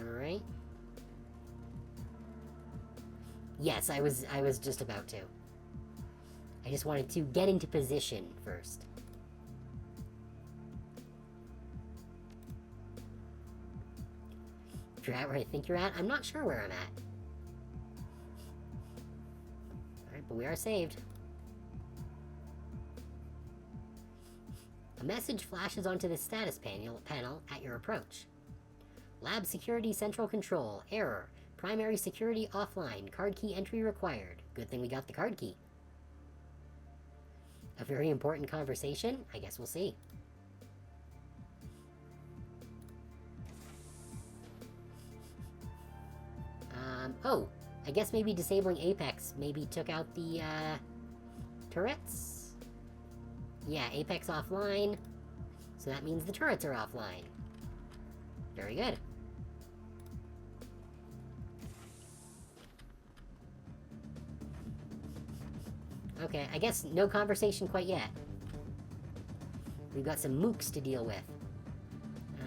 Alright. Yes, I was just about to. I just wanted to get into position first. If you're at where I think you're at, I'm not sure where I'm at. Alright, but we are saved. A message flashes onto the status panel at your approach. Lab security central control. Error. Primary security offline. Card key entry required. Good thing we got the card key. A very important conversation? I guess we'll see. Oh, I guess maybe disabling Apex maybe took out the, turrets? Yeah, Apex offline, so that means the turrets are offline. Very good. Okay, I guess no conversation quite yet. We've got some mooks to deal with.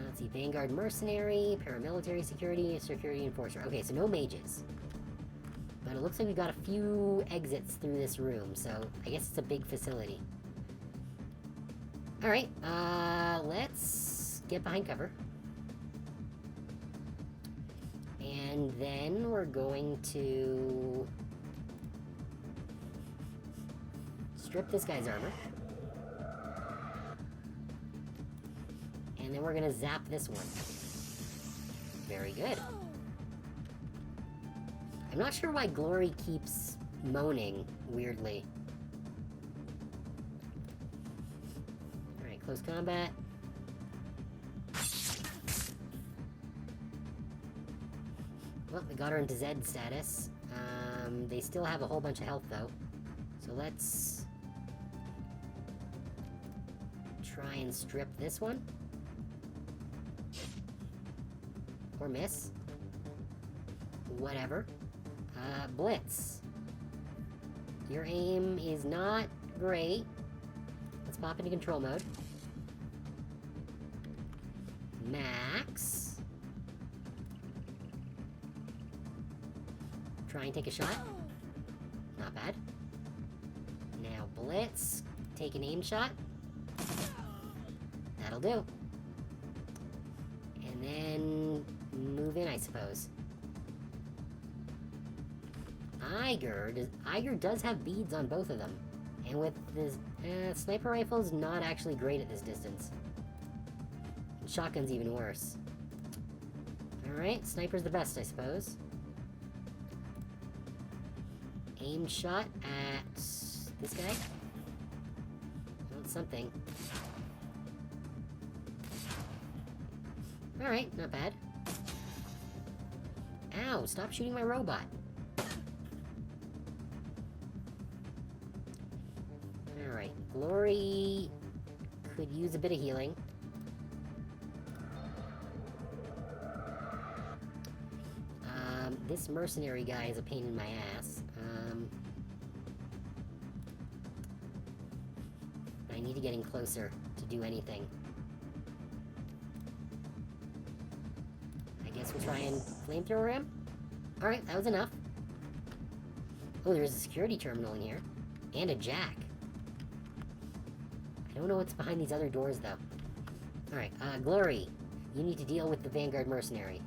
Let's see, Vanguard Mercenary, Paramilitary Security, Security Enforcer. Okay, so no mages. But it looks like we've got a few exits through this room, so I guess it's a big facility. Alright, let's get behind cover. And then we're going to strip this guy's armor. And then we're gonna zap this one. Very good. I'm not sure why Glory keeps moaning weirdly. Alright, close combat. Well, we got her into Z status. They still have a whole bunch of health though. So let's try and strip this one. Or miss. Whatever. Blitz. Your aim is not great. Let's pop into control mode. Max. Try and take a shot. Not bad. Now Blitz. Take an aim shot. That'll do. And then move in, I suppose. Iger does have beads on both of them. And with this sniper rifle's not actually great at this distance. And shotgun's even worse. Alright, sniper's the best, I suppose. Aim shot at this guy. Well, something. Alright, not bad. Ow, stop shooting my robot. Alright, Glory could use a bit of healing. This mercenary guy is a pain in my ass. I need to get in closer to do anything. I guess we'll try and flamethrower him? Alright, that was enough. Oh, there's a security terminal in here. And a jack. I don't know what's behind these other doors, though. Alright, Glory, you need to deal with the Vanguard Mercenary.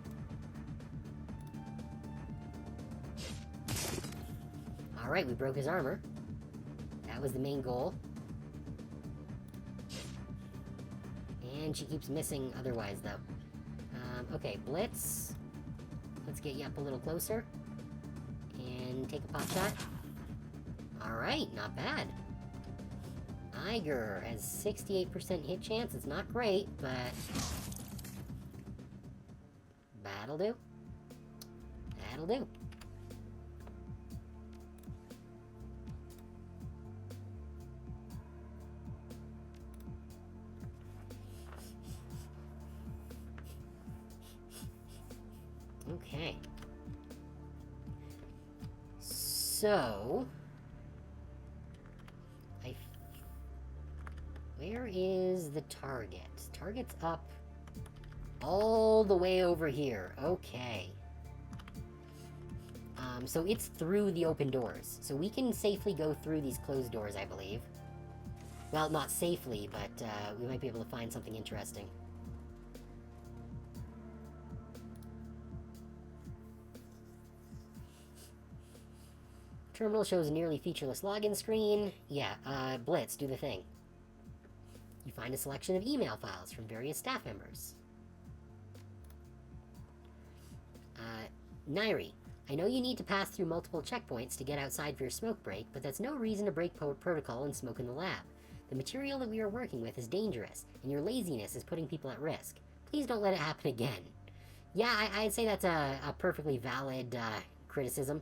Alright, we broke his armor. That was the main goal. And she keeps missing otherwise, though. Okay, Blitz. Let's get you up a little closer. And take a pot shot. Alright, not bad. Iger has 68% hit chance. It's not great, but... that'll do. That'll do. Okay. So... where is the target? Target's up all the way over here. Okay. So it's through the open doors. So we can safely go through these closed doors, I believe. Well, not safely, but we might be able to find something interesting. Terminal shows a nearly featureless login screen. Yeah, Blitz, do the thing. You find a selection of email files from various staff members. Nairi, I know you need to pass through multiple checkpoints to get outside for your smoke break, but that's no reason to break protocol and smoke in the lab. The material that we are working with is dangerous, and your laziness is putting people at risk. Please don't let it happen again. Yeah, I'd say that's a perfectly valid criticism.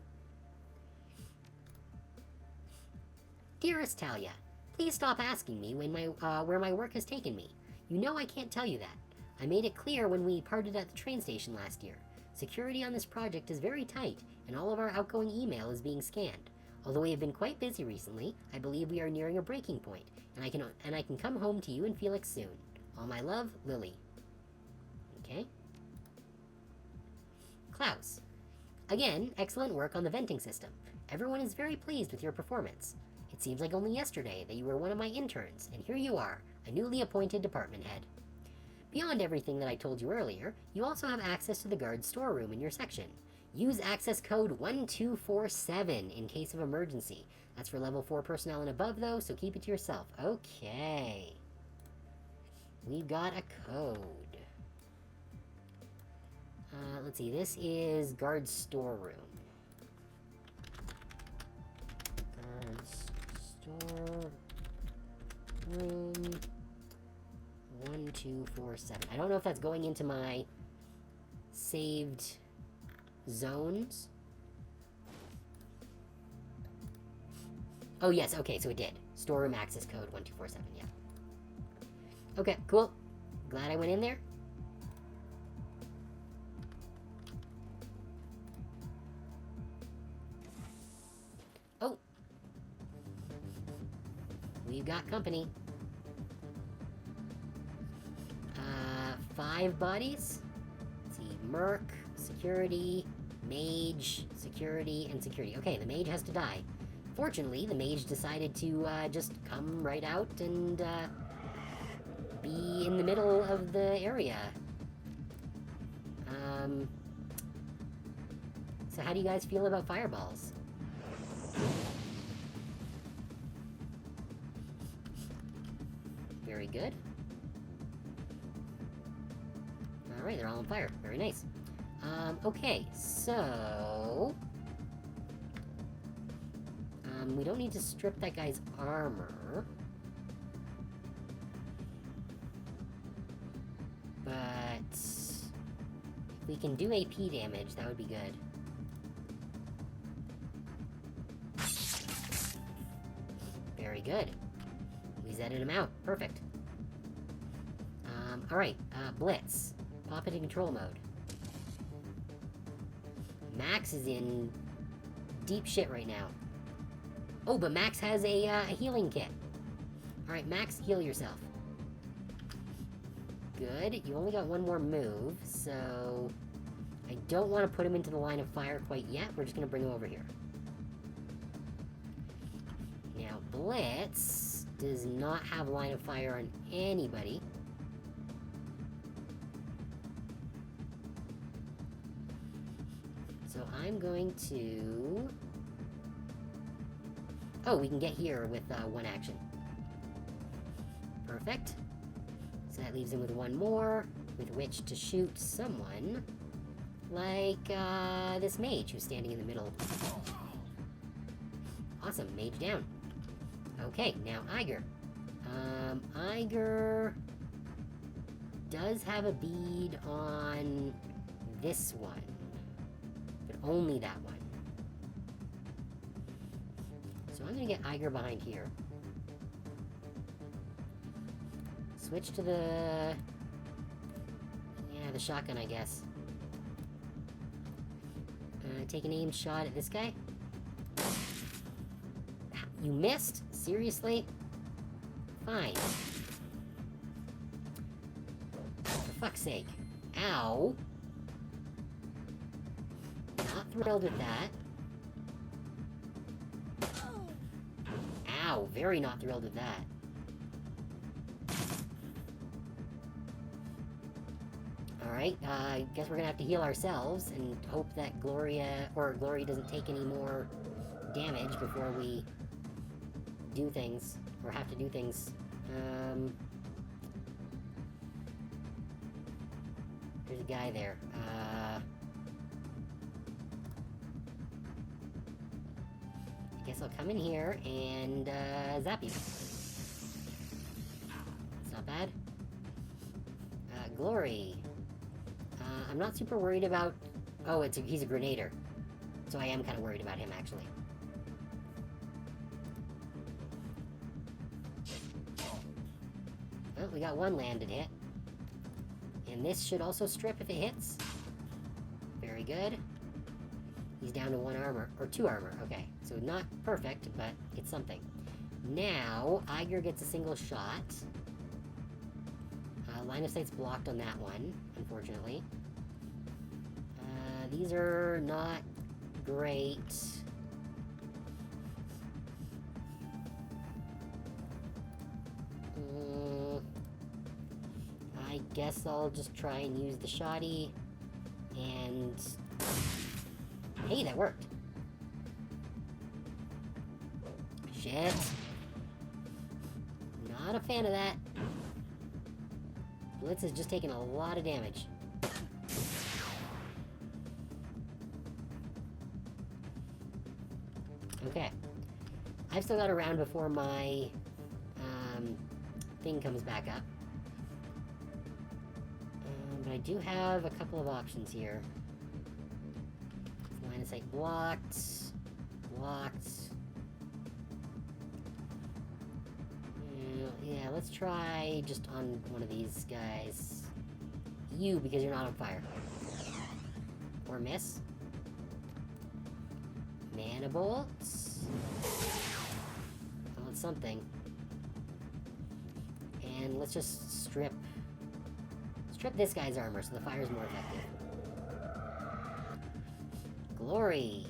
Dearest Talia, please stop asking me when where my work has taken me. You know I can't tell you that. I made it clear when we parted at the train station last year. Security on this project is very tight, and all of our outgoing email is being scanned. Although we have been quite busy recently, I believe we are nearing a breaking point, and I can come home to you and Felix soon. All my love, Lily. Okay. Klaus. Again, excellent work on the venting system. Everyone is very pleased with your performance. It seems like only yesterday that you were one of my interns, and here you are, a newly appointed department head. Beyond everything that I told you earlier, you also have access to the guard's storeroom in your section. Use access code 1247 in case of emergency. That's for level 4 personnel and above, though, so keep it to yourself. Okay. We've got a code. Let's see, this is guard's storeroom. Guard's storeroom 1247. I don't know if that's going into my saved zones. Oh yes, okay, so it did. Storeroom access code 1247, yeah. Okay, cool. Glad I went in there. Oh. We've got company. 5 bodies. Let's see, Merc, security, mage, security, and security. Okay, the mage has to die. Fortunately, the mage decided to just come right out and be in the middle of the area. So how do you guys feel about fireballs? Very good. Alright, they're all on fire. Very nice. Okay, so... we don't need to strip that guy's armor. But... if we can do AP damage, that would be good. Very good. We Z'd him out. Perfect. Alright, Blitz. Pop into control mode. Max is in deep shit right now. Oh, but Max has a healing kit. Alright, Max, heal yourself. Good. You only got one more move, so... I don't want to put him into the line of fire quite yet. We're just going to bring him over here. Now, Blitz does not have line of fire on anybody. So I'm going to... Oh, we can get here with one action. Perfect. So that leaves him with one more, with which to shoot someone, like this mage who's standing in the middle. Awesome, mage down. Okay, now Iger. Iger does have a bead on this one, but only that one. So I'm gonna get Iger behind here. Switch to the... yeah, the shotgun, I guess. Take an aimed shot at this guy. You missed? Seriously? Fine. For fuck's sake. Ow. Not thrilled with that. Ow, very not thrilled with that. Alright, guess we're gonna have to heal ourselves and hope that Glory doesn't take any more damage before we do things, or have to do things. There's a guy there. I guess I'll come in here and, zap you. It's not bad. Glory. I'm not super worried about... oh, he's a grenader. So I am kind of worried about him, actually. Well, we got one landed hit. And this should also strip if it hits. Very good. He's down to 1 armor, or 2 armor. Okay, so not perfect, but it's something. Now, Iger gets a single shot. Line of sight's blocked on that one, unfortunately. These are not great. I guess I'll just try and use the shoddy, and... Hey, that worked! Shit! Not a fan of that. Blitz has just taken a lot of damage. Okay. I've still got a round before my thing comes back up. But I do have a couple of options here. Line of sight blocked. Blocked. Yeah, let's try just on one of these guys. You, because you're not on fire. Or miss. Mana bolts. Well, it's something. And let's just strip this guy's armor so the fire's more effective. Glory.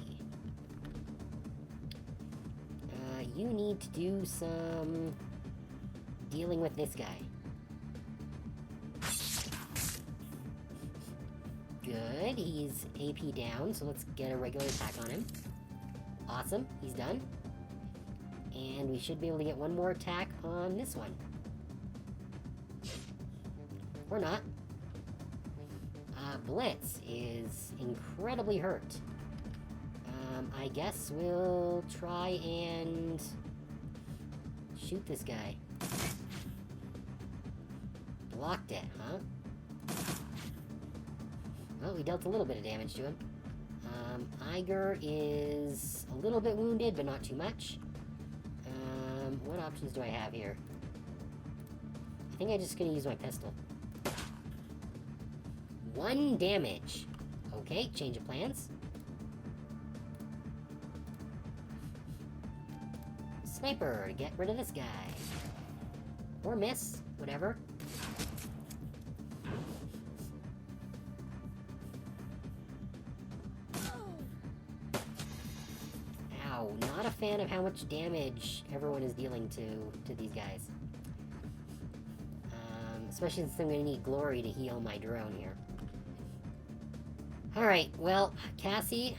You need to do some dealing with this guy. Good, he's AP down, so let's get a regular attack on him. Awesome, he's done. And we should be able to get one more attack on this one. Or not. Blitz is incredibly hurt. I guess we'll try and shoot this guy. Blocked it, huh? Well, we dealt a little bit of damage to him. Iger is a little bit wounded, but not too much. What options do I have here? I think I'm just gonna use my pistol. 1 damage. Okay, change of plans. Sniper, get rid of this guy. Or miss, whatever. Ow, not a fan of how much damage everyone is dealing to these guys. Especially since I'm going to need glory to heal my drone here. Alright, well, Cassie,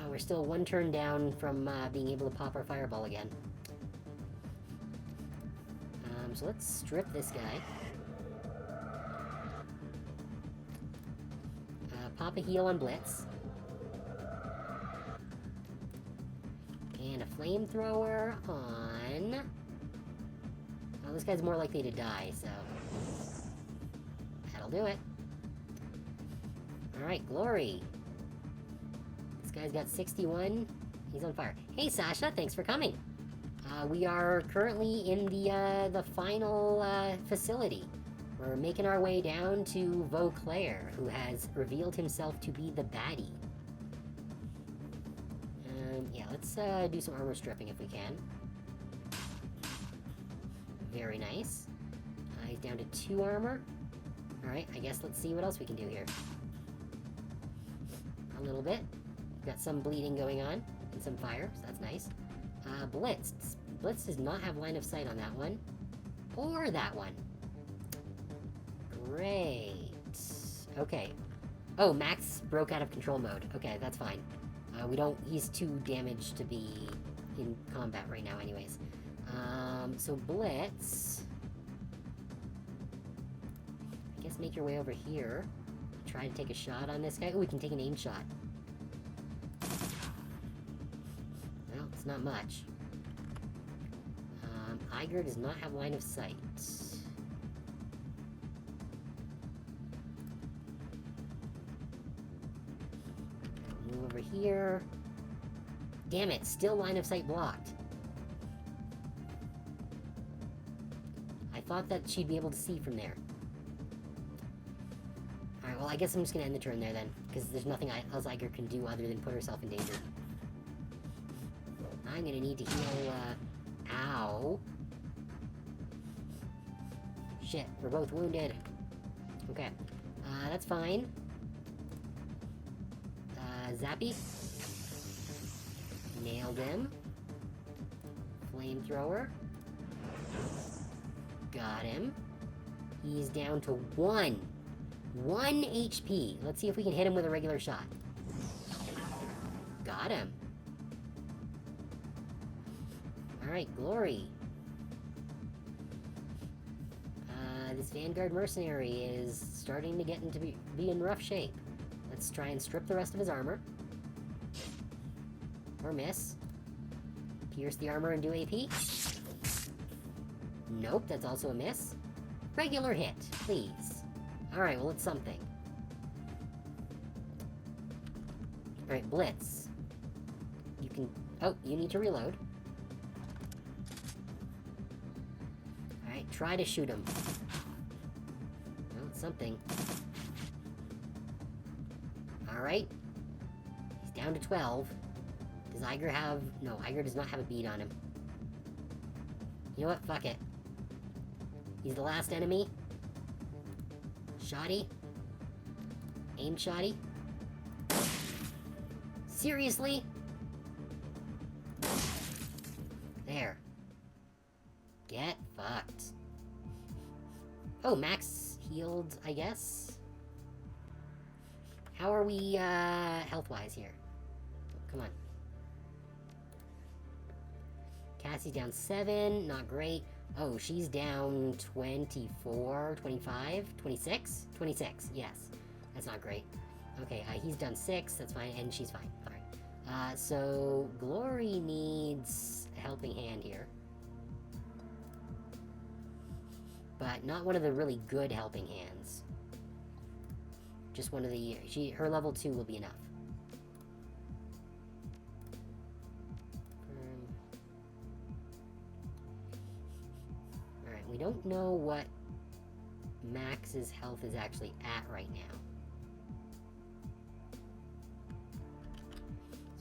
we're still 1 turn down from being able to pop our fireball again. So let's strip this guy. Pop a heal on Blitz. And a flamethrower on... Well, this guy's more likely to die, so... That'll do it. Alright, glory. This guy's got 61. He's on fire. Hey, Sasha, thanks for coming. We are currently in the final facility. We're making our way down to Vauclair, who has revealed himself to be the baddie. Yeah, let's do some armor stripping if we can. Very nice. He's down to 2 armor. Alright, I guess let's see what else we can do here. A little bit. Got some bleeding going on, and some fire, so that's nice. Blitz. Blitz does not have line of sight on that one. Or that one. Great. Okay. Oh, Max broke out of control mode. Okay, that's fine. He's too damaged to be in combat right now anyways. So Blitz... I guess make your way over here. Try to take a shot on this guy. Oh, we can take an aim shot. Well, it's not much. Iger does not have line of sight. Move over here. Damn it, still line of sight blocked. I thought that she'd be able to see from there. Alright, well, I guess I'm just gonna end the turn there then, because there's nothing else Iger can do other than put herself in danger. I'm gonna need to heal, ow. Shit, we're both wounded. Okay, that's fine. Zappy. Nailed him. Flamethrower. Got him. He's down to 1 HP. Let's see if we can hit him with a regular shot. Got him. Alright, Glory. This Vanguard Mercenary is starting to get into be in rough shape. Let's try and strip the rest of his armor. Or miss. Pierce the armor and do AP. Nope, that's also a miss. Regular hit, please. Alright, well, it's something. Alright, Blitz. You can... Oh, you need to reload. Alright, try to shoot him. Well, it's something. Alright. He's down to 12. Does Iger have... No, Iger does not have a bead on him. You know what? Fuck it. He's the last enemy. Shoddy. Aim shoddy. Seriously? There. Get fucked. Oh, Max healed, I guess? How are we, health-wise here? Come on. Cassie's down 7, not great. Oh, she's down 24, 25, 26? 26, yes. That's not great. Okay, he's done 6, that's fine, and she's fine. Alright. So, Glory needs a helping hand here. But not one of the really good helping hands. Just one of the... her level 2 will be enough. Alright, we don't know what Max's health is actually at right now.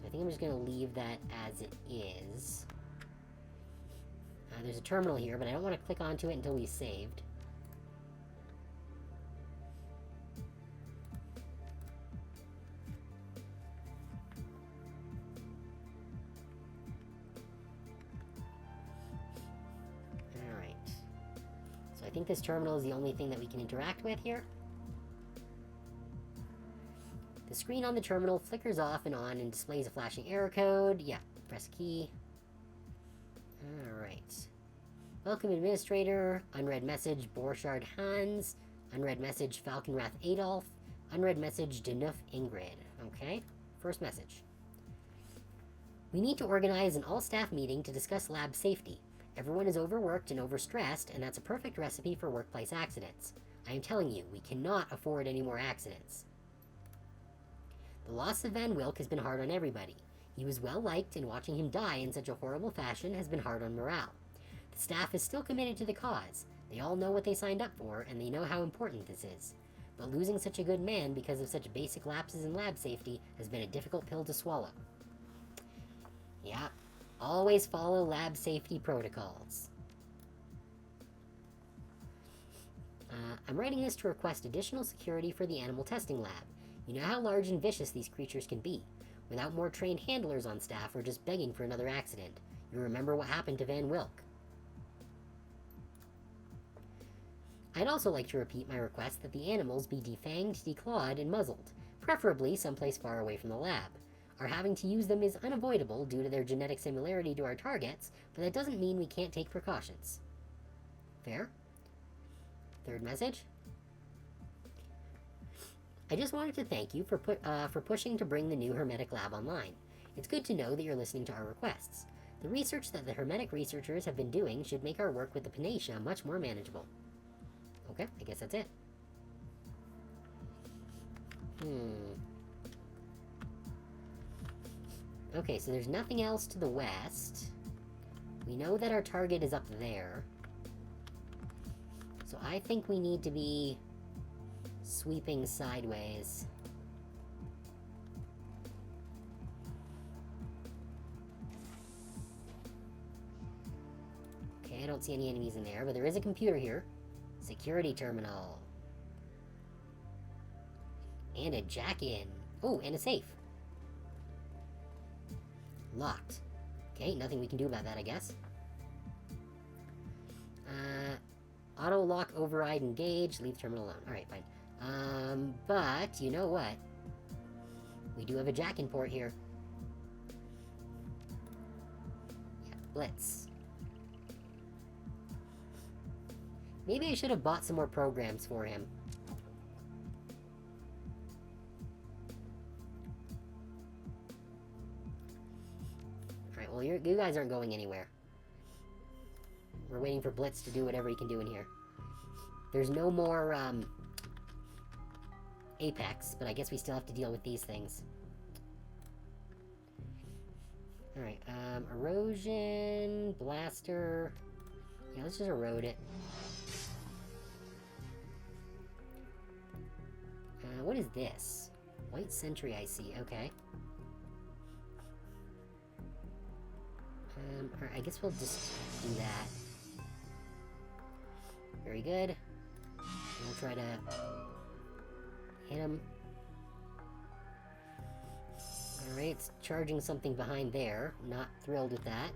So I think I'm just going to leave that as it is. There's a terminal here, but I don't want to click onto it until we saved. Alright. So I think this terminal is the only thing that we can interact with here. The screen on the terminal flickers off and on and displays a flashing error code. Yeah, press key. Alright. Welcome Administrator, unread message Borshard Hans, unread message Falconwrath Adolf, unread message Denuf Ingrid. Okay, first message. We need to organize an all-staff meeting to discuss lab safety. Everyone is overworked and overstressed, and that's a perfect recipe for workplace accidents. I am telling you, we cannot afford any more accidents. The loss of Van Wilk has been hard on everybody. He was well-liked, and watching him die in such a horrible fashion has been hard on morale. The staff is still committed to the cause. They all know what they signed up for, and they know how important this is. But losing such a good man because of such basic lapses in lab safety has been a difficult pill to swallow. Yeah, always follow lab safety protocols. I'm writing this to request additional security for the animal testing lab. You know how large and vicious these creatures can be. Without more trained handlers on staff, we're just begging for another accident. You remember what happened to Van Wilk. I'd also like to repeat my request that the animals be defanged, declawed, and muzzled, preferably someplace far away from the lab. Our having to use them is unavoidable due to their genetic similarity to our targets, but that doesn't mean we can't take precautions. Fair? Third message. I just wanted to thank you for pushing to bring the new Hermetic Lab online. It's good to know that you're listening to our requests. The research that the Hermetic researchers have been doing should make our work with the Panacea much more manageable. Okay, I guess that's it. Okay, so there's nothing else to the west. We know that our target is up there. So I think we need to be sweeping sideways. Okay, I don't see any enemies in there, but there is a computer here. Security terminal. And a jack-in. Oh, and a safe. Locked. Okay, nothing we can do about that, I guess. Auto lock, override, engage, leave terminal alone. Alright, fine. But, you know what? We do have a jack-in port here. Yeah, Blitz. Maybe I should have bought some more programs for him. Alright, well, you guys aren't going anywhere. We're waiting for Blitz to do whatever he can do in here. There's no more, Apex, but I guess we still have to deal with these things. Alright, erosion, blaster... Yeah, let's just erode it. What is this? White Sentry, I see, okay. Alright, I guess we'll just do that. Very good. We'll try to hit him. Alright, it's charging something behind there. Not thrilled with that.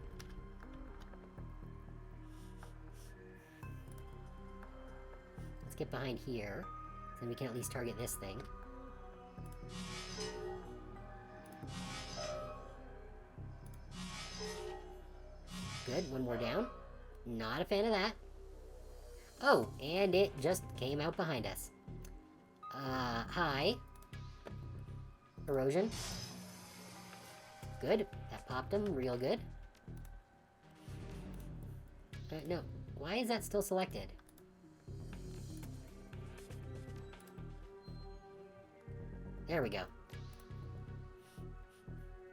Let's get behind here. Then we can at least target this thing. Good, one more down. Not a fan of that. Oh, and it just came out behind us. Hi. Erosion. Good. That popped him real good. No. Why is that still selected? There we go.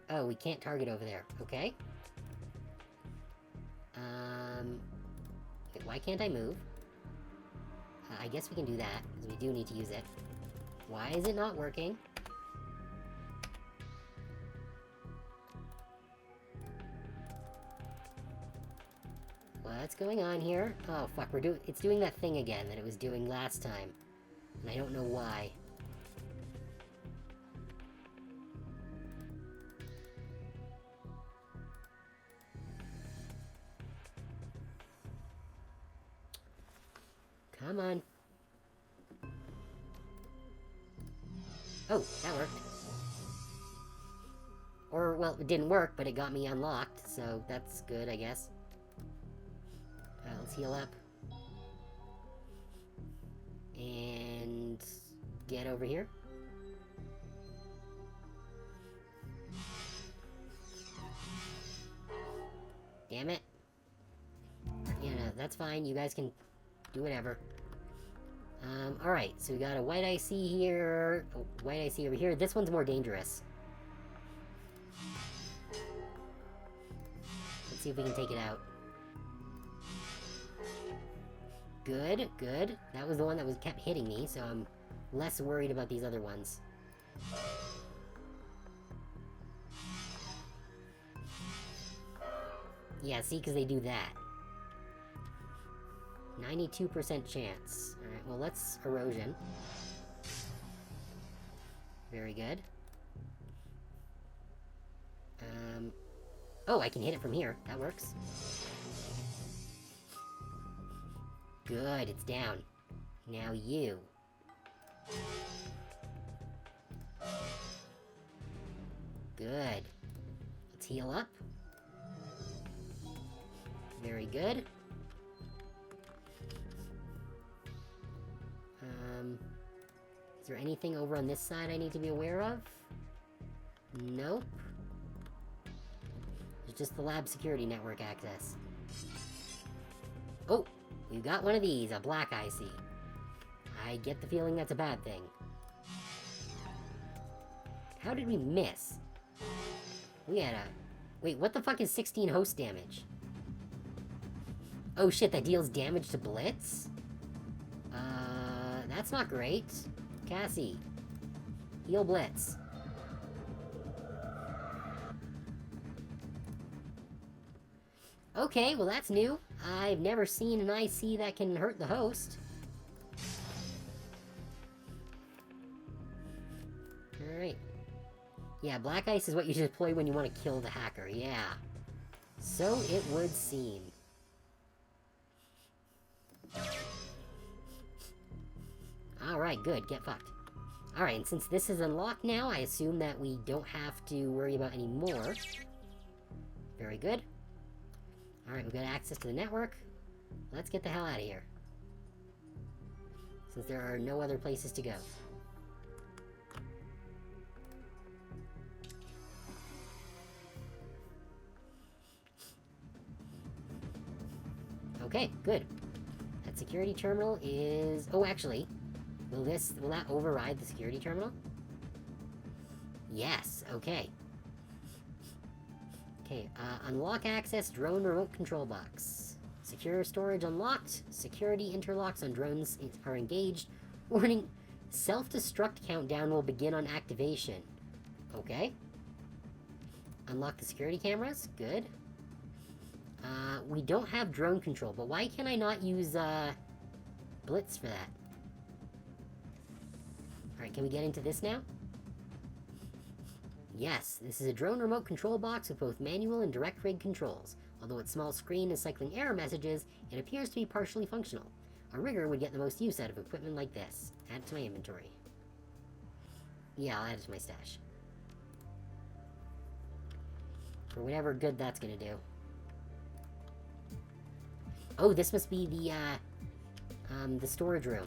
Oh, we can't target over there. Okay. Wait, why can't I move? I guess we can do that, because we do need to use it. Why is it not working? What's going on here? Oh, fuck, it's doing that thing again that it was doing last time. And I don't know why. Come on. Oh, that worked. Or, well, it didn't work, but it got me unlocked, so that's good, I guess. Let's heal up. And... get over here. Damn it. Yeah, no, that's fine. You guys can do whatever. Alright, so we got a white IC here, a white IC over here. This one's more dangerous. Let's see if we can take it out. Good, good. That was the one that kept hitting me, so I'm less worried about these other ones. Yeah, see, because they do that. 92% chance. Alright, well, let's erosion. Very good. Oh, I can hit it from here. That works. Good, it's down. Now you. Good. Let's heal up. Very good. Is there anything over on this side I need to be aware of? Nope. There's just the lab security network access. Oh! We got one of these, a black IC. I get the feeling that's a bad thing. How did we miss? We had a... Wait, what the fuck is 16 host damage? Oh shit, that deals damage to Blitz? That's not great. Cassie. Heal Blitz. Okay, well that's new. I've never seen an IC that can hurt the host. Alright. Yeah, Black Ice is what you deploy when you want to kill the hacker, yeah. So it would seem. Alright, good, get fucked. Alright, and since this is unlocked now, I assume that we don't have to worry about any more. Very good. Alright, we've got access to the network. Let's get the hell out of here. Since there are no other places to go. Okay, good. That security terminal is... Oh, actually, will that override the security terminal? Yes, okay. Okay, unlock access drone remote control box. Secure storage unlocked. Security interlocks on drones are engaged. Warning, self-destruct countdown will begin on activation. Okay. Unlock the security cameras. Good. We don't have drone control, but why can I not use, Blitz for that? Alright, can we get into this now? Yes, this is a drone remote control box with both manual and direct rig controls. Although its small screen is cycling error messages, it appears to be partially functional. A rigger would get the most use out of equipment like this. Add it to my inventory. Yeah, I'll add it to my stash. For whatever good that's gonna do. Oh, this must be the storage room.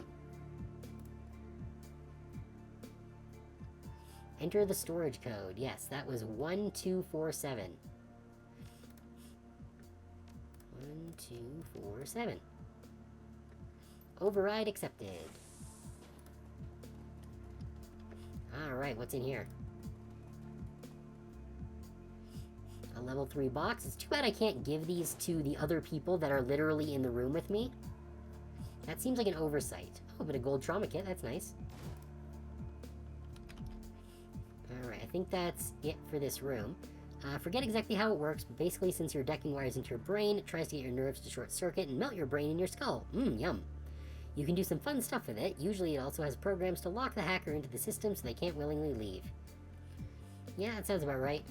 Enter the storage code. Yes, that was 1247. 1247. Override accepted. Alright, what's in here? A level 3 box. It's too bad I can't give these to the other people that are literally in the room with me. That seems like an oversight. Oh, but a gold trauma kit. That's nice. Alright, I think that's it for this room. Forget exactly how it works, but basically since you're decking wires into your brain, it tries to get your nerves to short circuit and melt your brain in your skull. Yum. You can do some fun stuff with it. Usually it also has programs to lock the hacker into the system so they can't willingly leave. Yeah, that sounds about right.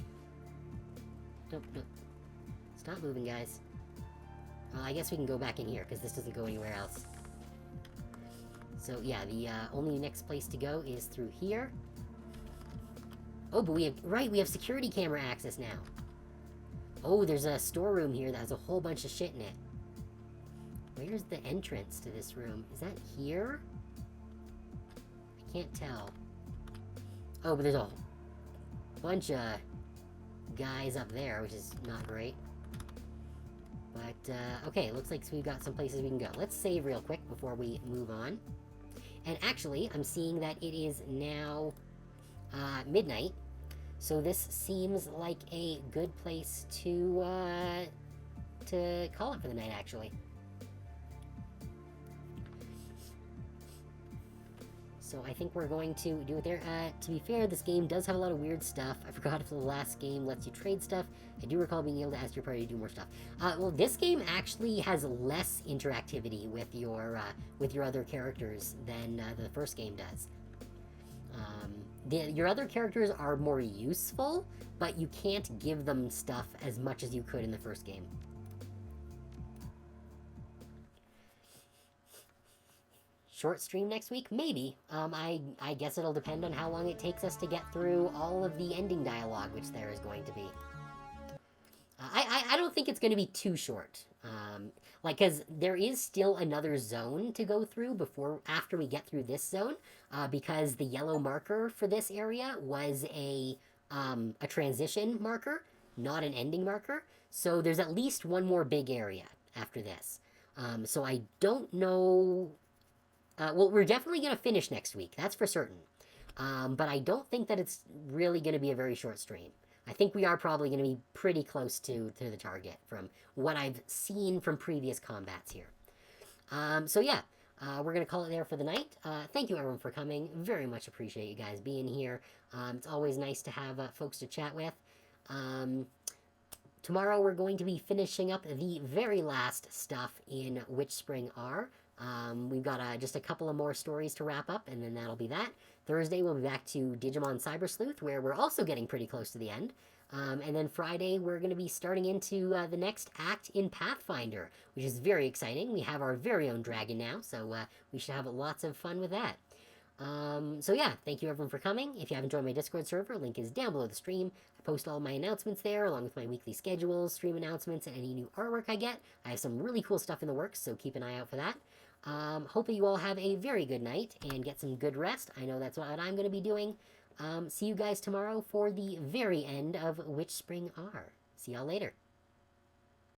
Nope. Stop moving, guys. Well, I guess we can go back in here, because this doesn't go anywhere else. So, yeah, the only next place to go is through here. Oh, but we have security camera access now. Oh, there's a storeroom here that has a whole bunch of shit in it. Where's the entrance to this room? Is that here? I can't tell. Oh, but there's a bunch of guys up there, which is not great. But, okay, looks like we've got some places we can go. Let's save real quick before we move on. And actually, I'm seeing that it is now, midnight. So this seems like a good place to call it for the night, actually. So I think we're going to do it there. To be fair, this game does have a lot of weird stuff. I forgot if the last game lets you trade stuff. I do recall being able to ask your party to do more stuff. Well, this game actually has less interactivity with your other characters than the first game does. Your other characters are more useful, but you can't give them stuff as much as you could in the first game. Short stream next week? Maybe. I guess it'll depend on how long it takes us to get through all of the ending dialogue, which there is going to be. I don't think it's going to be too short. Because there is still another zone to go through after we get through this zone, because the yellow marker for this area was a transition marker, not an ending marker. So there's at least one more big area after this. So I don't know... well, we're definitely going to finish next week, that's for certain. But I don't think that it's really going to be a very short stream. I think we are probably going to be pretty close to the target from what I've seen from previous combats here. So yeah, we're going to call it there for the night. Thank you, everyone, for coming. Very much appreciate you guys being here. It's always nice to have folks to chat with. Tomorrow we're going to be finishing up the very last stuff in Witchspring R. We've got just a couple of more stories to wrap up, and then that'll be that. Thursday we'll be back to Digimon Cyber Sleuth, where we're also getting pretty close to the end. And then Friday we're going to be starting into the next act in Pathfinder, which is very exciting. We have our very own dragon now, so we should have lots of fun with that. So yeah, thank you everyone for coming. If you haven't joined my Discord server, link is down below the stream. I post all my announcements there, along with my weekly schedules, stream announcements, and any new artwork I get. I have some really cool stuff in the works, so keep an eye out for that. Hope you all have a very good night and get some good rest. I know that's what I'm going to be doing. See you guys tomorrow for the very end of Witchspring R. See y'all later.